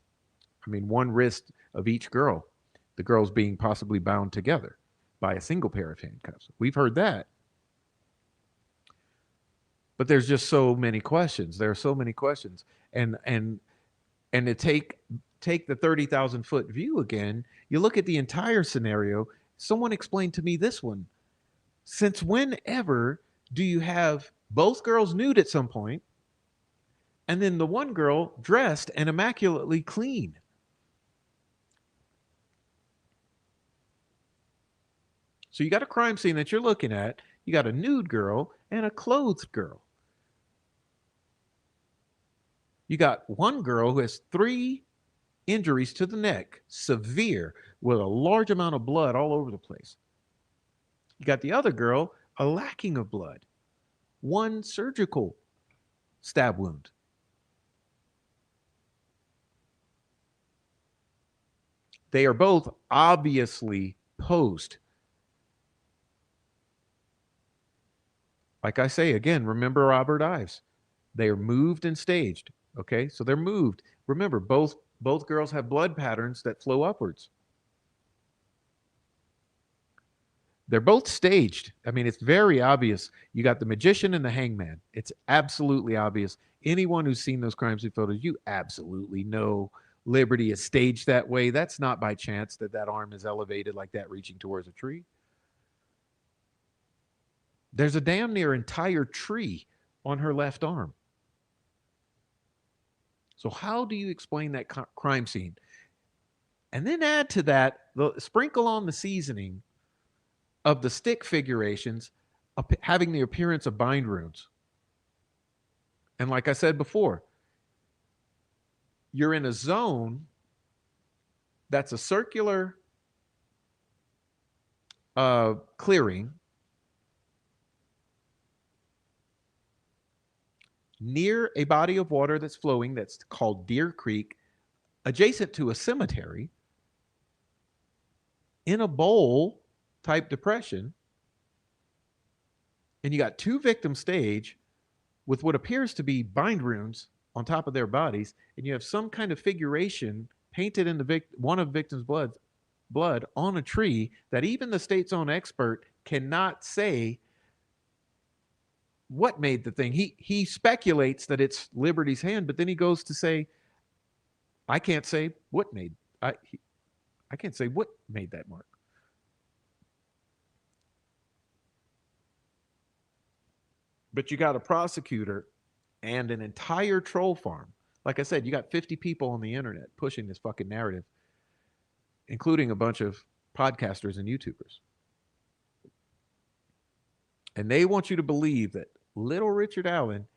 I mean, one wrist of each girl, the girls being possibly bound together by a single pair of handcuffs. We've heard that. But there's just so many questions. There are so many questions. And to take the 30,000 foot view again, you look at the entire scenario. Someone explained to me this one. Since whenever do you have both girls nude at some point, and then the one girl dressed and immaculately clean? So you got a crime scene that you're looking at. You got a nude girl and a clothed girl. You got one girl who has 3 injuries to the neck, severe, with a large amount of blood all over the place. You got the other girl, a lacking of blood, 1 surgical stab wound They are both obviously posed. Like I say again, remember Robert Ives. They are moved and staged. Okay, so they're moved. Remember, both girls have blood patterns that flow upwards. They're both staged. I mean, it's very obvious. You got the magician and the hangman. It's absolutely obvious. Anyone who's seen those crime scene photos, you absolutely know Liberty is staged that way. That's not by chance that that arm is elevated like that, reaching towards a tree. There's a damn near entire tree on her left arm. So how do you explain that crime scene? And then add to that, sprinkle on the seasoning of the stick figurations having the appearance of bind runes. And like I said before, you're in a zone that's a circular clearing near a body of water that's flowing that's called Deer Creek, adjacent to a cemetery, in a bowl type depression. And you got two victims stage with what appears to be bind runes on top of their bodies, and you have some kind of figuration painted in the one of the victim's blood on a tree that even the state's own expert cannot say what made the thing. He speculates that it's Liberty's hand, but then he goes to say, I can't say what made I can't say what made that mark. But you got a prosecutor and an entire troll farm. Like I said, you got 50 people on the internet pushing this fucking narrative, including a bunch of podcasters and YouTubers. And they want you to believe that little Richard Allen,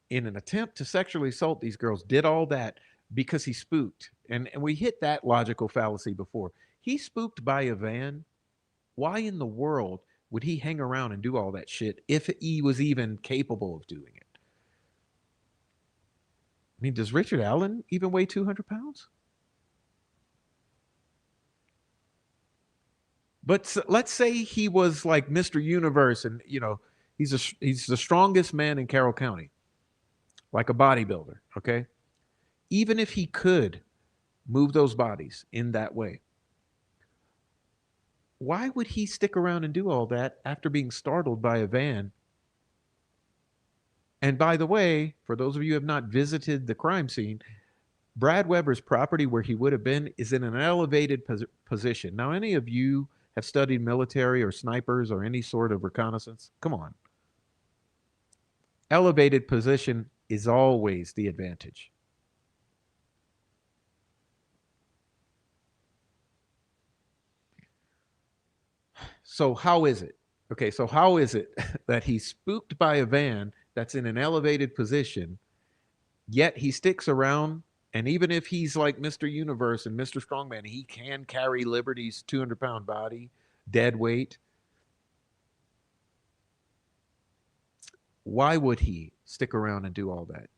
in an attempt to sexually assault these girls, did all that because he spooked. And we hit that logical fallacy before. He spooked by a van. Why in the world would he hang around and do all that shit if he was even capable of doing it? I mean, does Richard Allen even weigh 200 pounds? But let's say he was like Mr. Universe and, you know, he's the strongest man in Carroll County, like a bodybuilder, okay? Even if he could move those bodies in that way, why would he stick around and do all that after being startled by a van? And by the way, for those of you who have not visited the crime scene, Brad Weber's property where he would have been is in an elevated position. Now, any of you have studied military or snipers or any sort of reconnaissance? Come on. Elevated position is always the advantage. So how is it? Okay, so how is it that he's spooked by a van that's in an elevated position, yet he sticks around, and even if he's like Mr. Universe and Mr. Strongman, he can carry Liberty's 200-pound body, dead weight. Why would he stick around and do all that?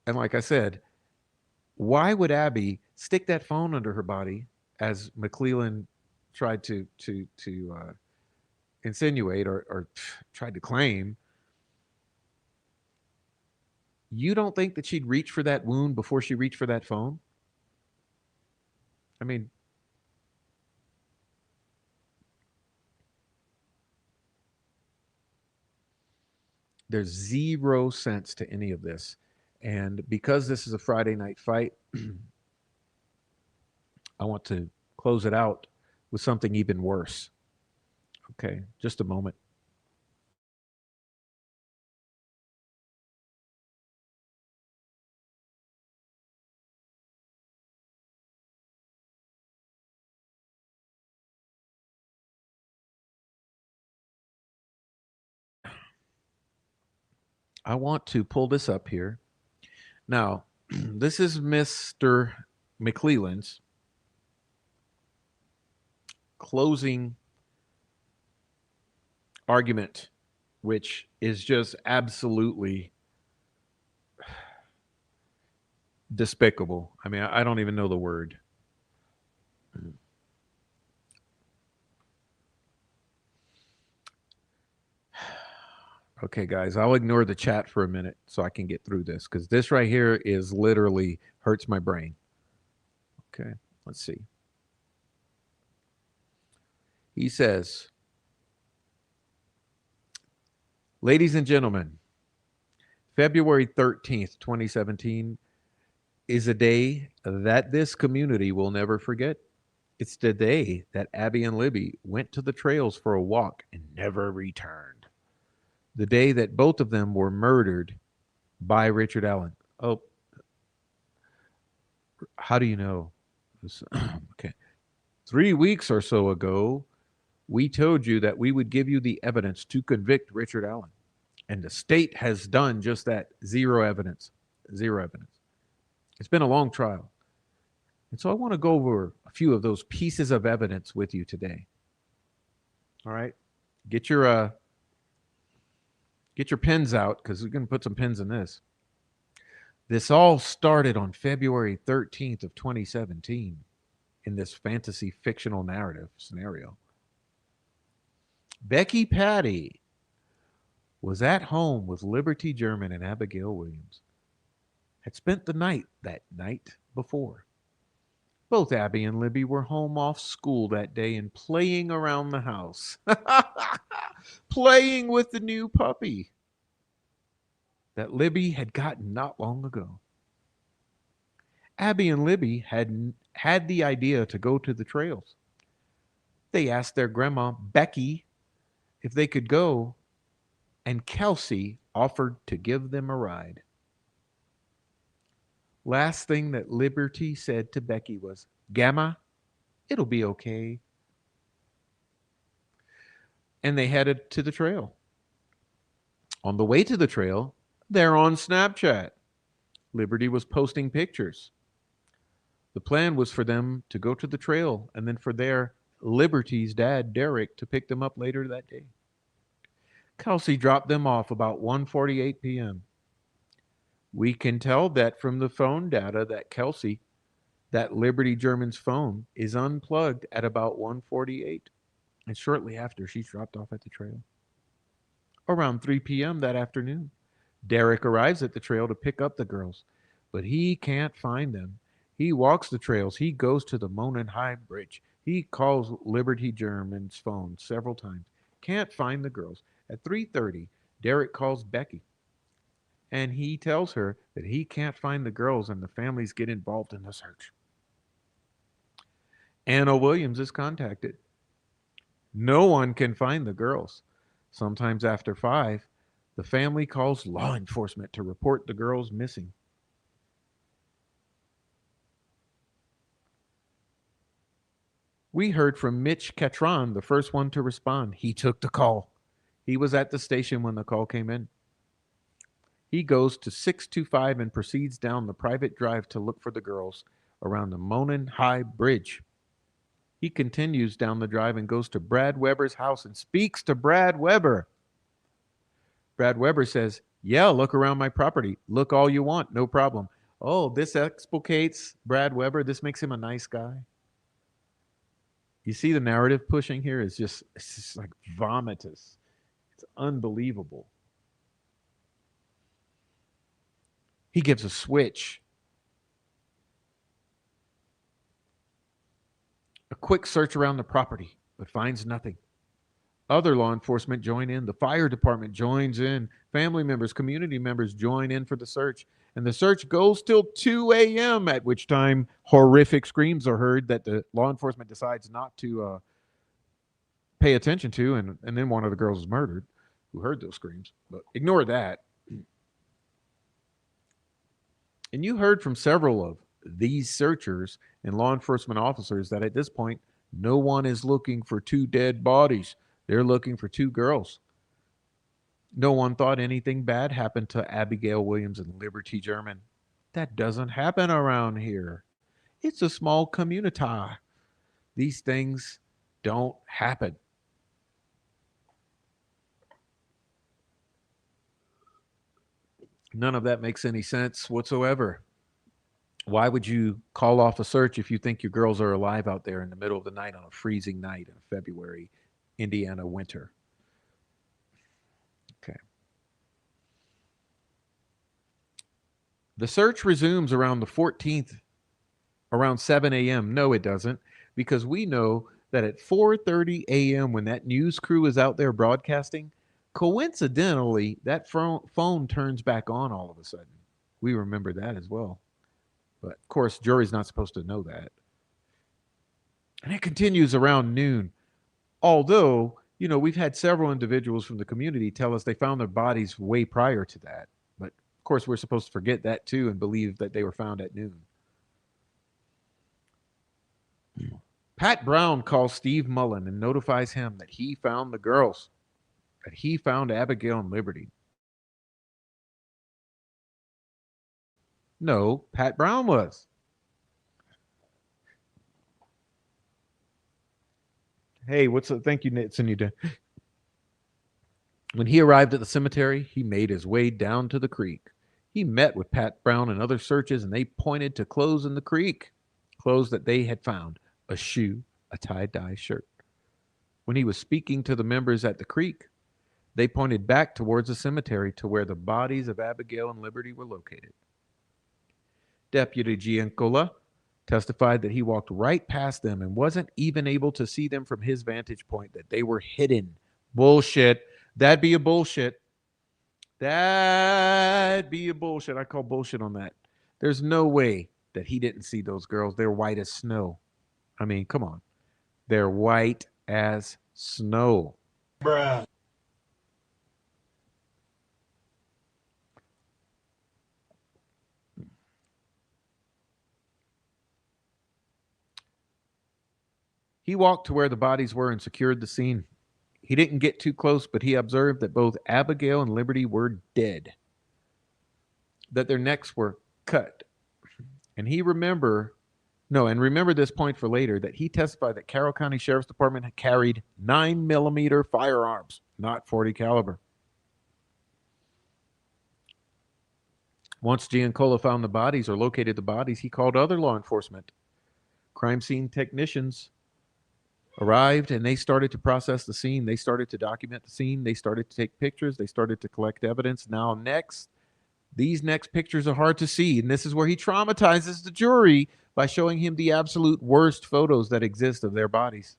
And like I said, why would Abby stick that phone under her body, as McLeland tried to insinuate or tried to claim? You don't think that she'd reach for that wound before she reached for that phone? I mean, there's zero sense to any of this. And because this is a Friday night fight, I want to close it out with something even worse. Okay, just a moment. I want to pull this up here. Now, this is Mr. McLeland's closing argument, which is just absolutely despicable. I mean, I don't even know the word. Okay, guys, I'll ignore the chat for a minute so I can get through this because this right here is literally hurts my brain. Okay, let's see. He says, ladies and gentlemen, February 13th, 2017 is a day that this community will never forget. It's the day that Abby and Libby went to the trails for a walk and never returned. The day that both of them were murdered by Richard Allen. Oh, how do you know? Okay. 3 weeks or so ago, we told you that we would give you the evidence to convict Richard Allen. And the state has done just that. Zero evidence. Zero evidence. It's been a long trial. And so I want to go over a few of those pieces of evidence with you today. All right? Get your pens out because we're going to put some pins in this. This all started on February 13th of 2017 in this fantasy fictional narrative scenario. Becky Patty was at home with Liberty German and Abigail Williams. Had spent the night that night before. Both Abby and Libby were home off school that day and playing around the house. Playing with the new puppy that Libby had gotten not long ago. Abby and Libby had the idea to go to the trails. They asked their grandma, Becky, if they could go, and Kelsey offered to give them a ride. Last thing that Liberty said to Becky was, Gamma, it'll be okay. And they headed to the trail. On the way to the trail, they're on Snapchat. Liberty was posting pictures. The plan was for them to go to the trail and then for their Liberty's dad, Derek, to pick them up later that day. Kelsey dropped them off about 1:48 p.m. We can tell that from the phone data that Liberty German's phone is unplugged at about 1:48, and shortly after she's dropped off at the trail. Around 3 p.m. that afternoon, Derek arrives at the trail to pick up the girls, but he can't find them. He walks the trails. He goes to the Monon High Bridge. He calls Liberty German's phone several times. Can't find the girls. At 3:30, Derek calls Becky, and he tells her that he can't find the girls and the families get involved in the search. Anna Williams is contacted. No one can find the girls. Sometimes after 5, the family calls law enforcement to report the girls missing. We heard from Mitch Catron, the first one to respond. He took the call. He was at the station when the call came in. He goes to 625 and proceeds down the private drive to look for the girls around the Monon High Bridge. He continues down the drive and goes to Brad Weber's house and speaks to Brad Weber. Brad Weber says, yeah, look around my property. Look all you want, no problem. Oh, this explicates Brad Weber. This makes him a nice guy. You see the narrative pushing here is it's just like vomitous. It's unbelievable. He gives a switch. A quick search around the property, but finds nothing. Other law enforcement join in. The fire department joins in. Family members, community members join in for the search. And the search goes till 2 a.m., at which time horrific screams are heard that the law enforcement decides not to pay attention to. And then one of the girls is murdered who heard those screams. But ignore that. And you heard from several of these searchers and law enforcement officers that at this point, no one is looking for 2 dead bodies. They're looking for 2 girls. No one thought anything bad happened to Abigail Williams and Liberty German. That doesn't happen around here. It's a small community. These things don't happen. None of that makes any sense whatsoever. Why would you call off a search if you think your girls are alive out there in the middle of the night on a freezing night in February, Indiana winter? Okay. The search resumes around the 14th, around 7 a.m. No, it doesn't, because we know that at 4:30 a.m. when that news crew is out there broadcasting, coincidentally, that phone turns back on all of a sudden. We remember that as well. But of course, jury's not supposed to know that. And it continues around noon. Although, we've had several individuals from the community tell us they found their bodies way prior to that. But of course, we're supposed to forget that too and believe that they were found at noon. Pat Brown calls Steve Mullen and notifies him that he found the girls, that he found Abigail and Liberty. No, Pat Brown was. Hey, what's up? Thank you, Nitson. You did. When he arrived at the cemetery, he made his way down to the creek. He met with Pat Brown and other searchers, and they pointed to clothes in the creek, clothes that they had found, a shoe, a tie-dye shirt. When he was speaking to the members at the creek, they pointed back towards the cemetery to where the bodies of Abigail and Liberty were located. Deputy Giancola testified that he walked right past them and wasn't even able to see them from his vantage point, that they were hidden. Bullshit. That'd be a bullshit. That'd be a bullshit. I call bullshit on that. There's no way that he didn't see those girls. They're white as snow. I mean, come on. They're white as snow. Bruh. He walked to where the bodies were and secured the scene. He didn't get too close, but he observed that both Abigail and Liberty were dead, that their necks were cut. And remember this point for later, that he testified that Carroll County Sheriff's Department had carried 9mm firearms, not .40 caliber. Once Giancola found the bodies or located the bodies, he called other law enforcement. Crime scene technicians arrived and they started to process the scene. They started to document the scene. They started to take pictures. They started to collect evidence. Now these next pictures are hard to see. And this is where he traumatizes the jury by showing him the absolute worst photos that exist of their bodies.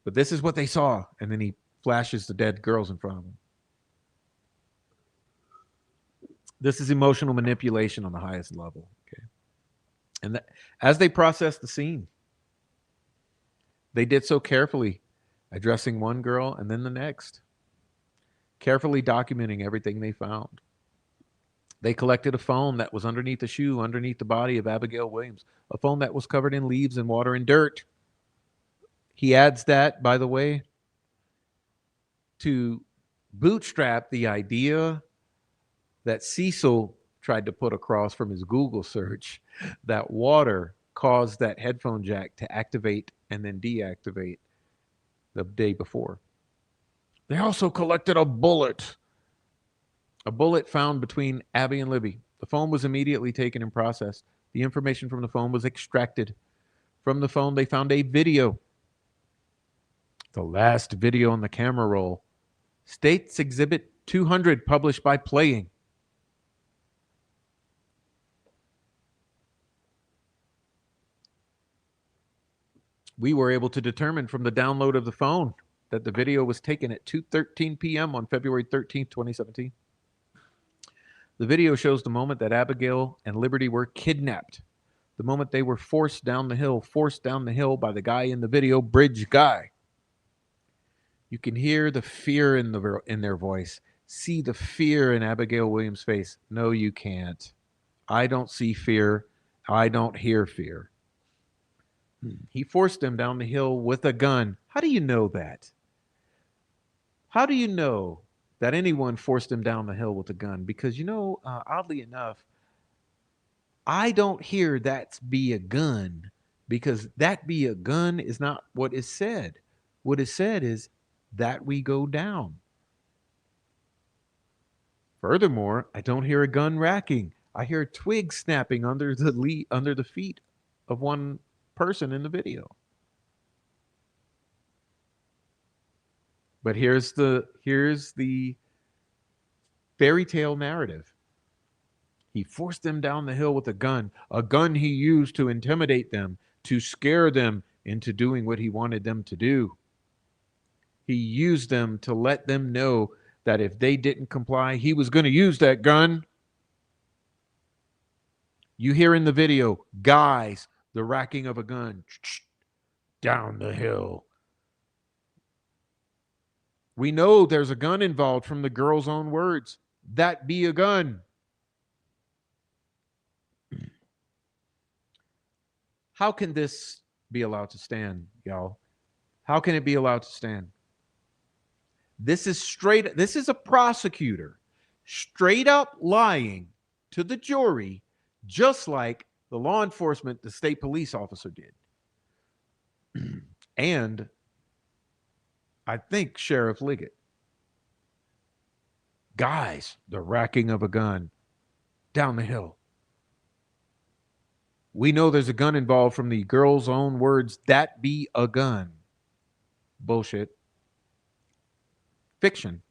But this is what they saw. And then he flashes the dead girls in front of them. This is emotional manipulation on the highest level. Okay. And as they processed the scene, they did so carefully, addressing one girl and then the next, carefully documenting everything they found. They collected a phone that was underneath the shoe, underneath the body of Abigail Williams, a phone that was covered in leaves and water and dirt. He adds that, by the way, to bootstrap the idea that Cecil tried to put across from his Google search, that water caused that headphone jack to activate and then deactivate the day before. They also collected a bullet found between Abby and Libby. The phone was immediately taken and processed. The information from the phone was extracted. From the phone, they found a video. The last video on the camera roll. State's Exhibit 200, published by Playing. We were able to determine from the download of the phone that the video was taken at 2:13 p.m. on February 13th, 2017. The video shows the moment that Abigail and Liberty were kidnapped, the moment they were forced down the hill by the guy in the video, Bridge Guy. You can hear the fear in their voice, see the fear in Abigail Williams' face. No, you can't. I don't see fear. I don't hear fear. He forced them down the hill with a gun. How do you know that? How do you know that anyone forced him down the hill with a gun? Because, oddly enough, I don't hear that be a gun, because that be a gun is not what is said. What is said is that we go down. Furthermore, I don't hear a gun racking. I hear a twig snapping under the feet of one person in the video. But here's the fairy tale narrative. He forced them down the hill with a gun he used to intimidate them, to scare them into doing what he wanted them to do. He used them to let them know that if they didn't comply, he was going to use that gun. You hear in the video, guys, the racking of a gun down the hill. We know there's a gun involved from the girl's own words. That be a gun. How can this be allowed to stand, y'all? How can it be allowed to stand? This is a prosecutor straight up lying to the jury, just like the law enforcement, the state police officer did. And I think Sheriff Liggett. Guys, the racking of a gun down the hill. We know there's a gun involved from the girl's own words. That be a gun. Bullshit. Fiction.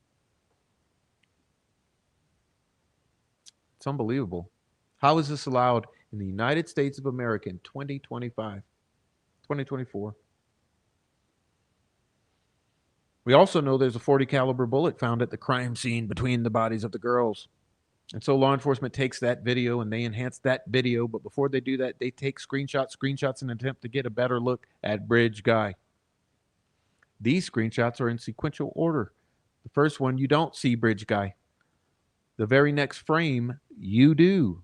It's unbelievable. How is this allowed in the United States of America in 2025, 2024? We also know there's a .40 caliber bullet found at the crime scene between the bodies of the girls. And so law enforcement takes that video and they enhance that video. But before they do that, they take screenshots in an attempt to get a better look at Bridge Guy. These screenshots are in sequential order. The first one, you don't see Bridge Guy. The very next frame, you do.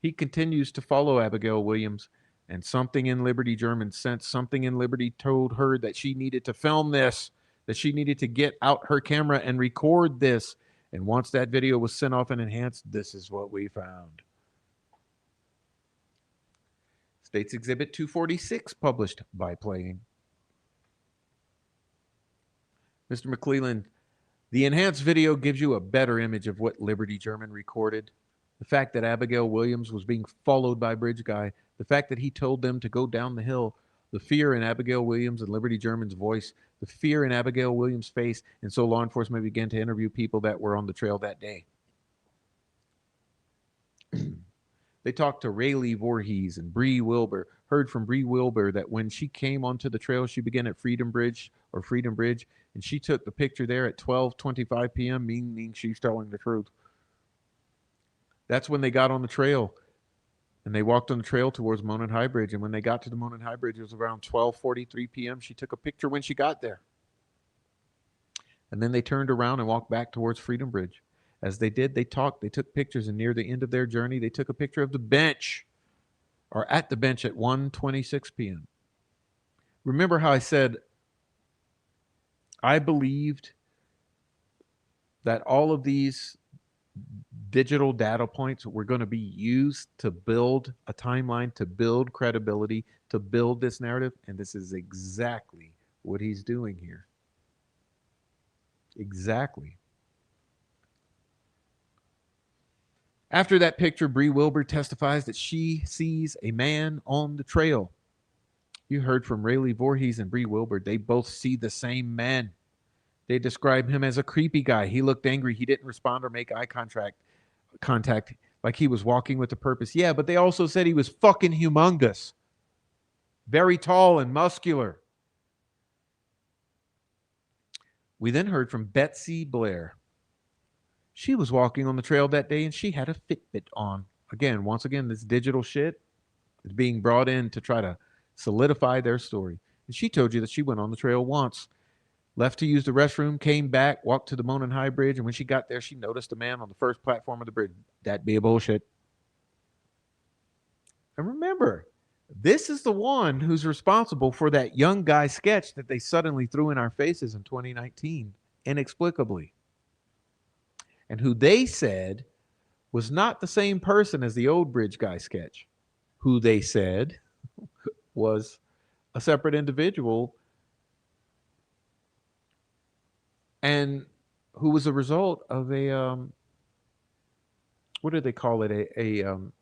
He continues to follow Abigail Williams, and something in Liberty German sensed, something in Liberty told her that she needed to film this, that she needed to get out her camera and record this. And once that video was sent off and enhanced, this is what we found. State's Exhibit 246, published by Playing. Mr. McLeland, the enhanced video gives you a better image of what Liberty German recorded. The fact that Abigail Williams was being followed by Bridge Guy, the fact that he told them to go down the hill, the fear in Abigail Williams and Liberty German's voice, the fear in Abigail Williams' face, and so law enforcement began to interview people that were on the trail that day. They talked to Rayleigh Voorhees and Bree Wilbur, heard from Bree Wilbur that when she came onto the trail, she began at Freedom Bridge, and she took the picture there at 12:25 p.m., meaning she's telling the truth. That's when they got on the trail, and they walked on the trail towards Monon High Bridge, and when they got to the Monon High Bridge, it was around 12:43 p.m. She took a picture when she got there. And then they turned around and walked back towards Freedom Bridge. As they did, they talked, they took pictures, and near the end of their journey, they took a picture of the bench, or at the bench at 1:26 p.m. Remember how I said I believed that all of these digital data points were going to be used to build a timeline, to build credibility, to build this narrative, and this is exactly what he's doing here. Exactly. After that picture, Bree Wilbur testifies that she sees a man on the trail. You heard from Rayleigh Voorhees and Bree Wilbur. They both see the same man. They describe him as a creepy guy. He looked angry. He didn't respond or make eye contact like he was walking with a purpose. Yeah, but they also said he was fucking humongous. Very tall and muscular. We then heard from Betsy Blair. She was walking on the trail that day and she had a Fitbit on. Once again, this digital shit is being brought in to try to solidify their story. And she told you that she went on the trail once, left to use the restroom, came back, walked to the Monon High Bridge, and when she got there, she noticed a man on the first platform of the bridge. That'd be a bullshit. And remember, this is the one who's responsible for that young guy sketch that they suddenly threw in our faces in 2019, inexplicably. And who they said was not the same person as the old Bridge Guy sketch, who they said was a separate individual and who was a result of a what do they call it? An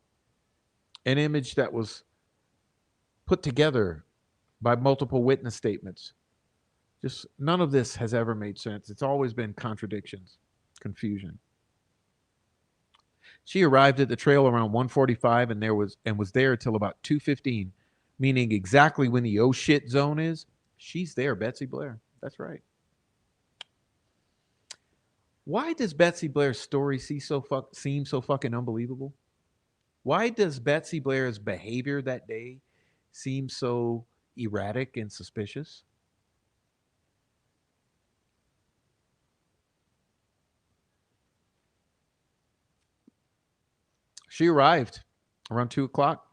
image that was put together by multiple witness statements. Just none of this has ever made sense. It's always been contradictions, confusion. She arrived at the trail around 1:45 and was there till about 2:15, meaning exactly when the oh shit zone is. She's there, Betsy Blair. That's right. Why does Betsy Blair's story seem so fucking unbelievable? Why does Betsy Blair's behavior that day seem so erratic and suspicious? She arrived around 2 o'clock.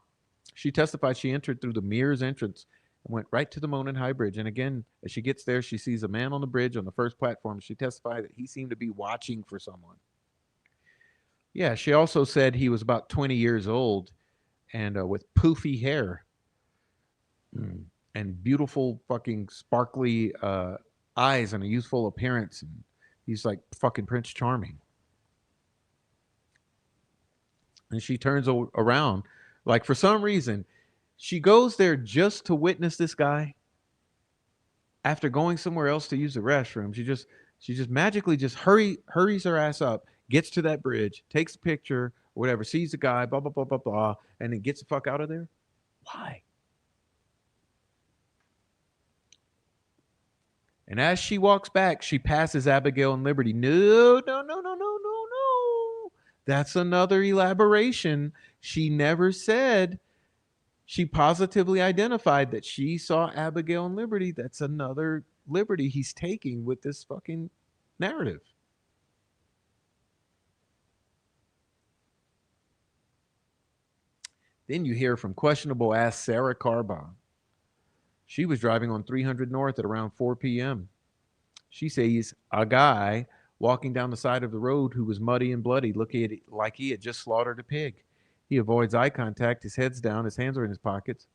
She testified she entered through the Mears entrance and went right to the Monon High Bridge. And again, as she gets there, she sees a man on the bridge on the first platform. She testified that he seemed to be watching for someone. Yeah, she also said he was about 20 years old and with poofy hair and beautiful fucking sparkly eyes and a youthful appearance. And he's like fucking Prince Charming. And she turns around. Like, for some reason, she goes there just to witness this guy. After going somewhere else to use the restroom, she just magically just hurries her ass up, gets to that bridge, takes a picture, or whatever, sees the guy, blah, blah, blah, blah, blah, and then gets the fuck out of there. Why? And as she walks back, she passes Abigail and Liberty. No. That's another elaboration. She never said, she positively identified that she saw Abigail and Liberty. That's another liberty he's taking with this fucking narrative. Then you hear from questionable ass Sarah Carbon. She was driving on 300 North at around 4 p.m. She sees a guy walking down the side of the road who was muddy and bloody, looking like he had just slaughtered a pig. He avoids eye contact, his head's down, his hands are in his pockets.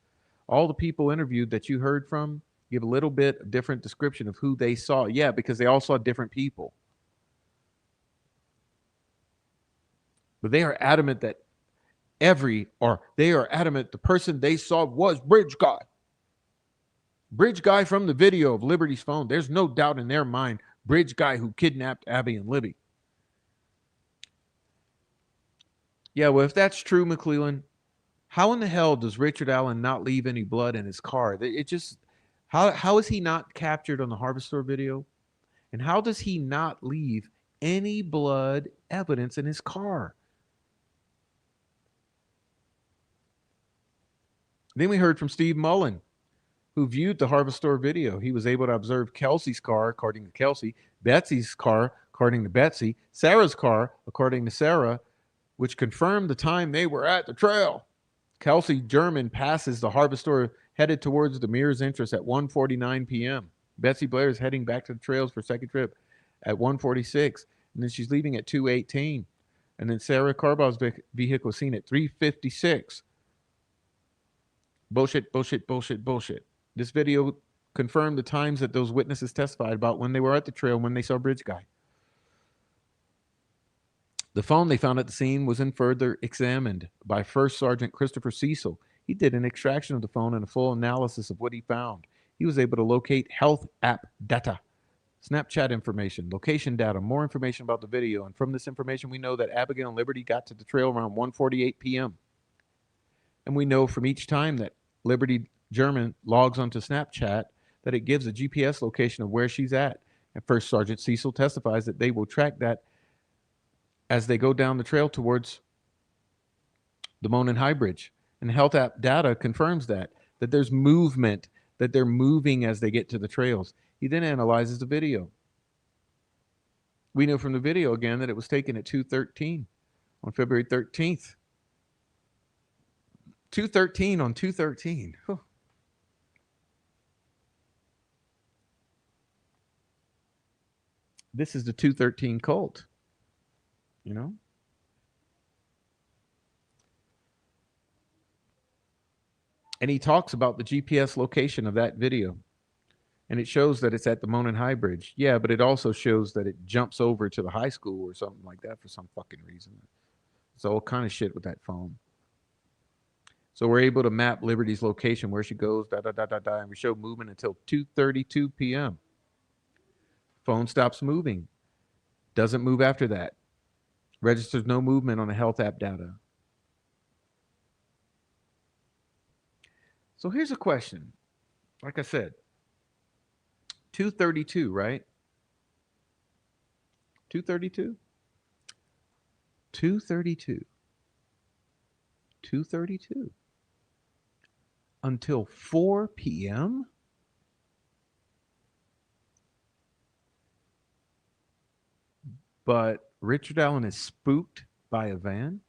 All the people interviewed that you heard from give a little bit of different description of who they saw. Yeah, because they all saw different people. But they are adamant that the person they saw was Bridge Guy. Bridge Guy from the video of Liberty's phone. There's no doubt in their mind, Bridge Guy who kidnapped Abby and Libby. Yeah, well, if that's true, McLeland, how in the hell does Richard Allen not leave any blood in his car? It just, how is he not captured on the Harvestor video? And how does he not leave any blood evidence in his car? Then we heard from Steve Mullen, who viewed the Harvestor video. He was able to observe Kelsey's car, according to Kelsey, Betsy's car, according to Betsy, Sarah's car, according to Sarah, which confirmed the time they were at the trail. Kelsey German passes the Harvestor headed towards the Mears entrance at 1:49 p.m. Betsy Blair is heading back to the trails for a second trip at 1:46, and then she's leaving at 2:18. And then Sarah Carbaugh's vehicle was seen at 3:56. Bullshit. This video confirmed the times that those witnesses testified about when they were at the trail, when they saw Bridge Guy. The phone they found at the scene was then further examined by First Sergeant Christopher Cecil. He did an extraction of the phone and a full analysis of what he found. He was able to locate health app data, Snapchat information, location data, more information about the video. And from this information, we know that Abigail and Liberty got to the trail around 1:48 p.m. And we know from each time that Liberty German logs onto Snapchat that it gives a GPS location of where she's at. And First Sergeant Cecil testifies that they will track that as they go down the trail towards the Monon High Bridge. And health app data confirms that there's movement, that they're moving as they get to the trails. He then analyzes the video. We know from the video again that it was taken at 2:13 on February 13th. 2:13 on 2:13. This is the 2:13 cult, you know? And he talks about the GPS location of that video. And it shows that it's at the Monon High Bridge. Yeah, but it also shows that it jumps over to the high school or something like that for some fucking reason. It's all kind of shit with that phone. So we're able to map Liberty's location, where she goes, and we show movement until 2:32 p.m. Phone stops moving. Doesn't move after that. Registers no movement on the health app data. So here's a question. Like I said, 2:32, right? 2:32? 2:32. 2:32. Until 4 p.m.? But Richard Allen is spooked by a van?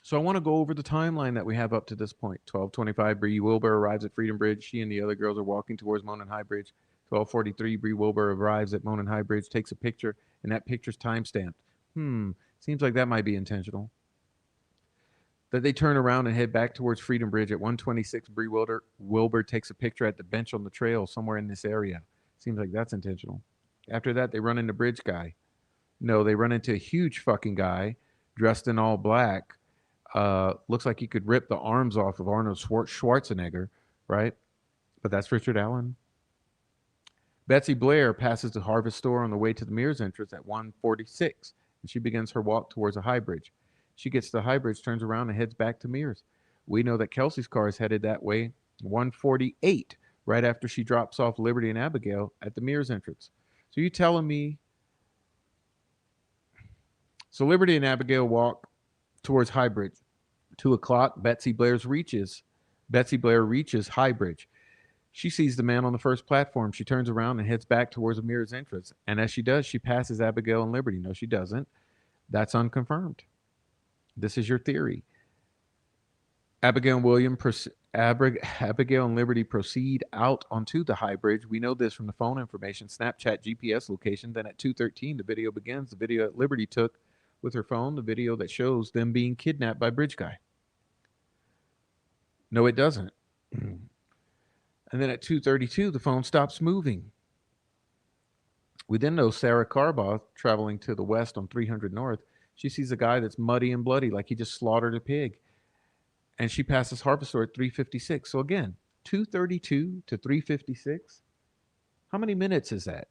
So I want to go over the timeline that we have up to this point. 12:25, Bree Wilbur arrives at Freedom Bridge. She and the other girls are walking towards Monon High Bridge. 12:43, Bree Wilbur arrives at Monon High Bridge, takes a picture, and that picture's timestamped. Seems like that might be intentional. That they turn around and head back towards Freedom Bridge at 1:26. Bree Wilbur takes a picture at the bench on the trail somewhere in this area. Seems like that's intentional. After that, they run into Bridge Guy. No, they run into a huge fucking guy dressed in all black. Looks like he could rip the arms off of Arnold Schwarzenegger, right? But that's Richard Allen. Betsy Blair passes the Harvest Store on the way to the Mears entrance at 1:46, and she begins her walk towards a High Bridge. She gets to the High Bridge, turns around, and heads back to Mears. We know that Kelsey's car is headed that way, 1:48, right after she drops off Liberty and Abigail at the Mears entrance. So you telling me? So Liberty and Abigail walk towards High Bridge. 2:00, Betsy Blair reaches High Bridge. She sees the man on the first platform. She turns around and heads back towards the Mears entrance. And as she does, she passes Abigail and Liberty. No, she doesn't. That's unconfirmed. This is your theory. Abigail and Liberty proceed out onto the High Bridge. We know this from the phone information, Snapchat GPS location. Then at 2:13, the video begins. The video that Liberty took with her phone, the video that shows them being kidnapped by Bridge Guy. No, it doesn't. And then at 2:32, the phone stops moving. We then know Sarah Carbaugh, traveling to the west on 300 North, she sees a guy that's muddy and bloody, like he just slaughtered a pig. And she passes Harvest Store at 3:56. So again, 2:32 to 3:56. How many minutes is that?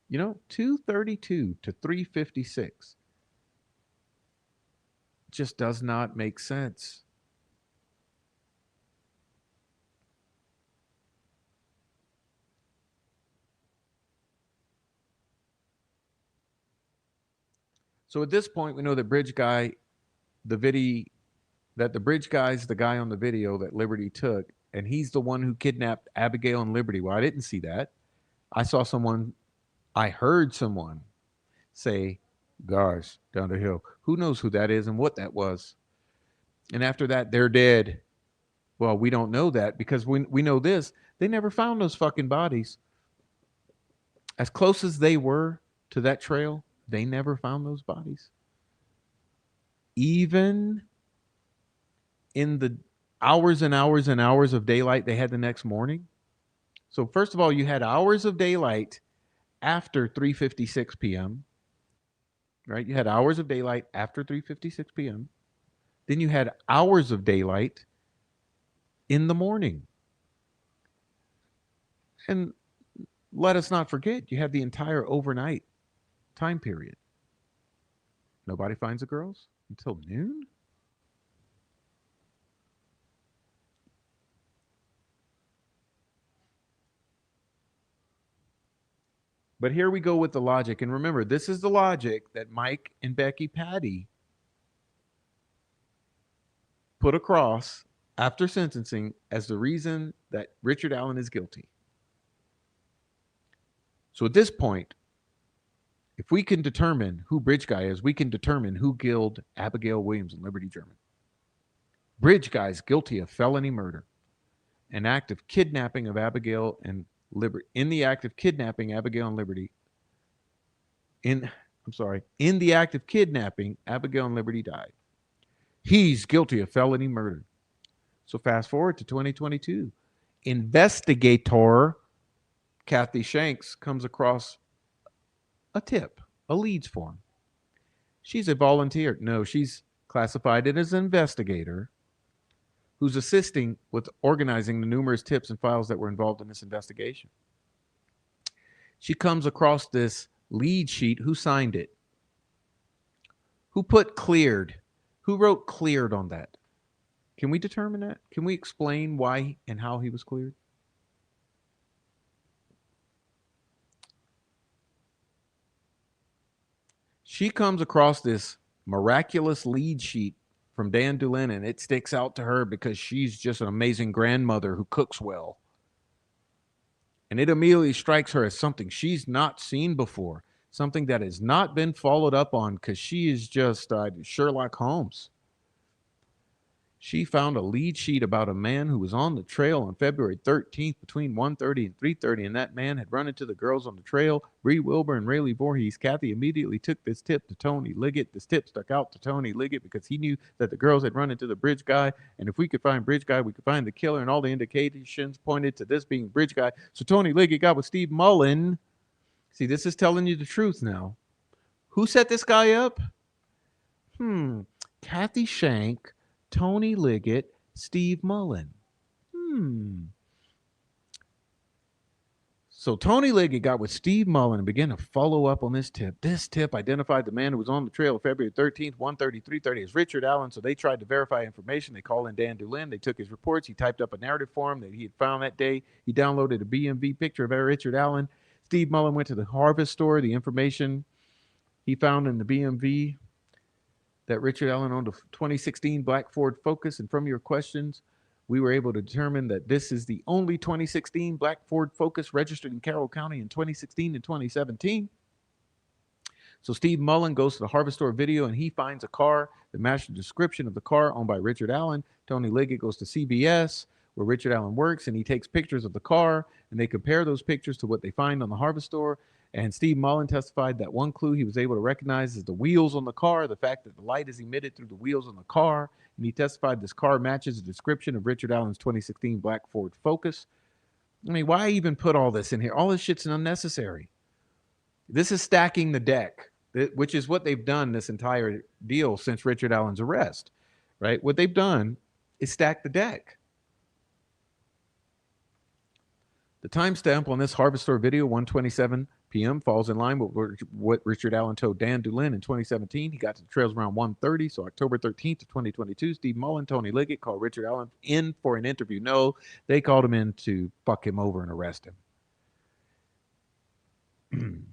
2:32 to 3:56 just does not make sense. So at this point, we know that Bridge Guy, the Bridge Guy's the guy on the video that Liberty took, and he's the one who kidnapped Abigail and Liberty. Well, I didn't see that. I heard someone say, "Guys, down the hill." Who knows who that is and what that was? And after that, they're dead. Well, we don't know that because we know this. They never found those fucking bodies. As close as they were to that trail, they never found those bodies. Even in the hours and hours and hours of daylight they had the next morning. So first of all, you had hours of daylight after 3:56 p.m., right? You had hours of daylight after 3:56 p.m. Then you had hours of daylight in the morning. And let us not forget, you have the entire overnight time period. Nobody finds the girls until noon? But here we go with the logic. And remember, this is the logic that Mike and Becky Patty put across after sentencing as the reason that Richard Allen is guilty. So at this point, if we can determine who Bridge Guy is, we can determine who killed Abigail Williams and Liberty German. Bridge Guy is guilty of felony murder, an act of kidnapping of Abigail and Liberty. In the act of kidnapping Abigail and Liberty, in the act of kidnapping, Abigail and Liberty died. He's guilty of felony murder. So fast forward to 2022. Investigator Kathy Shanks comes across a tip, a leads form. She's a volunteer. No, she's classified it as an investigator who's assisting with organizing the numerous tips and files that were involved in this investigation. She comes across this lead sheet. Who signed it? Who put cleared? Who wrote cleared on that? Can we determine that? Can we explain why and how he was cleared? She comes across this miraculous lead sheet from Dan Doolin, and it sticks out to her because she's just an amazing grandmother who cooks well. And it immediately strikes her as something she's not seen before, something that has not been followed up on because she is just Sherlock Holmes. She found a lead sheet about a man who was on the trail on February 13th between 1:30 and 3:30, and that man had run into the girls on the trail, Bree Wilbur and Rayleigh Voorhees. Kathy immediately took this tip to Tony Liggett. This tip stuck out to Tony Liggett because he knew that the girls had run into the bridge guy, and if we could find bridge guy, we could find the killer, and all the indications pointed to this being bridge guy. So Tony Liggett got with Steve Mullen. See, this is telling you the truth now. Who set this guy up? Kathy Shank, Tony Liggett, Steve Mullen. So Tony Liggett got with Steve Mullen and began to follow up on this tip. This tip identified the man who was on the trail February 13th, 1:30, 3:30 as Richard Allen. So they tried to verify information. They called in Dan Doolin. They took his reports. He typed up a narrative for him that he had found that day. He downloaded a BMV picture of Richard Allen. Steve Mullen went to the Harvest store. The information he found in the BMV that Richard Allen owned a 2016 black Ford Focus. And from your questions, we were able to determine that this is the only 2016 black Ford Focus registered in Carroll County in 2016 and 2017. So Steve Mullen goes to the Harvest store video and he finds a car that matched the description of the car owned by Richard Allen. Tony Liggett goes to CBS where Richard Allen works and he takes pictures of the car and they compare those pictures to what they find on the Harvest store. And Steve Mullen testified that one clue he was able to recognize is the wheels on the car, the fact that the light is emitted through the wheels on the car. And he testified this car matches the description of Richard Allen's 2016 black Ford Focus. I mean, why even put all this in here? All this shit's unnecessary. This is stacking the deck, which is what they've done this entire deal since Richard Allen's arrest, right? What they've done is stack the deck. The timestamp on this Harvest store video, 1:27 p.m., falls in line with what Richard Allen told Dan Doolin in 2017. He got to the trails around 1:30, so October 13th of 2022, Steve Mullen, Tony Liggett called Richard Allen in for an interview. No, they called him in to fuck him over and arrest him.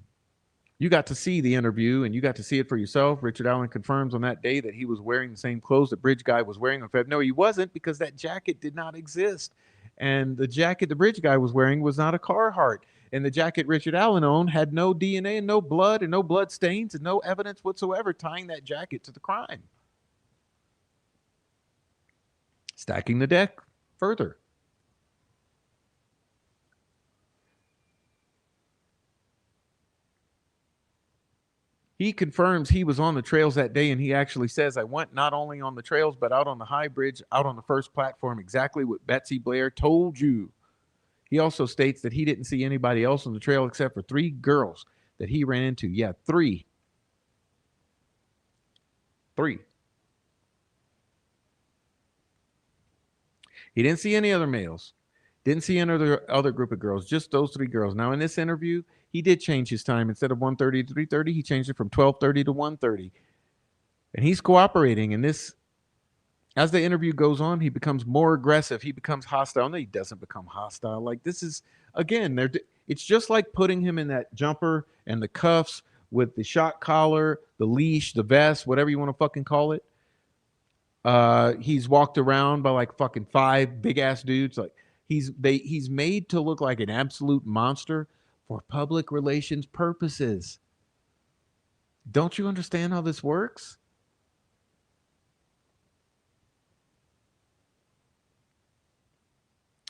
You got to see the interview, and you got to see it for yourself. Richard Allen confirms on that day that he was wearing the same clothes that Bridge Guy was wearing on February. No, he wasn't, because that jacket did not exist. And the jacket the Bridge Guy was wearing was not a Carhartt. And the jacket Richard Allen owned had no DNA and no blood and no blood stains and no evidence whatsoever tying that jacket to the crime. Stacking the deck further. He confirms he was on the trails that day, and he actually says, I went not only on the trails, but out on the high bridge, out on the first platform, exactly what Betsy Blair told you. He also states that he didn't see anybody else on the trail except for 3 girls that he ran into. Yeah, 3. 3. He didn't see any other males. Didn't see any other group of girls, just those 3 girls. Now, in this interview, he did change his time. Instead of 1:30 to 3:30, he changed it from 12:30 to 1:30. And he's cooperating. And this, as the interview goes on, he becomes more aggressive. He becomes hostile. No, he doesn't become hostile. Like, this is, again, it's just like putting him in that jumper and the cuffs with the shock collar, the leash, the vest, whatever you want to fucking call it. He's walked around by like fucking 5 big ass dudes. Like, he's made to look like an absolute monster for public relations purposes. Don't you understand how this works?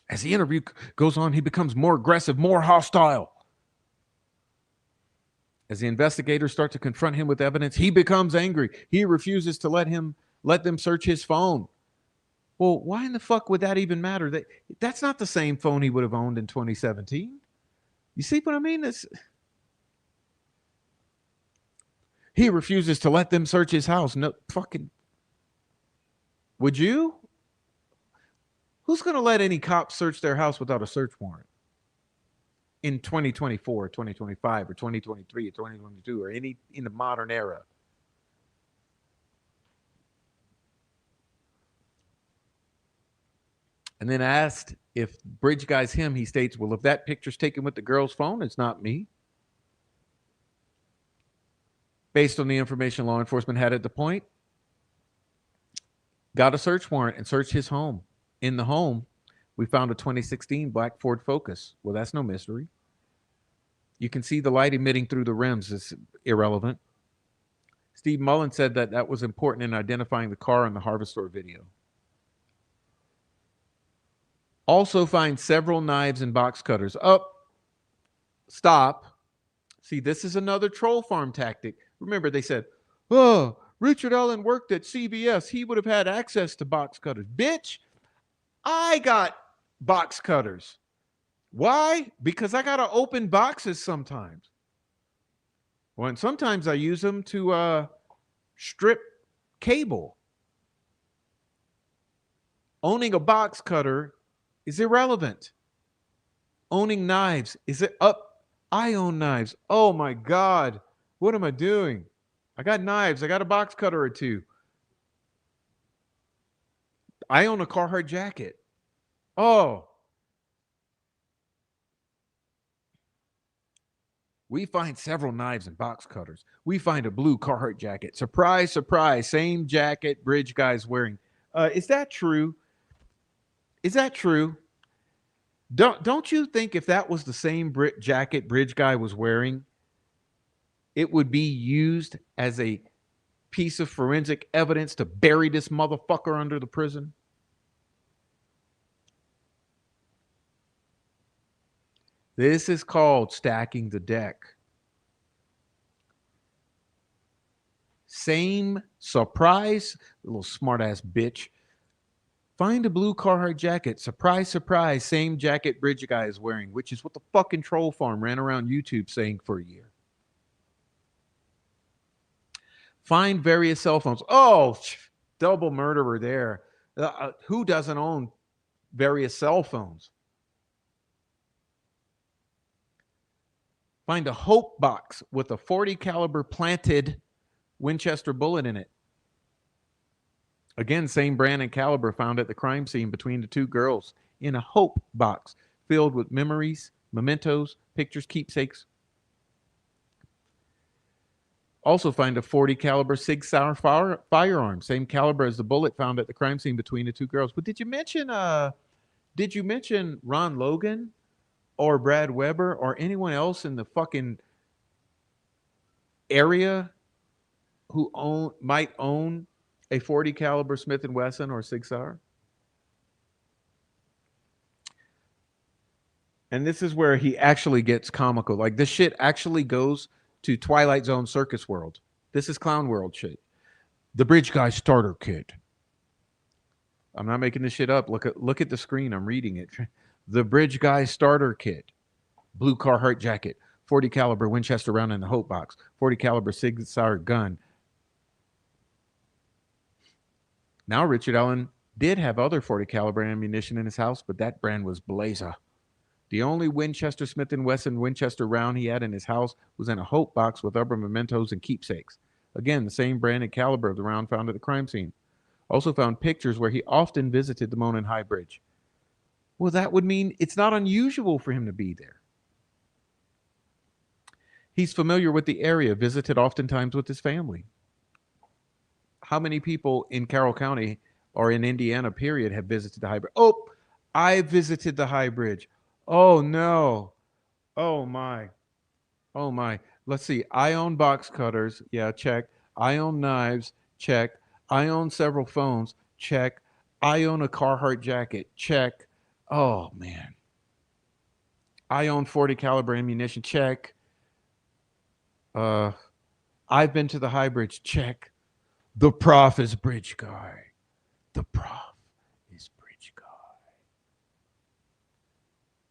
As the interview goes on, he becomes more aggressive, more hostile. As the investigators start to confront him with evidence, he becomes angry. He refuses to let them search his phone. Well, why in the fuck would that even matter? That's not the same phone he would have owned in 2017. You see what I mean? He refuses to let them search his house. No fucking. Would you? Who's going to let any cop search their house without a search warrant in 2024, 2025, or 2023, or 2022, or any in the modern era? And then asked if Bridge Guy's him, he states, well, if that picture's taken with the girl's phone, it's not me. Based on the information law enforcement had at the point, got a search warrant and searched his home. In the home, we found a 2016 black Ford Focus. Well, that's no mystery. You can see the light emitting through the rims. It's irrelevant. Steve Mullen said that that was important in identifying the car in the Harvest Store video. Also find several knives and box cutters. Oh, stop. See, this is another troll farm tactic. Remember, they said, oh, Richard Allen worked at CBS. He would have had access to box cutters. Bitch, I got box cutters. Why? Because I got to open boxes sometimes. Well, and sometimes I use them to strip cable. Owning a box cutter is irrelevant. Owning knives is it up? I own knives. Oh my God. What am I doing? I got knives. I got a box cutter or two. I own a Carhartt jacket. Oh. We find several knives and box cutters. We find a blue Carhartt jacket. Surprise, surprise. Same jacket Bridge Guy's wearing. Is that true? Is that true? Don't you think if that was the same jacket Bridge Guy was wearing, it would be used as a piece of forensic evidence to bury this motherfucker under the prison? This is called stacking the deck. Same surprise, little smart ass bitch. Find a blue Carhartt jacket. Surprise, surprise. Same jacket Bridge Guy is wearing, which is what the fucking troll farm ran around YouTube saying for a year. Find various cell phones. Oh, double murderer there. Who doesn't own various cell phones? Find a Hope box with a .40 caliber planted Winchester bullet in it. Again, same brand and caliber found at the crime scene between the two girls in a Hope box filled with memories, mementos, pictures, keepsakes. Also find a .40 caliber Sig Sauer firearm, same caliber as the bullet found at the crime scene between the two girls. But did you mention Ron Logan or Brad Weber or anyone else in the fucking area who might own a .40 caliber Smith & Wesson or Sig Sauer? And this is where he actually gets comical. Like, this shit actually goes to Twilight Zone Circus World. This is Clown World shit. The Bridge Guy starter kit. I'm not making this shit up. Look at the screen. I'm reading it. The Bridge Guy starter kit. Blue Carhartt jacket. .40 caliber Winchester round in the Hope box. .40 caliber Sig Sauer gun. Now, Richard Allen did have other .40 caliber ammunition in his house, but that brand was Blazer. The only Winchester Smith & Wesson Winchester round he had in his house was in a Hope box with other mementos and keepsakes. Again, the same brand and caliber of the round found at the crime scene. Also found pictures where he often visited the Monon High Bridge. Well, that would mean it's not unusual for him to be there. He's familiar with the area, visited oftentimes with his family. How many people in Carroll County or in Indiana, period, have visited the High Bridge? Oh, I visited the High Bridge. Oh, no. Oh, my. Oh, my. Let's see. I own box cutters. Yeah, check. I own knives. Check. I own several phones. Check. I own a Carhartt jacket. Check. Oh, man. I own .40 caliber ammunition. Check. I've been to the High Bridge. Check. The Prof is Bridge Guy. The Prof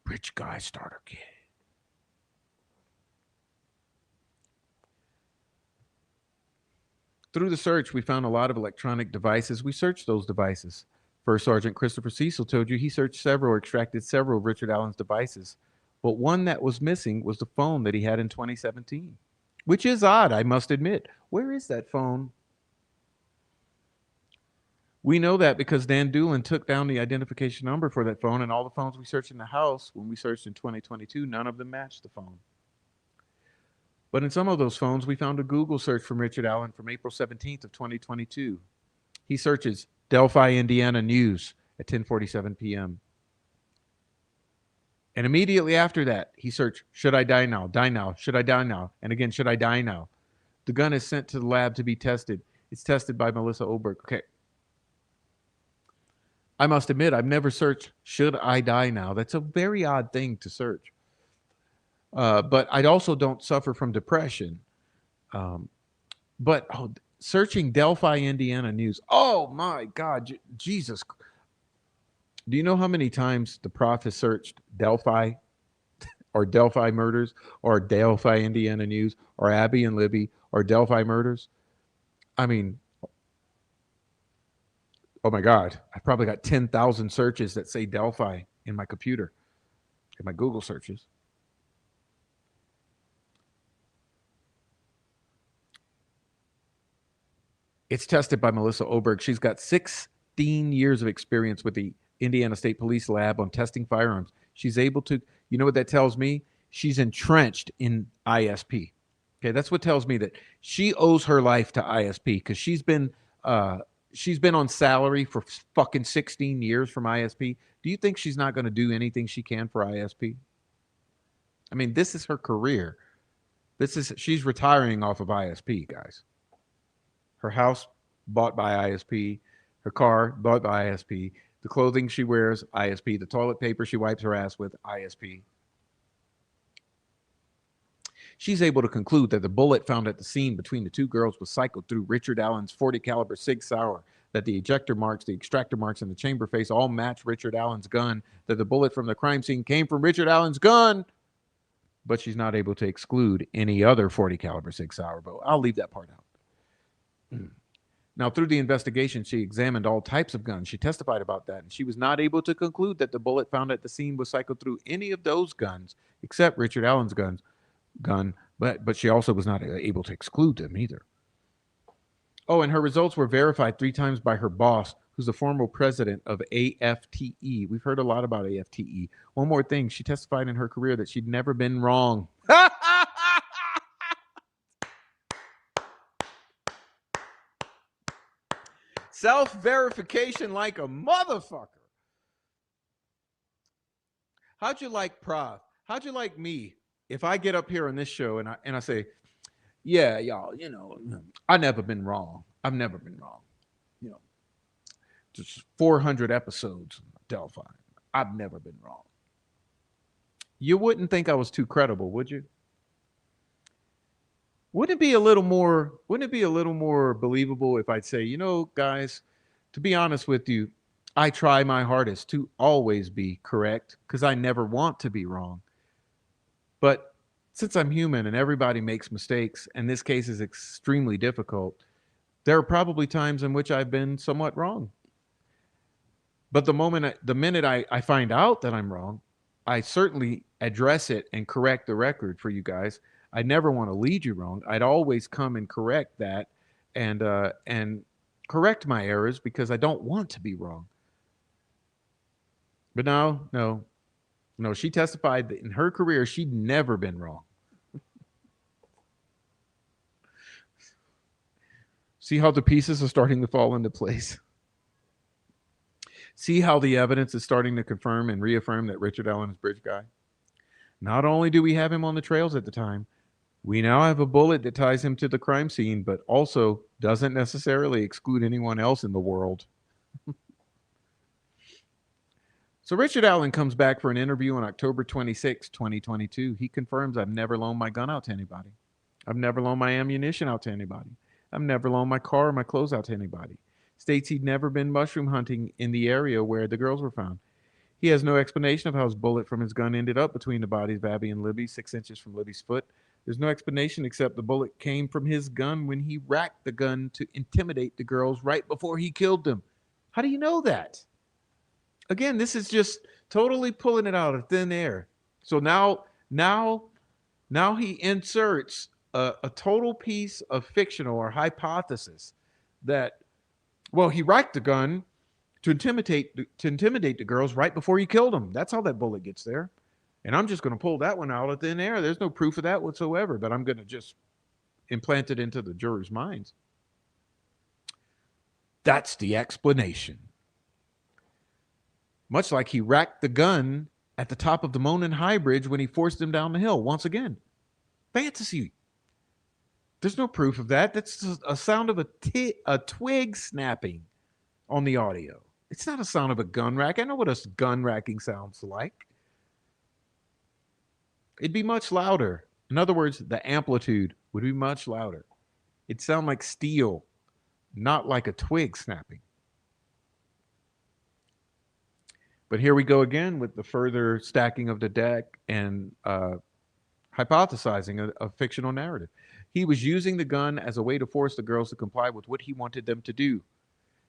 Rich guy starter kit. Through the search, we found a lot of electronic devices. We searched those devices. First Sergeant Christopher Cecil told you he searched several, extracted several of Richard Allen's devices. But one that was missing was the phone that he had in 2017, which is odd, I must admit. Where is that phone? We know that because Dan Doolin took down the identification number for that phone, and all the phones we searched in the house when we searched in 2022, none of them matched the phone. But in some of those phones, we found a Google search from Richard Allen from April 17th of 2022. He searches Delphi, Indiana news at 10:47 p.m. And immediately after that, he searched, should I die now, should I die now, and again, should I die now? The gun is sent to the lab to be tested. It's tested by Melissa Oberg. Okay. I must admit, I've never searched, should I die now? That's a very odd thing to search. But I also don't suffer from depression. Searching Delphi, Indiana news. Oh my God, Jesus. Do you know how many times the Prof has searched Delphi or Delphi murders or Delphi, Indiana news or Abby and Libby or Delphi murders? I mean, oh my God, I've probably got 10,000 searches that say Delphi in my computer, in my Google searches. It's tested by Melissa Oberg. She's got 16 years of experience with the Indiana State Police Lab on testing firearms. She's able to, you know what that tells me? She's entrenched in ISP. Okay, that's what tells me that she owes her life to ISP because she's been on salary for fucking 16 years from ISP. Do you think she's not going to do anything she can for ISP? I mean, this is her career. She's retiring off of ISP, guys. Her house bought by ISP, her car bought by ISP, the clothing she wears, ISP, the toilet paper she wipes her ass with, ISP. She's able to conclude that the bullet found at the scene between the two girls was cycled through Richard Allen's .40 caliber Sig Sauer, that the ejector marks, the extractor marks, and the chamber face all match Richard Allen's gun, that the bullet from the crime scene came from Richard Allen's gun, but she's not able to exclude any other .40 caliber Sig Sauer, but I'll leave that part out. Now, through the investigation, she examined all types of guns. She testified about that, and she was not able to conclude that the bullet found at the scene was cycled through any of those guns except Richard Allen's gun, but she also was not able to exclude them either. Oh, and her results were verified 3 times by her boss, who's the former president of AFTE. We've heard a lot about AFTE. One more thing, she testified in her career that she'd never been wrong. Self-verification like a motherfucker. How'd you like Prof? How'd you like me if I get up here on this show and I say, yeah, y'all, you know, I've never been wrong. I've never been wrong. You know, just 400 episodes of Delphi. I've never been wrong. You wouldn't think I was too credible, would you? Wouldn't it be a little more believable if I'd say, you know, guys, to be honest with you, I try my hardest to always be correct because I never want to be wrong. But since I'm human and everybody makes mistakes, and this case is extremely difficult, there are probably times in which I've been somewhat wrong. But the minute I find out that I'm wrong, I certainly address it and correct the record for you guys. I never want to lead you wrong. I'd always come and correct that and correct my errors because I don't want to be wrong. But no, she testified that in her career, she'd never been wrong. See how the pieces are starting to fall into place? See how the evidence is starting to confirm and reaffirm that Richard Allen is Bridge Guy? Not only do we have him on the trails at the time, we now have a bullet that ties him to the crime scene, but also doesn't necessarily exclude anyone else in the world. So Richard Allen comes back for an interview on October 26, 2022. He confirms, I've never loaned my gun out to anybody. I've never loaned my ammunition out to anybody. I've never loaned my car or my clothes out to anybody. States he'd never been mushroom hunting in the area where the girls were found. He has no explanation of how his bullet from his gun ended up between the bodies of Abby and Libby, 6 inches from Libby's foot. There's no explanation except the bullet came from his gun when he racked the gun to intimidate the girls right before he killed them. How do you know that? Again, this is just totally pulling it out of thin air. So now he inserts a total piece of fictional or hypothesis that, well, he racked the gun to intimidate the girls right before he killed them. That's how that bullet gets there. And I'm just going to pull that one out of thin air. There's no proof of that whatsoever, but I'm going to just implant it into the jurors' minds. That's the explanation. Much like he racked the gun at the top of the Monon High Bridge when he forced them down the hill. Once again, fantasy. There's no proof of that. That's a sound of a twig snapping on the audio. It's not a sound of a gun rack. I know what a gun racking sounds like. It'd be much louder. In other words, the amplitude would be much louder. It'd sound like steel, not like a twig snapping. But here we go again with the further stacking of the deck and hypothesizing a fictional narrative. He was using the gun as a way to force the girls to comply with what he wanted them to do.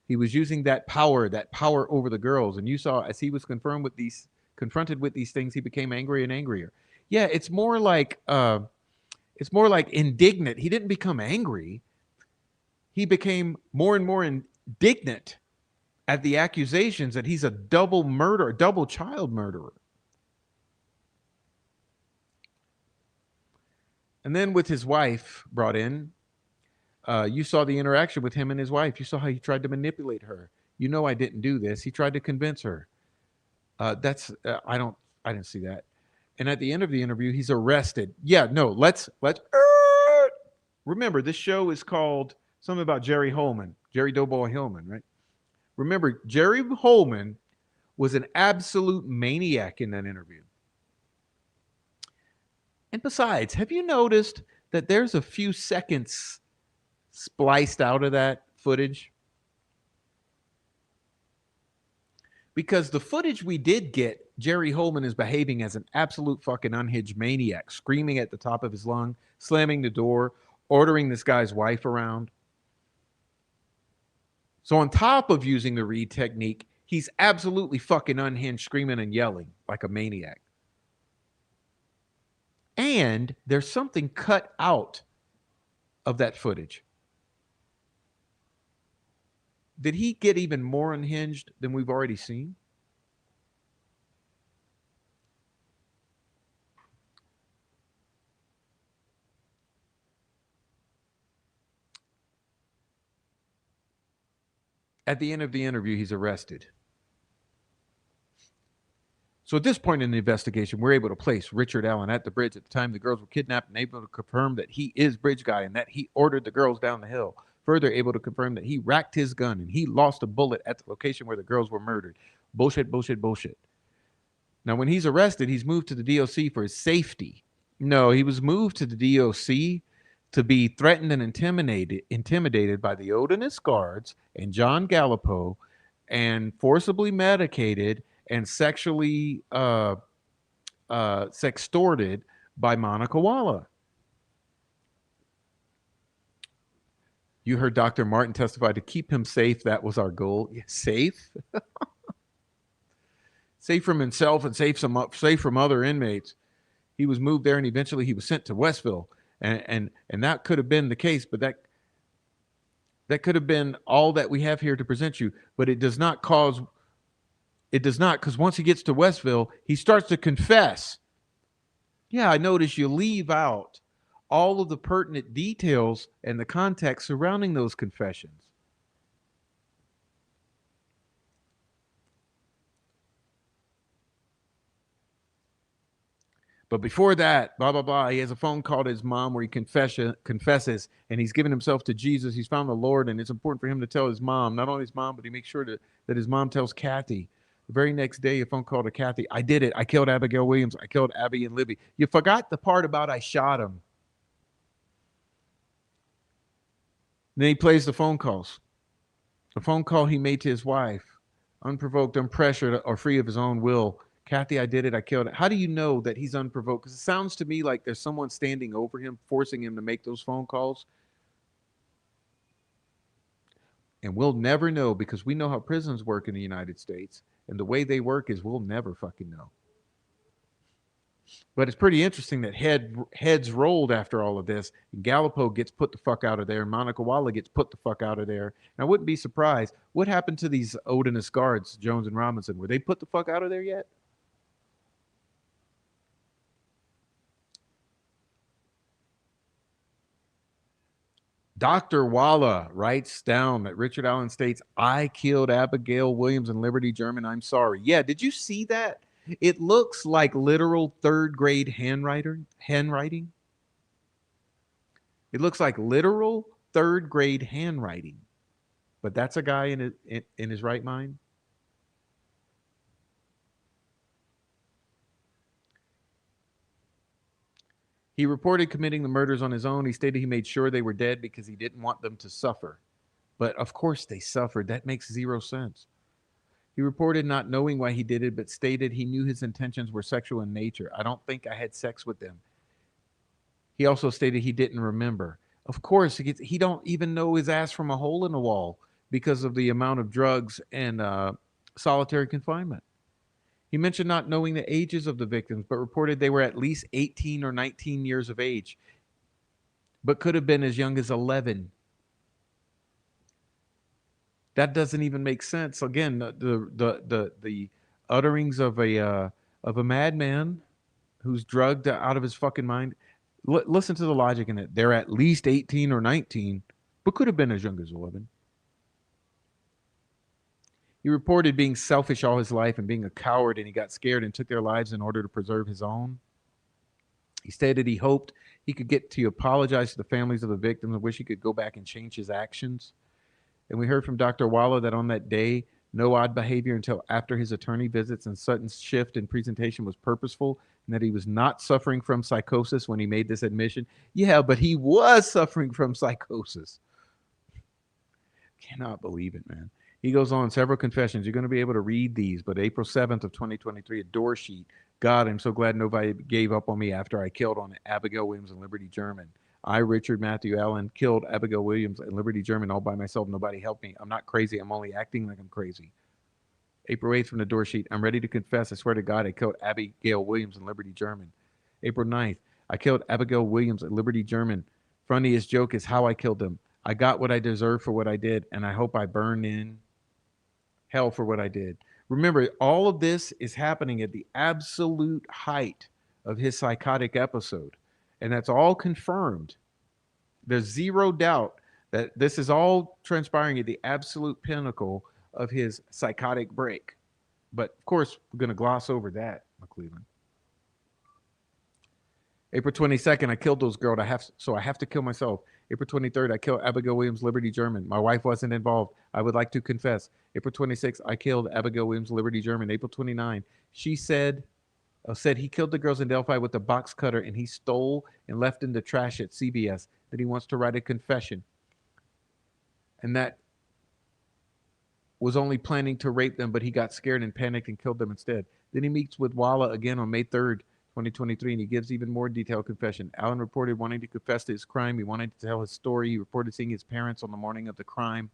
He was using that power over the girls. And you saw as he was confronted with these things, he became angrier and angrier. Yeah, it's more like indignant. He didn't become angry. He became more and more indignant at the accusations that he's a double child murderer. And then with his wife brought in, you saw the interaction with him and his wife. You saw how he tried to manipulate her. You know, I didn't do this. He tried to convince her. I didn't see that. And at the end of the interview, he's arrested. Yeah, no, let's remember, this show is called something about Jerry Doughboy Holman, right? Remember, Jerry Holman was an absolute maniac in that interview. And besides, have you noticed that there's a few seconds spliced out of that footage? Because the footage we did get, Jerry Holman is behaving as an absolute fucking unhinged maniac, screaming at the top of his lung, slamming the door, ordering this guy's wife around. So on top of using the Reed technique, he's absolutely fucking unhinged, screaming and yelling like a maniac. And there's something cut out of that footage. Did he get even more unhinged than we've already seen? At the end of the interview, he's arrested. So at this point in the investigation, we're able to place Richard Allen at the bridge at the time the girls were kidnapped and able to confirm that he is Bridge Guy and that he ordered the girls down the hill. Further able to confirm that he racked his gun and he lost a bullet at the location where the girls were murdered. Bullshit, bullshit, bullshit. Now, when he's arrested, he's moved to the DOC for his safety. No, he was moved to the DOC to be threatened and intimidated by the Odinist guards and John Gallipo and forcibly medicated and sexually sextorted by Monica Walla. You heard Dr. Martin testify to keep him safe. That was our goal. Yeah, safe? Safe from himself and safe from other inmates. He was moved there and eventually he was sent to Westville. And that could have been the case, but that could have been all that we have here to present you. But it does not, because once he gets to Westville, he starts to confess. Yeah, I notice you leave out all of the pertinent details and the context surrounding those confessions. But before that, blah, blah, blah, he has a phone call to his mom where he confesses, and he's given himself to Jesus. He's found the Lord, and it's important for him to tell his mom, not only his mom, but he makes sure that his mom tells Kathy. The very next day, a phone call to Kathy. I did it. I killed Abigail Williams. I killed Abby and Libby. You forgot the part about I shot him. Then he plays the phone calls. The phone call he made to his wife unprovoked, unpressured, or free of his own will. Kathy, I did it. I killed it. How do you know that he's unprovoked? Because it sounds to me like there's someone standing over him, forcing him to make those phone calls. And we'll never know because we know how prisons work in the United States. And the way they work is we'll never fucking know. But it's pretty interesting that heads rolled after all of this. And Gallipo gets put the fuck out of there. And Monica Walla gets put the fuck out of there. And I wouldn't be surprised. What happened to these Odinist guards, Jones and Robinson? Were they put the fuck out of there yet? Dr. Walla writes down that Richard Allen states, I killed Abigail Williams and Liberty German. I'm sorry. Yeah, did you see that? It looks like literal third grade handwriting. It looks like literal third grade handwriting. But that's a guy in his right mind. He reported committing the murders on his own. He stated he made sure they were dead because he didn't want them to suffer. But of course they suffered. That makes zero sense. He reported not knowing why he did it, but stated he knew his intentions were sexual in nature. I don't think I had sex with them. He also stated he didn't remember. Of course, he don't even know his ass from a hole in the wall because of the amount of drugs and solitary confinement. He mentioned not knowing the ages of the victims, but reported they were at least 18 or 19 years of age, but could have been as young as 11. That doesn't even make sense. Again, the utterings of a madman who's drugged out of his fucking mind. Listen to the logic in it. They're at least 18 or 19, but could have been as young as 11. He reported being selfish all his life and being a coward, and he got scared and took their lives in order to preserve his own. He stated he hoped he could get to apologize to the families of the victims and wish he could go back and change his actions. And we heard from Dr. Walla that on that day, no odd behavior until after his attorney visits and Sutton's shift in presentation was purposeful, and that he was not suffering from psychosis when he made this admission. Yeah, but he was suffering from psychosis. Cannot believe it, man. He goes on, several confessions. You're going to be able to read these, but April 7th of 2023, a door sheet. God, I'm so glad nobody gave up on me after I killed on Abigail Williams and Liberty German. I, Richard Matthew Allen, killed Abigail Williams and Liberty German all by myself. Nobody helped me. I'm not crazy. I'm only acting like I'm crazy. April 8th from the door sheet. I'm ready to confess. I swear to God, I killed Abigail Williams and Liberty German. April 9th. I killed Abigail Williams and Liberty German. Funniest joke is how I killed them. I got what I deserved for what I did, and I hope I burn in hell for what I did. Remember, all of this is happening at the absolute height of his psychotic episode. And that's all confirmed. There's zero doubt that this is all transpiring at the absolute pinnacle of his psychotic break. But of course, we're going to gloss over that, McLeland. April 22nd, I killed those girls. So I have to kill myself. April 23rd, I killed Abigail Williams, Liberty German. My wife wasn't involved. I would like to confess. April 26th, I killed Abigail Williams, Liberty German. April 29th, she said he killed the girls in Delphi with a box cutter and he stole and left in the trash at CBS. That he wants to write a confession. And that was only planning to rape them, but he got scared and panicked and killed them instead. Then he meets with Walla again on May 3rd. 2023, and he gives even more detailed confession. Allen reported wanting to confess to his crime. He wanted to tell his story. He reported seeing his parents on the morning of the crime.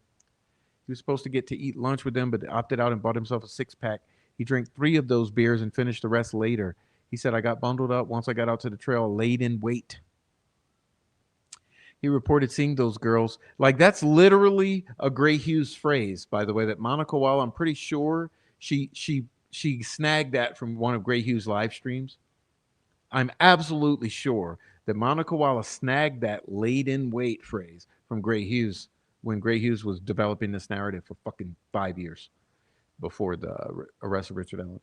He was supposed to get to eat lunch with them, but opted out and bought himself a six-pack. He drank 3 of those beers and finished the rest later. He said, I got bundled up once I got out to the trail, laid in wait. He reported seeing those girls. Like, that's literally a Gray Hughes phrase, by the way, that Monica Walla, I'm pretty sure she snagged that from one of Gray Hughes' live streams. I'm absolutely sure that Monica Walla snagged that laid in wait phrase from Gray Hughes when Gray Hughes was developing this narrative for fucking 5 years before the arrest of Richard Allen.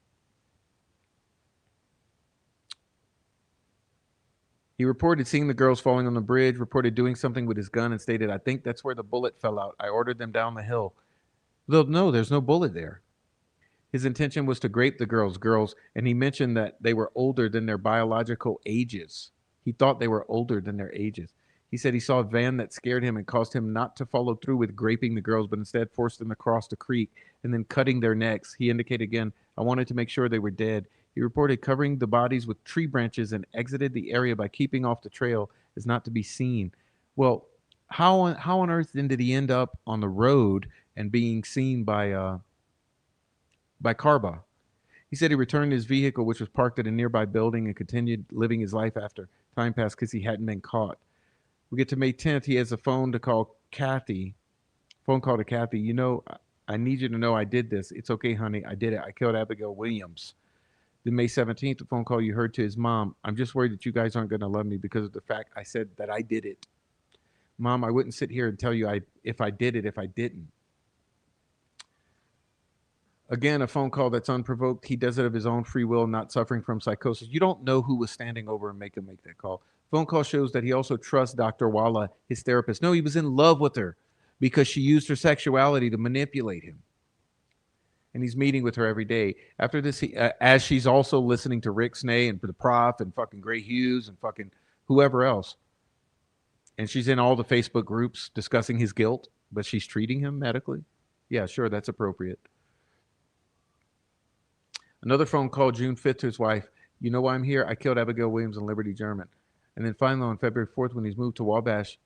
He reported seeing the girls falling on the bridge, reported doing something with his gun, and stated, I think that's where the bullet fell out. I ordered them down the hill. No, there's no bullet there. His intention was to grape the girls, and he mentioned that they were older than their biological ages. He thought they were older than their ages. He said he saw a van that scared him and caused him not to follow through with graping the girls, but instead forced them to cross the creek and then cutting their necks. He indicated again, I wanted to make sure they were dead. He reported covering the bodies with tree branches and exited the area by keeping off the trail as not to be seen. Well, how on earth then did he end up on the road and being seen by Carba? He said he returned his vehicle, which was parked at a nearby building, and continued living his life after time passed because he hadn't been caught. We get to May 10th. He has a phone call to Kathy. You know, I need you to know I did this. It's okay, honey. I did it. I killed Abigail Williams. Then May 17th, the phone call you heard to his mom. I'm just worried that you guys aren't going to love me because of the fact I said that I did it. Mom, I wouldn't sit here and tell you if I did it if I didn't. Again, a phone call that's unprovoked. He does it of his own free will, not suffering from psychosis. You don't know who was standing over and make him make that call. Phone call shows that he also trusts Dr. Walla, his therapist. No, he was in love with her because she used her sexuality to manipulate him. And he's meeting with her every day. After this, as she's also listening to Rick Snay and the Prof and fucking Gray Hughes and fucking whoever else. And she's in all the Facebook groups discussing his guilt, but she's treating him medically. Yeah, sure, that's appropriate. Another phone call June 5th to his wife. You know why I'm here? I killed Abigail Williams and Liberty German. And then finally on February 4th, when he's moved to Wabash,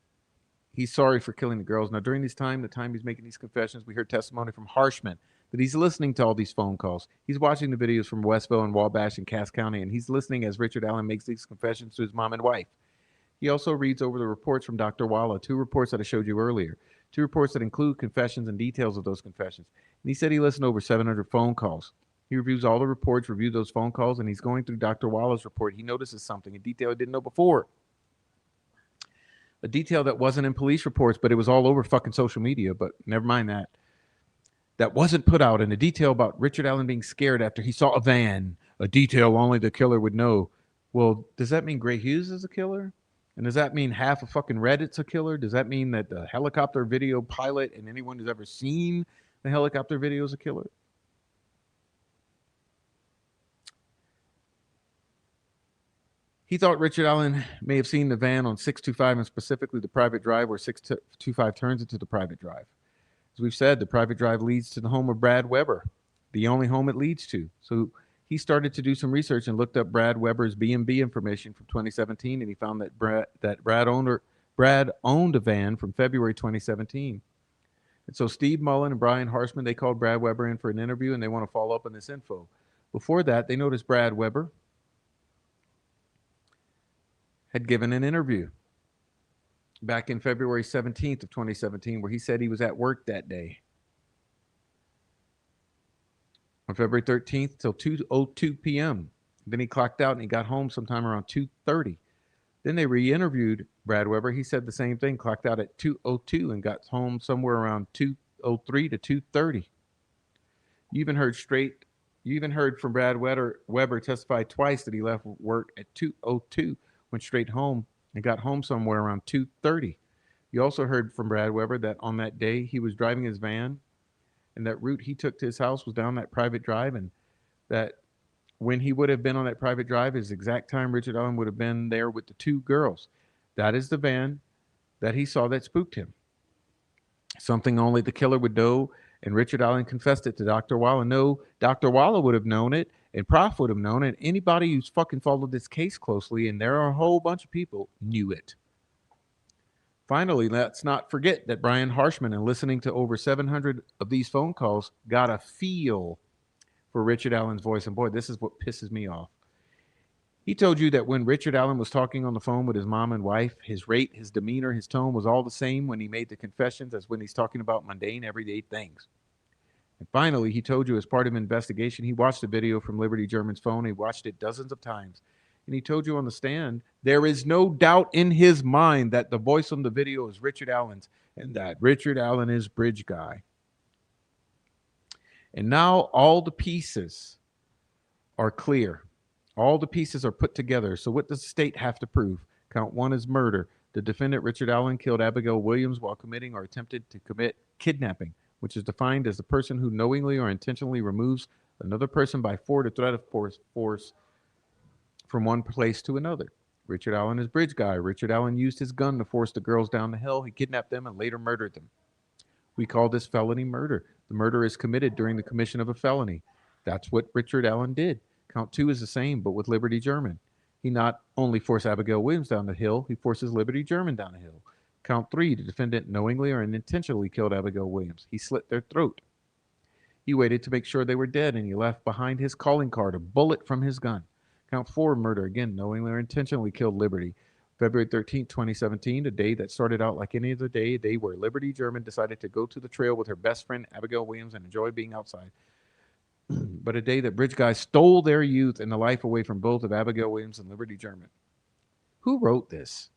he's sorry for killing the girls. Now, during this time, the time he's making these confessions, we heard testimony from Harshman that he's listening to all these phone calls. He's watching the videos from Westville and Wabash and Cass County, and he's listening as Richard Allen makes these confessions to his mom and wife. He also reads over the reports from Dr. Walla, 2 reports that I showed you earlier, 2 reports that include confessions and details of those confessions. And he said he listened to over 700 phone calls. He reviews all the reports, reviewed those phone calls, and he's going through Dr. Walla's report. He notices something, a detail he didn't know before. A detail that wasn't in police reports, but it was all over fucking social media, but never mind that. That wasn't put out, and a detail about Richard Allen being scared after he saw a van, a detail only the killer would know. Well, does that mean Gray Hughes is a killer? And does that mean half of fucking Reddit's a killer? Does that mean that the helicopter video pilot and anyone who's ever seen the helicopter video is a killer? He thought Richard Allen may have seen the van on 625 and specifically the private drive where 625 turns into the private drive. As we've said, the private drive leads to the home of Brad Weber, the only home it leads to. So he started to do some research and looked up Brad Weber's B&B information from 2017, and he found that Brad owned a van from February 2017. And so Steve Mullen and Brian Harshman, they called Brad Weber in for an interview, and they want to follow up on this info. Before that, they noticed Brad Weber had given an interview back in February 17th of 2017 where he said he was at work that day. On February 13th till 2:02 p.m. Then he clocked out and he got home sometime around 2:30. Then they re-interviewed Brad Weber. He said the same thing, clocked out at 2:02 and got home somewhere around 2:03 to 2:30. You even heard from Brad Weber testify twice that he left work at 2:02. Went straight home and got home somewhere around 2:30. You also heard from Brad Weber that on that day he was driving his van and that route he took to his house was down that private drive, and that when he would have been on that private drive is the exact time Richard Allen would have been there with the 2 girls. That is the van that he saw that spooked him. Something only the killer would know, and Richard Allen confessed it to Dr. Walla. No, Dr. Walla would have known it, and Prof would have known it. Anybody who's fucking followed this case closely, and there are a whole bunch of people, knew it. Finally, let's not forget that Brian Harshman, in listening to over 700 of these phone calls, got a feel for Richard Allen's voice. And boy, this is what pisses me off. He told you that when Richard Allen was talking on the phone with his mom and wife, his rate, his demeanor, his tone was all the same when he made the confessions as when he's talking about mundane, everyday things. And finally, he told you as part of an investigation, he watched the video from Liberty German's phone. He watched it dozens of times. And he told you on the stand, there is no doubt in his mind that the voice on the video is Richard Allen's and that Richard Allen is Bridge Guy. And now all the pieces are clear. All the pieces are put together. So what does the state have to prove? Count 1 is murder. The defendant, Richard Allen, killed Abigail Williams while committing or attempted to commit kidnapping, which is defined as the person who knowingly or intentionally removes another person by force or threat of force from one place to another. Richard Allen is Bridge Guy. Richard Allen used his gun to force the girls down the hill. He kidnapped them and later murdered them. We call this felony murder. The murder is committed during the commission of a felony. That's what Richard Allen did. Count 2 is the same, but with Liberty German. He not only forced Abigail Williams down the hill, he forces Liberty German down the hill. Count 3, the defendant knowingly or unintentionally killed Abigail Williams. He slit their throat. He waited to make sure they were dead, and he left behind his calling card a bullet from his gun. Count 4, murder, again, knowingly or intentionally killed Liberty. February 13th, 2017, a day that started out like any other day, a day where Liberty German decided to go to the trail with her best friend, Abigail Williams, and enjoy being outside. But a day that bridge guys stole their youth and the life away from both of Abigail Williams and Liberty German. Who wrote this?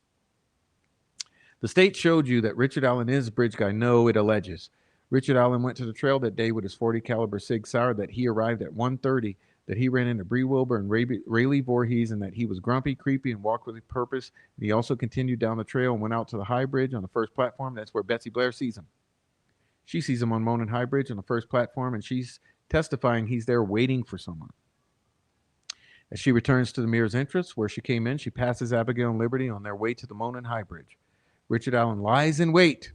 The state showed you that Richard Allen is a bridge guy. No, it alleges. Richard Allen went to the trail that day with his .40 caliber Sig Sauer, that he arrived at 1:30, that he ran into Bree Wilbur and Rayleigh Voorhees, and that he was grumpy, creepy, and walked with a purpose. And he also continued down the trail and went out to the High Bridge on the first platform. That's where Betsy Blair sees him. She sees him on Monon High Bridge on the first platform, and she's testifying he's there waiting for someone. As she returns to the Mears entrance where she came in, she passes Abigail and Liberty on their way to the Monon High Bridge. Richard Allen lies in wait.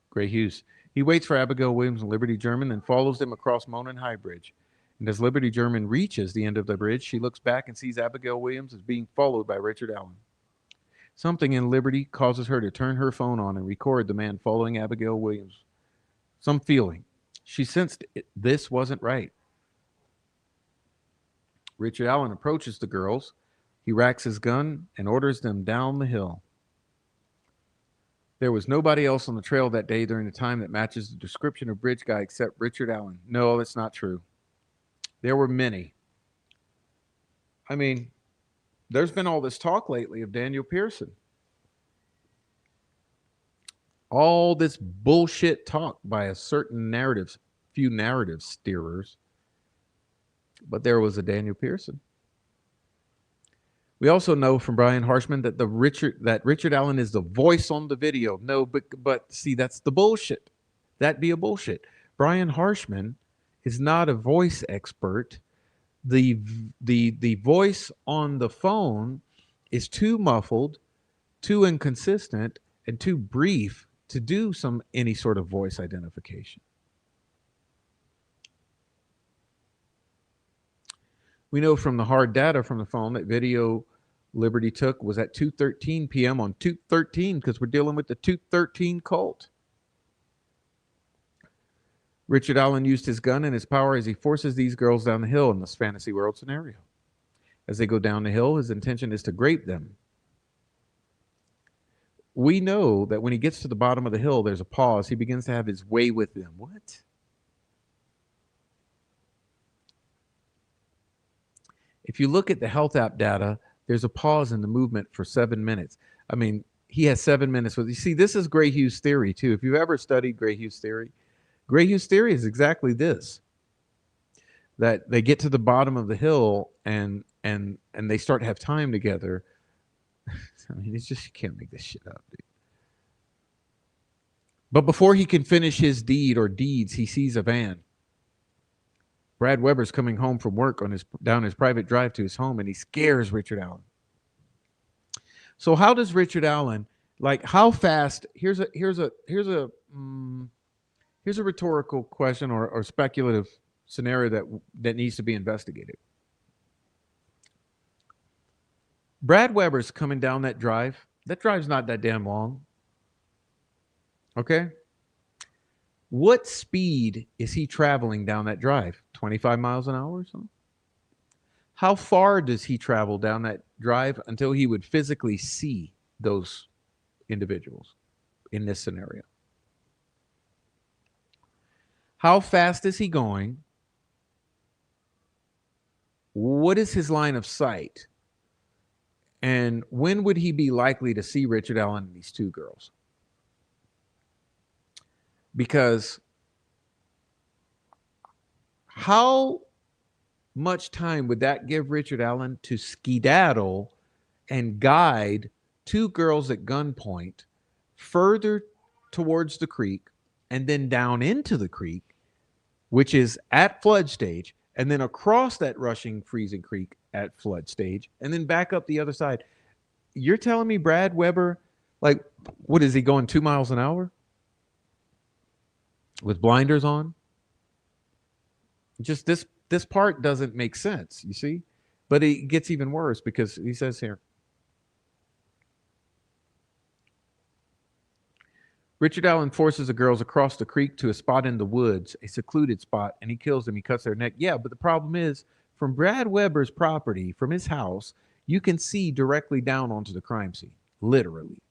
Gray Hughes. He waits for Abigail Williams and Liberty German, then follows them across Monon High Bridge. And as Liberty German reaches the end of the bridge, she looks back and sees Abigail Williams as being followed by Richard Allen. Something in Liberty causes her to turn her phone on and record the man following Abigail Williams. Some feeling. She sensed this wasn't right. Richard Allen approaches the girls. He racks his gun and orders them down the hill. There was nobody else on the trail that day during the time that matches the description of bridge guy except Richard Allen. No, that's not true. There were many. I mean, there's been all this talk lately of Daniel Pearson. All this bullshit talk by a certain few narrative steerers. But there was a Daniel Pearson. We also know from Brian Harshman that Richard Allen is the voice on the video. No, but see, that's the bullshit. That'd be a bullshit. Brian Harshman is not a voice expert. The voice on the phone is too muffled, too inconsistent, and too brief to do any sort of voice identification. We know from the hard data from the phone that video Liberty took was at 2:13 p.m. on 2/13 because we're dealing with the 2/13 cult. Richard Allen used his gun and his power as he forces these girls down the hill in this fantasy world scenario. As they go down the hill, his intention is to grape them. We know that when he gets to the bottom of the hill, there's a pause. He begins to have his way with them. What? If you look at the health app data, there's a pause in the movement for 7 minutes. I mean, he has 7 minutes. You see, this is Gray Hughes theory, too. If you've ever studied Gray Hughes theory is exactly this, that they get to the bottom of the hill and they start to have time together. I mean, it's just, you can't make this shit up, dude. But before he can finish his deed or deeds, he sees a van. Brad Weber's coming home from work down his private drive to his home, and he scares Richard Allen. So how does Richard Allen, how fast? Here's a rhetorical question or speculative scenario that needs to be investigated. Brad Weber's coming down that drive. That drive's not that damn long. Okay? What speed is he traveling down that drive? 25 miles an hour or something? How far does he travel down that drive until he would physically see those individuals in this scenario? How fast is he going? What is his line of sight? And when would he be likely to see Richard Allen and these two girls? Because how much time would that give Richard Allen to skedaddle and guide two girls at gunpoint further towards the creek and then down into the creek, which is at flood stage, and then across that rushing, freezing creek at flood stage, and then back up the other side? You're telling me Brad Weber, what is he going 2 miles an hour? with blinders on. Just this part doesn't make sense, you see? But it gets even worse because he says here, Richard Allen forces the girls across the creek to a spot in the woods, a secluded spot, and he kills them. He cuts their neck. Yeah, but the problem is, from Brad Weber's property, from his house, you can see directly down onto the crime scene, literally.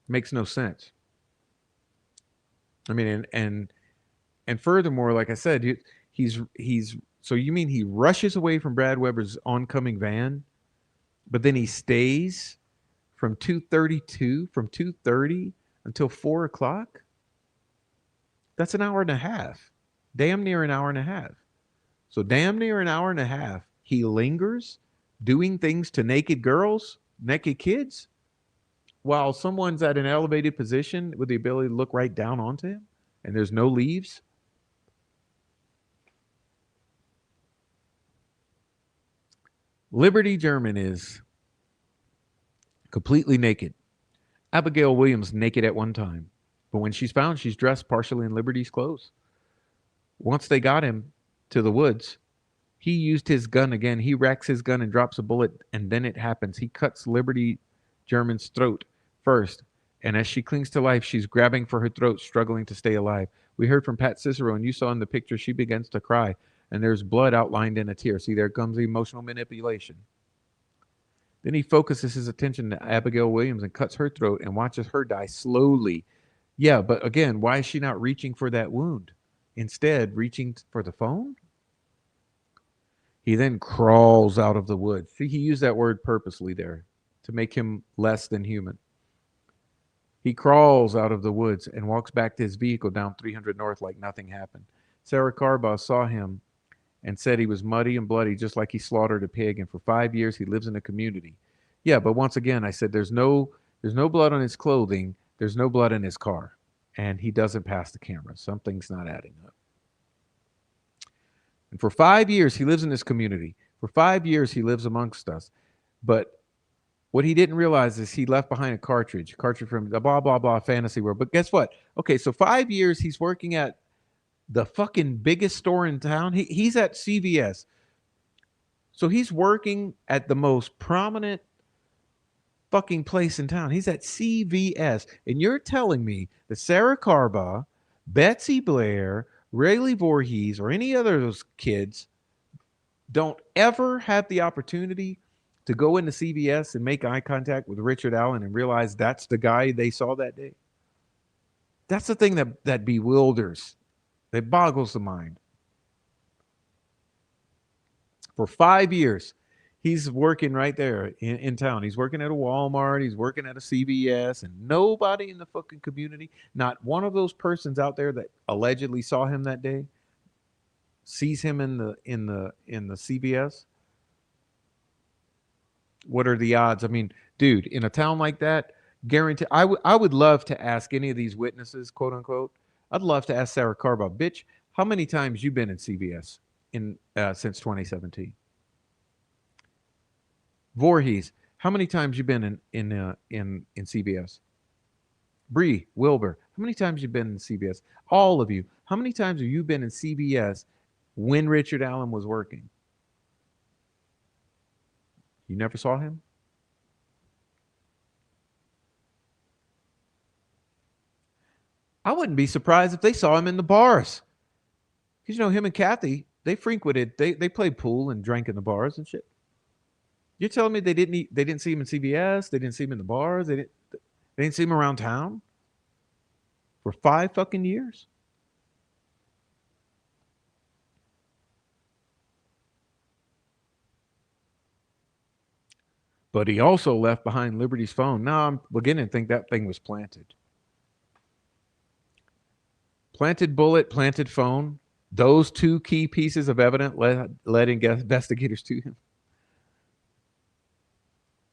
Makes no sense. I mean, and furthermore, like I said, he's so you mean he rushes away from Brad Weber's oncoming van, but then he stays from 2:30 until 4 o'clock? That's an hour and a half. Damn near an hour and a half. So damn near an hour and a half, he lingers doing things to naked girls, naked kids, while someone's at an elevated position with the ability to look right down onto him and there's no leaves. Liberty German is completely naked. Abigail Williams naked at one time, but when she's found, she's dressed partially in Liberty's clothes. Once they got him to the woods, he used his gun again. He racks his gun and drops a bullet, and then it happens. He cuts Liberty German's throat first, and as she clings to life, she's grabbing for her throat, struggling to stay alive. We heard from Pat Cicero, and you saw in the picture she begins to cry, and there's blood outlined in a tear. See, there comes the emotional manipulation. Then he focuses his attention to Abigail Williams and cuts her throat and watches her die slowly. Yeah, but again, why is she not reaching for that wound? Instead, reaching for the phone? He then crawls out of the woods. See, he used that word purposely there to make him less than human. He crawls out of the woods and walks back to his vehicle down 300 North like nothing happened. Sarah Carbaugh saw him and said he was muddy and bloody, just like he slaughtered a pig. And for 5 years, he lives in a community. Yeah, but once again, I said there's no blood on his clothing. There's no blood in his car. And he doesn't pass the camera. Something's not adding up. And for 5 years, he lives in this community. For 5 years, he lives amongst us. But what he didn't realize is he left behind a cartridge from the blah, blah, blah fantasy world. But guess what? Okay, so 5 years, he's working at the fucking biggest store in town. He's at CVS. So he's working at the most prominent fucking place in town. He's at CVS. And you're telling me that Sarah Carbaugh, Betsy Blair, Rayleigh Voorhees, or any other of those kids don't ever have the opportunity to go into CVS and make eye contact with Richard Allen and realize that's the guy they saw that day? That's the thing that bewilders. It boggles the mind. For 5 years, he's working right there in town. He's working at a Walmart. He's working at a CVS, and nobody in the fucking community, not one of those persons out there that allegedly saw him that day, sees him in the CVS. What are the odds? I mean, dude, in a town like that, guarantee. I would love to ask any of these witnesses, quote unquote. I'd love to ask Sarah Carbaugh, bitch, how many times you been in CVS since 2017? Voorhees, how many times you been in CVS? Bree, Wilbur, how many times you been in CVS? All of you, how many times have you been in CVS when Richard Allen was working? You never saw him? I wouldn't be surprised if they saw him in the bars. Because, you know, him and Kathy, they frequented, they played pool and drank in the bars and shit. You're telling me they didn't see him in CVS, they didn't see him in the bars, they didn't see him around town for 5 fucking years? But he also left behind Liberty's phone. Now I'm beginning to think that thing was planted. Planted bullet, planted phone. Those two key pieces of evidence led investigators to him.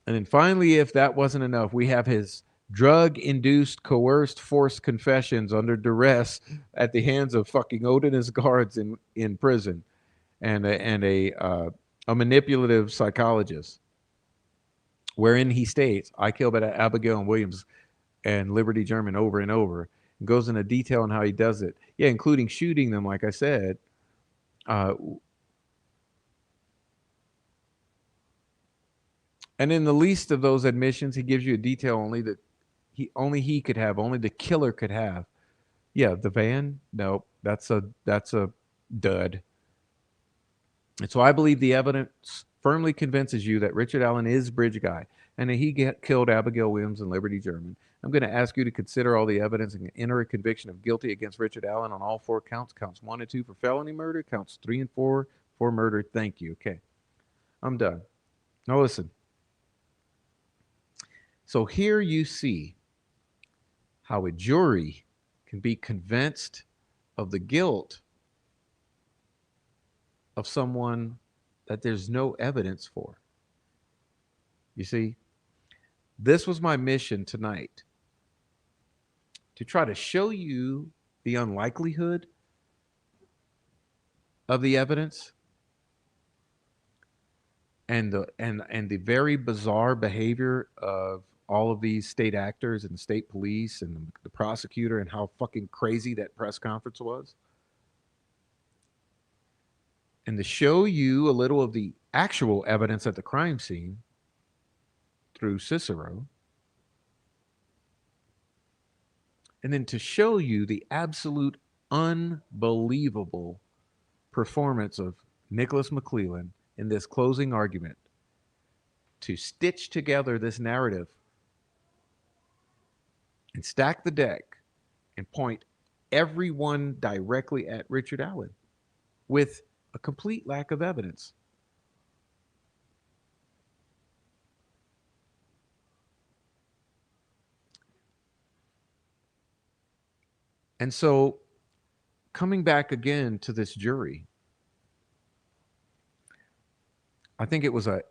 And then finally, if that wasn't enough, we have his drug-induced, coerced, forced confessions under duress at the hands of fucking Odinist guards in prison, and a manipulative psychologist, wherein he states, "I killed Abigail and Williams and Liberty German over and over." Goes into detail on how he does it. Yeah, including shooting them, like I said. And in the least of those admissions, he gives you a detail only that he could have, only the killer could have. Yeah, the van, nope, that's a dud. And so I believe the evidence firmly convinces you that Richard Allen is Bridge Guy and that he killed Abigail Williams and Liberty German. I'm going to ask you to consider all the evidence and enter a conviction of guilty against Richard Allen on all 4 counts. Counts 1 and 2 for felony murder, counts 3 and 4 for murder. Thank you. Okay, I'm done. Now listen. So here you see how a jury can be convinced of the guilt of someone that there's no evidence for. You see, this was my mission tonight, to try to show you the unlikelihood of the evidence and the very bizarre behavior of all of these state actors and the state police and the prosecutor, and how fucking crazy that press conference was. And to show you a little of the actual evidence at the crime scene through Cicero. And then to show you the absolute unbelievable performance of Nicholas McLeland in this closing argument, to stitch together this narrative and stack the deck and point everyone directly at Richard Allen with a complete lack of evidence. And so, coming back again to this jury, I think it was a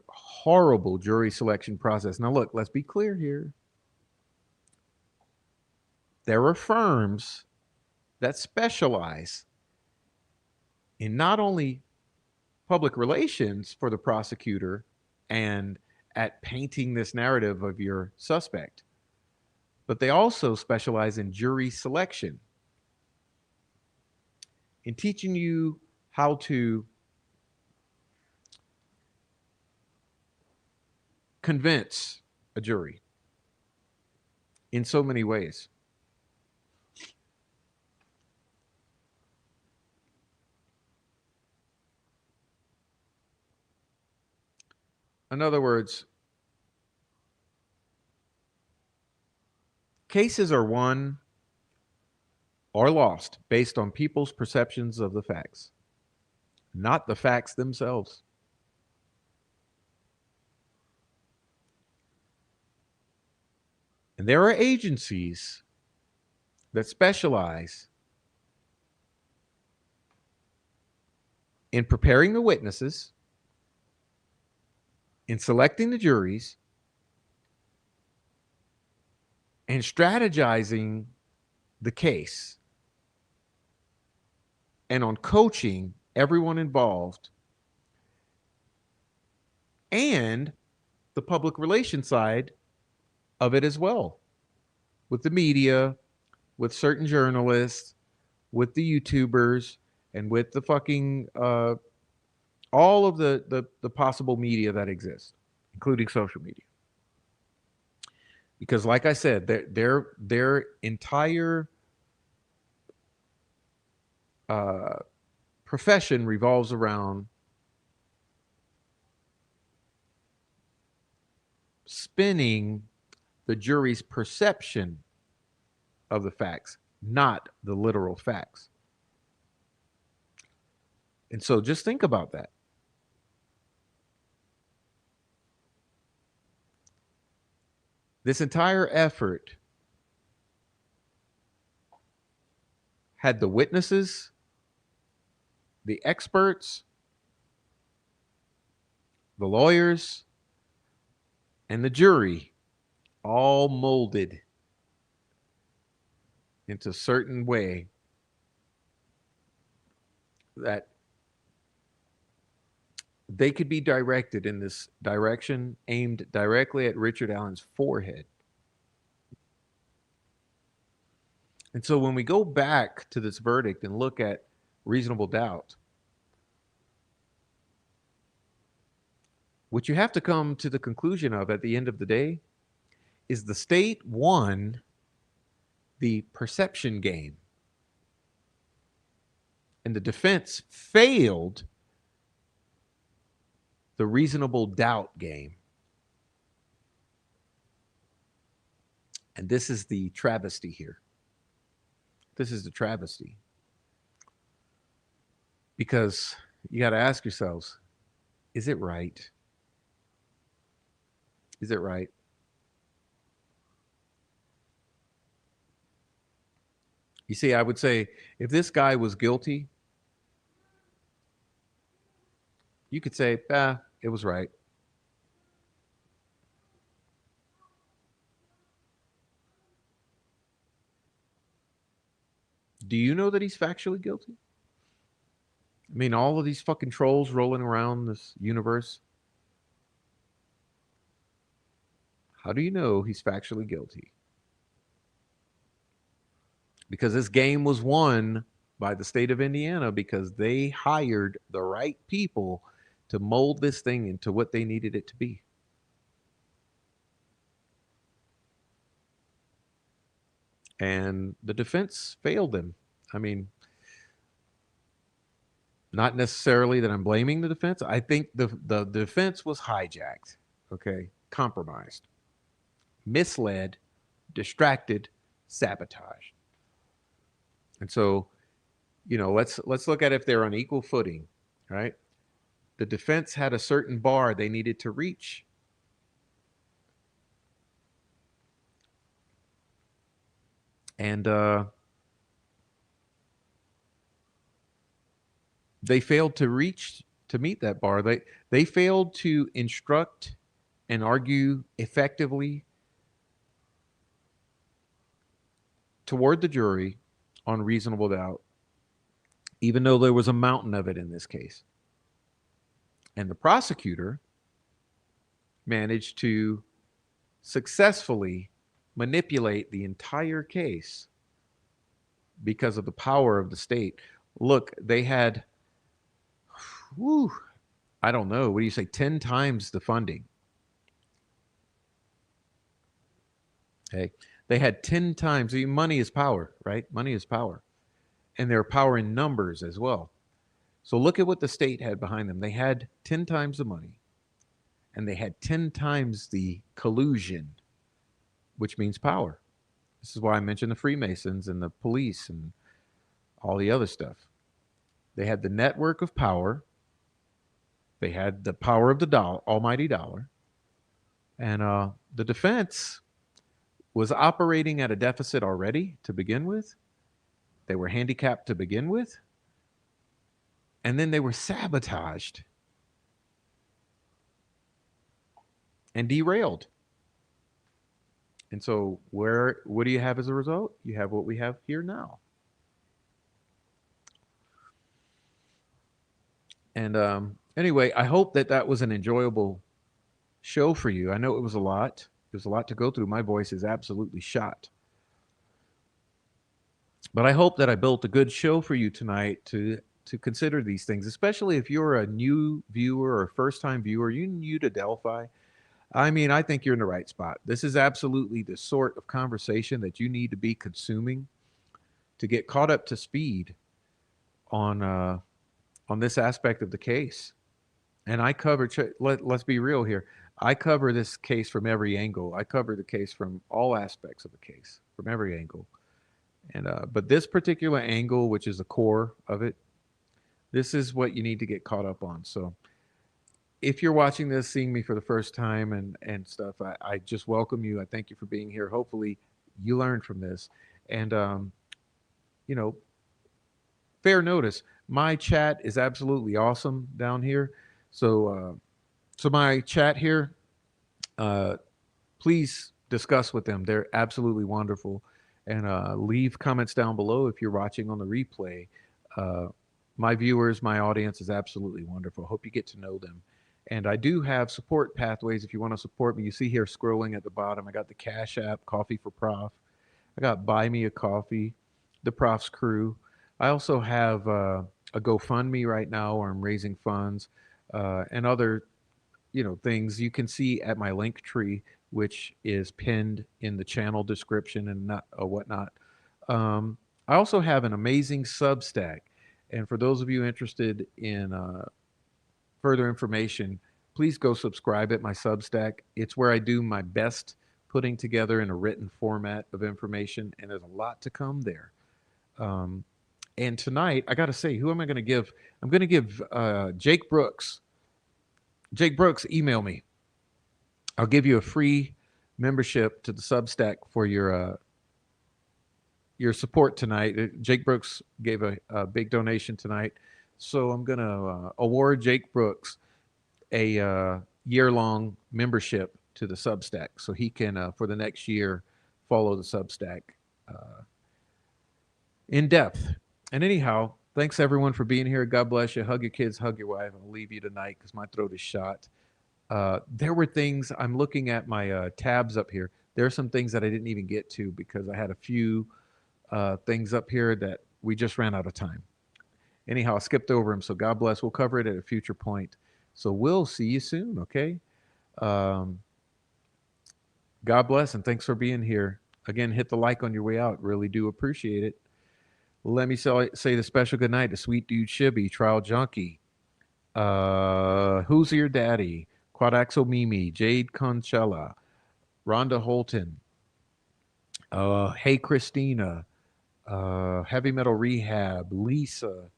horrible jury selection process. Now look, let's be clear here. There are firms that specialize in not only public relations for the prosecutor and at painting this narrative of your suspect, but they also specialize in jury selection, in teaching you how to convince a jury in so many ways. In other words, cases are won or lost based on people's perceptions of the facts, not the facts themselves. And there are agencies that specialize in preparing the witnesses, in selecting the juries, and strategizing the case, and on coaching everyone involved, and the public relations side of it as well, with the media, with certain journalists, with the YouTubers, and with the fucking all of the possible media that exists, including social media. Because, like I said, their entire profession revolves around spinning the jury's perception of the facts, not the literal facts. And so just think about that. This entire effort had the witnesses, the experts, the lawyers, and the jury all molded into a certain way that they could be directed in this direction aimed directly at Richard Allen's forehead. And so when we go back to this verdict and look at reasonable doubt, what you have to come to the conclusion of at the end of the day is the state won the perception game and the defense failed the reasonable doubt game. And this is the travesty here. This is the travesty. Because you got to ask yourselves, is it right? Is it right? You see, I would say if this guy was guilty, you could say, it was right. Do you know that he's factually guilty? I mean, all of these fucking trolls rolling around this universe. How do you know he's factually guilty? Because this game was won by the state of Indiana because they hired the right people to mold this thing into what they needed it to be. And the defense failed them. I mean, not necessarily that I'm blaming the defense. I think the defense was hijacked, okay, compromised, misled, distracted, sabotaged. And so, let's look at if they're on equal footing, right? The defense had a certain bar they needed to reach. And they failed to meet that bar. They failed to instruct and argue effectively toward the jury on reasonable doubt, even though there was a mountain of it in this case. And the prosecutor managed to successfully manipulate the entire case because of the power of the state. Look, they had, I don't know, what do you say, 10 times the funding. Okay. They had 10 times. Money is power, right? Money is power. And they're power in numbers as well. So look at what the state had behind them. They had 10 times the money, and they had 10 times the collusion, which means power. This is why I mentioned the Freemasons and the police and all the other stuff. They had the network of power. They had the power of the dollar, almighty dollar. And the defense was operating at a deficit already to begin with. They were handicapped to begin with. And then they were sabotaged and derailed. And so what do you have as a result? You have what we have here now. And anyway, I hope that was an enjoyable show for you. I know it was a lot. There's a lot to go through. My voice is absolutely shot. But I hope that I built a good show for you tonight to consider these things, especially if you're a new viewer or first-time viewer, you're new to Delphi. I mean, I think you're in the right spot. This is absolutely the sort of conversation that you need to be consuming to get caught up to speed on this aspect of the case. And I cover, let's be real here, I cover this case from every angle. I cover the case from all aspects of the case, from every angle. And but this particular angle, which is the core of it, this is what you need to get caught up on. So if you're watching this, seeing me for the first time and stuff, I just welcome you. I thank you for being here. Hopefully you learned from this. And, fair notice, my chat is absolutely awesome down here. So my chat here, please discuss with them. They're absolutely wonderful. And leave comments down below if you're watching on the replay. My viewers, my audience is absolutely wonderful. Hope you get to know them. And I do have support pathways if you want to support me. You see here scrolling at the bottom, I got the Cash App, Coffee for Prof. I got Buy Me a Coffee. the Prof's crew. I also have a GoFundMe right now where I'm raising funds and other things you can see at my link tree, which is pinned in the channel description and not whatnot. I also have an amazing Substack, and for those of you interested in further information, please go subscribe at my Substack. It's where I do my best putting together in a written format of information, and there's a lot to come there. Um, and tonight, I got to say, who am I going to give? I'm going to give Jake Brooks. Jake Brooks, email me. I'll give you a free membership to the Substack for your support tonight. Jake Brooks gave a big donation tonight, so I'm going to award Jake Brooks a year-long membership to the Substack, so he can for the next year follow the Substack in depth. And anyhow, thanks everyone for being here. God bless you. Hug your kids, hug your wife. I'll leave you tonight because my throat is shot. There were things, I'm looking at my tabs up here. There are some things that I didn't even get to because I had a few things up here that we just ran out of time. Anyhow, I skipped over them. So God bless. We'll cover it at a future point. So we'll see you soon. Okay. God bless. And thanks for being here. Again, hit the like on your way out. Really do appreciate it. Let me say the special good night to Sweet Dude Shibby, Trial Junkie, Who's Your Daddy, Quadaxo Mimi, Jade Conchella, Rhonda Holton, Hey Christina, Heavy Metal Rehab, Lisa,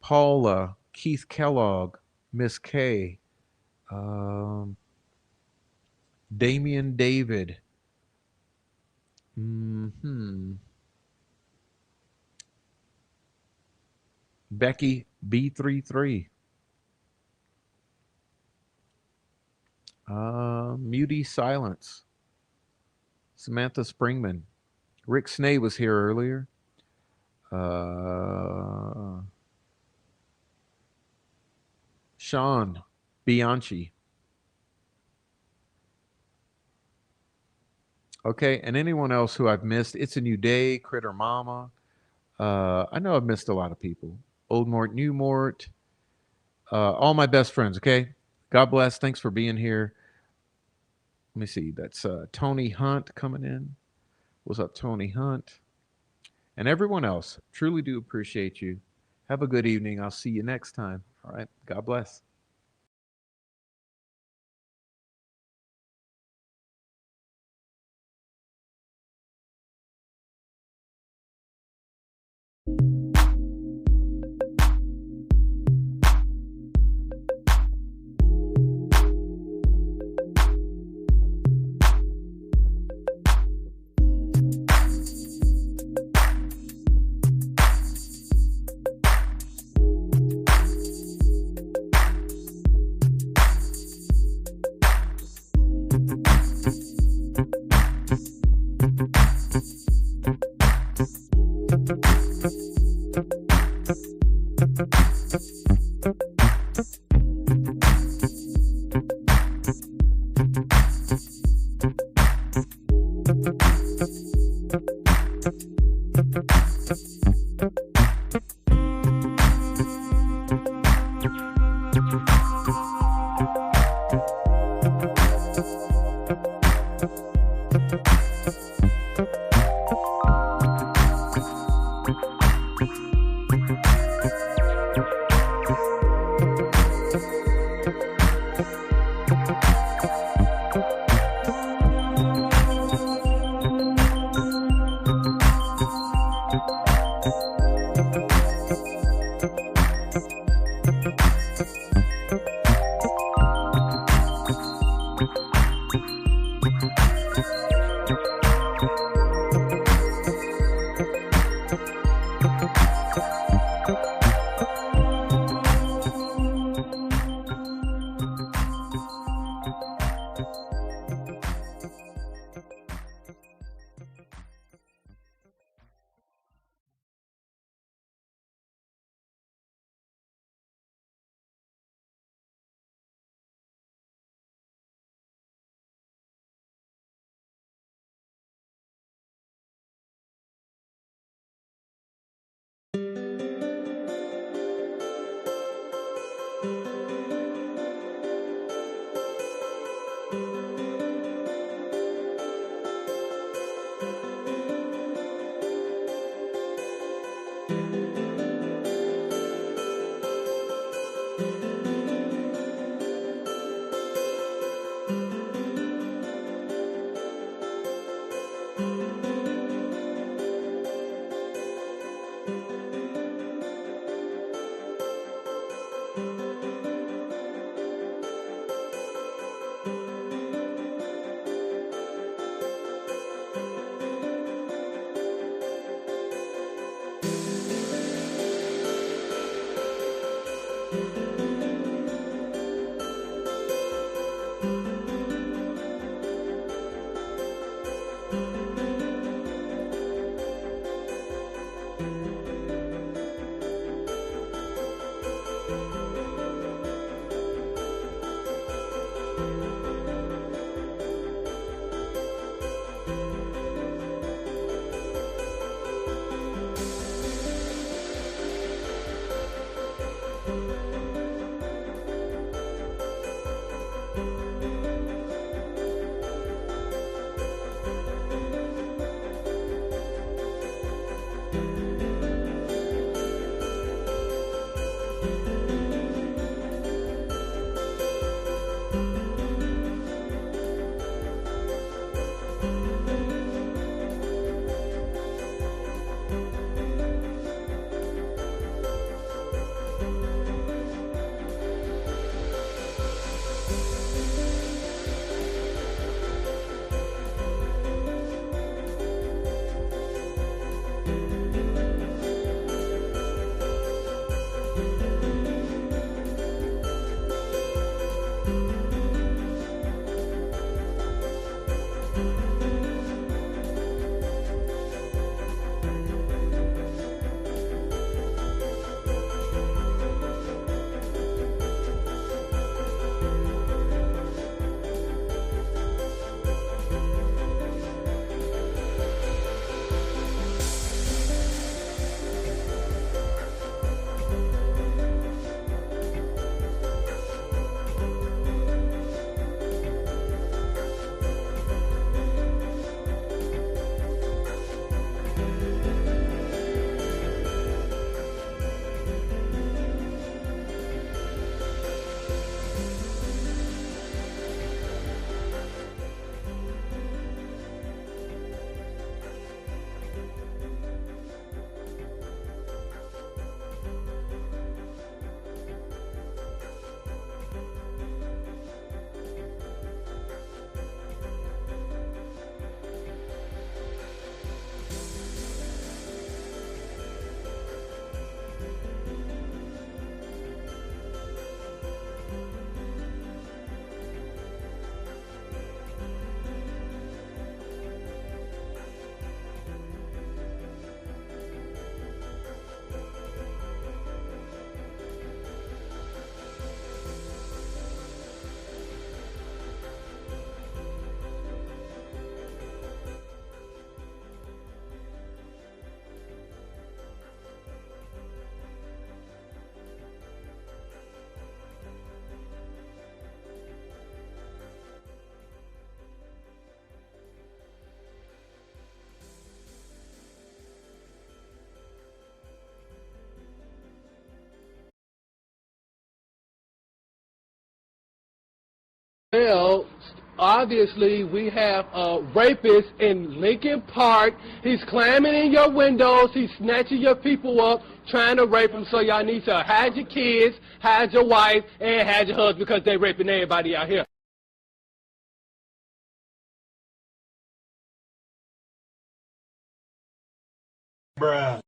Paula, Keith Kellogg, Miss K, Damian David, Becky B33, Muty Silence, Samantha Springman, Rick Snay was here earlier. Sean Bianchi. Okay, and anyone else who I've missed, It's a New Day, Critter Mama. I know I've missed a lot of people. Old Mort, New Mort, all my best friends, okay? God bless. Thanks for being here. Let me see. That's Tony Hunt coming in. What's up, Tony Hunt? And everyone else, truly do appreciate you. Have a good evening. I'll see you next time. All right. God bless. Well, obviously we have a rapist in Lincoln Park. He's climbing in your windows. He's snatching your people up, trying to rape them. So y'all need to hide your kids, hide your wife, and hide your husband because they raping everybody out here. Bruh.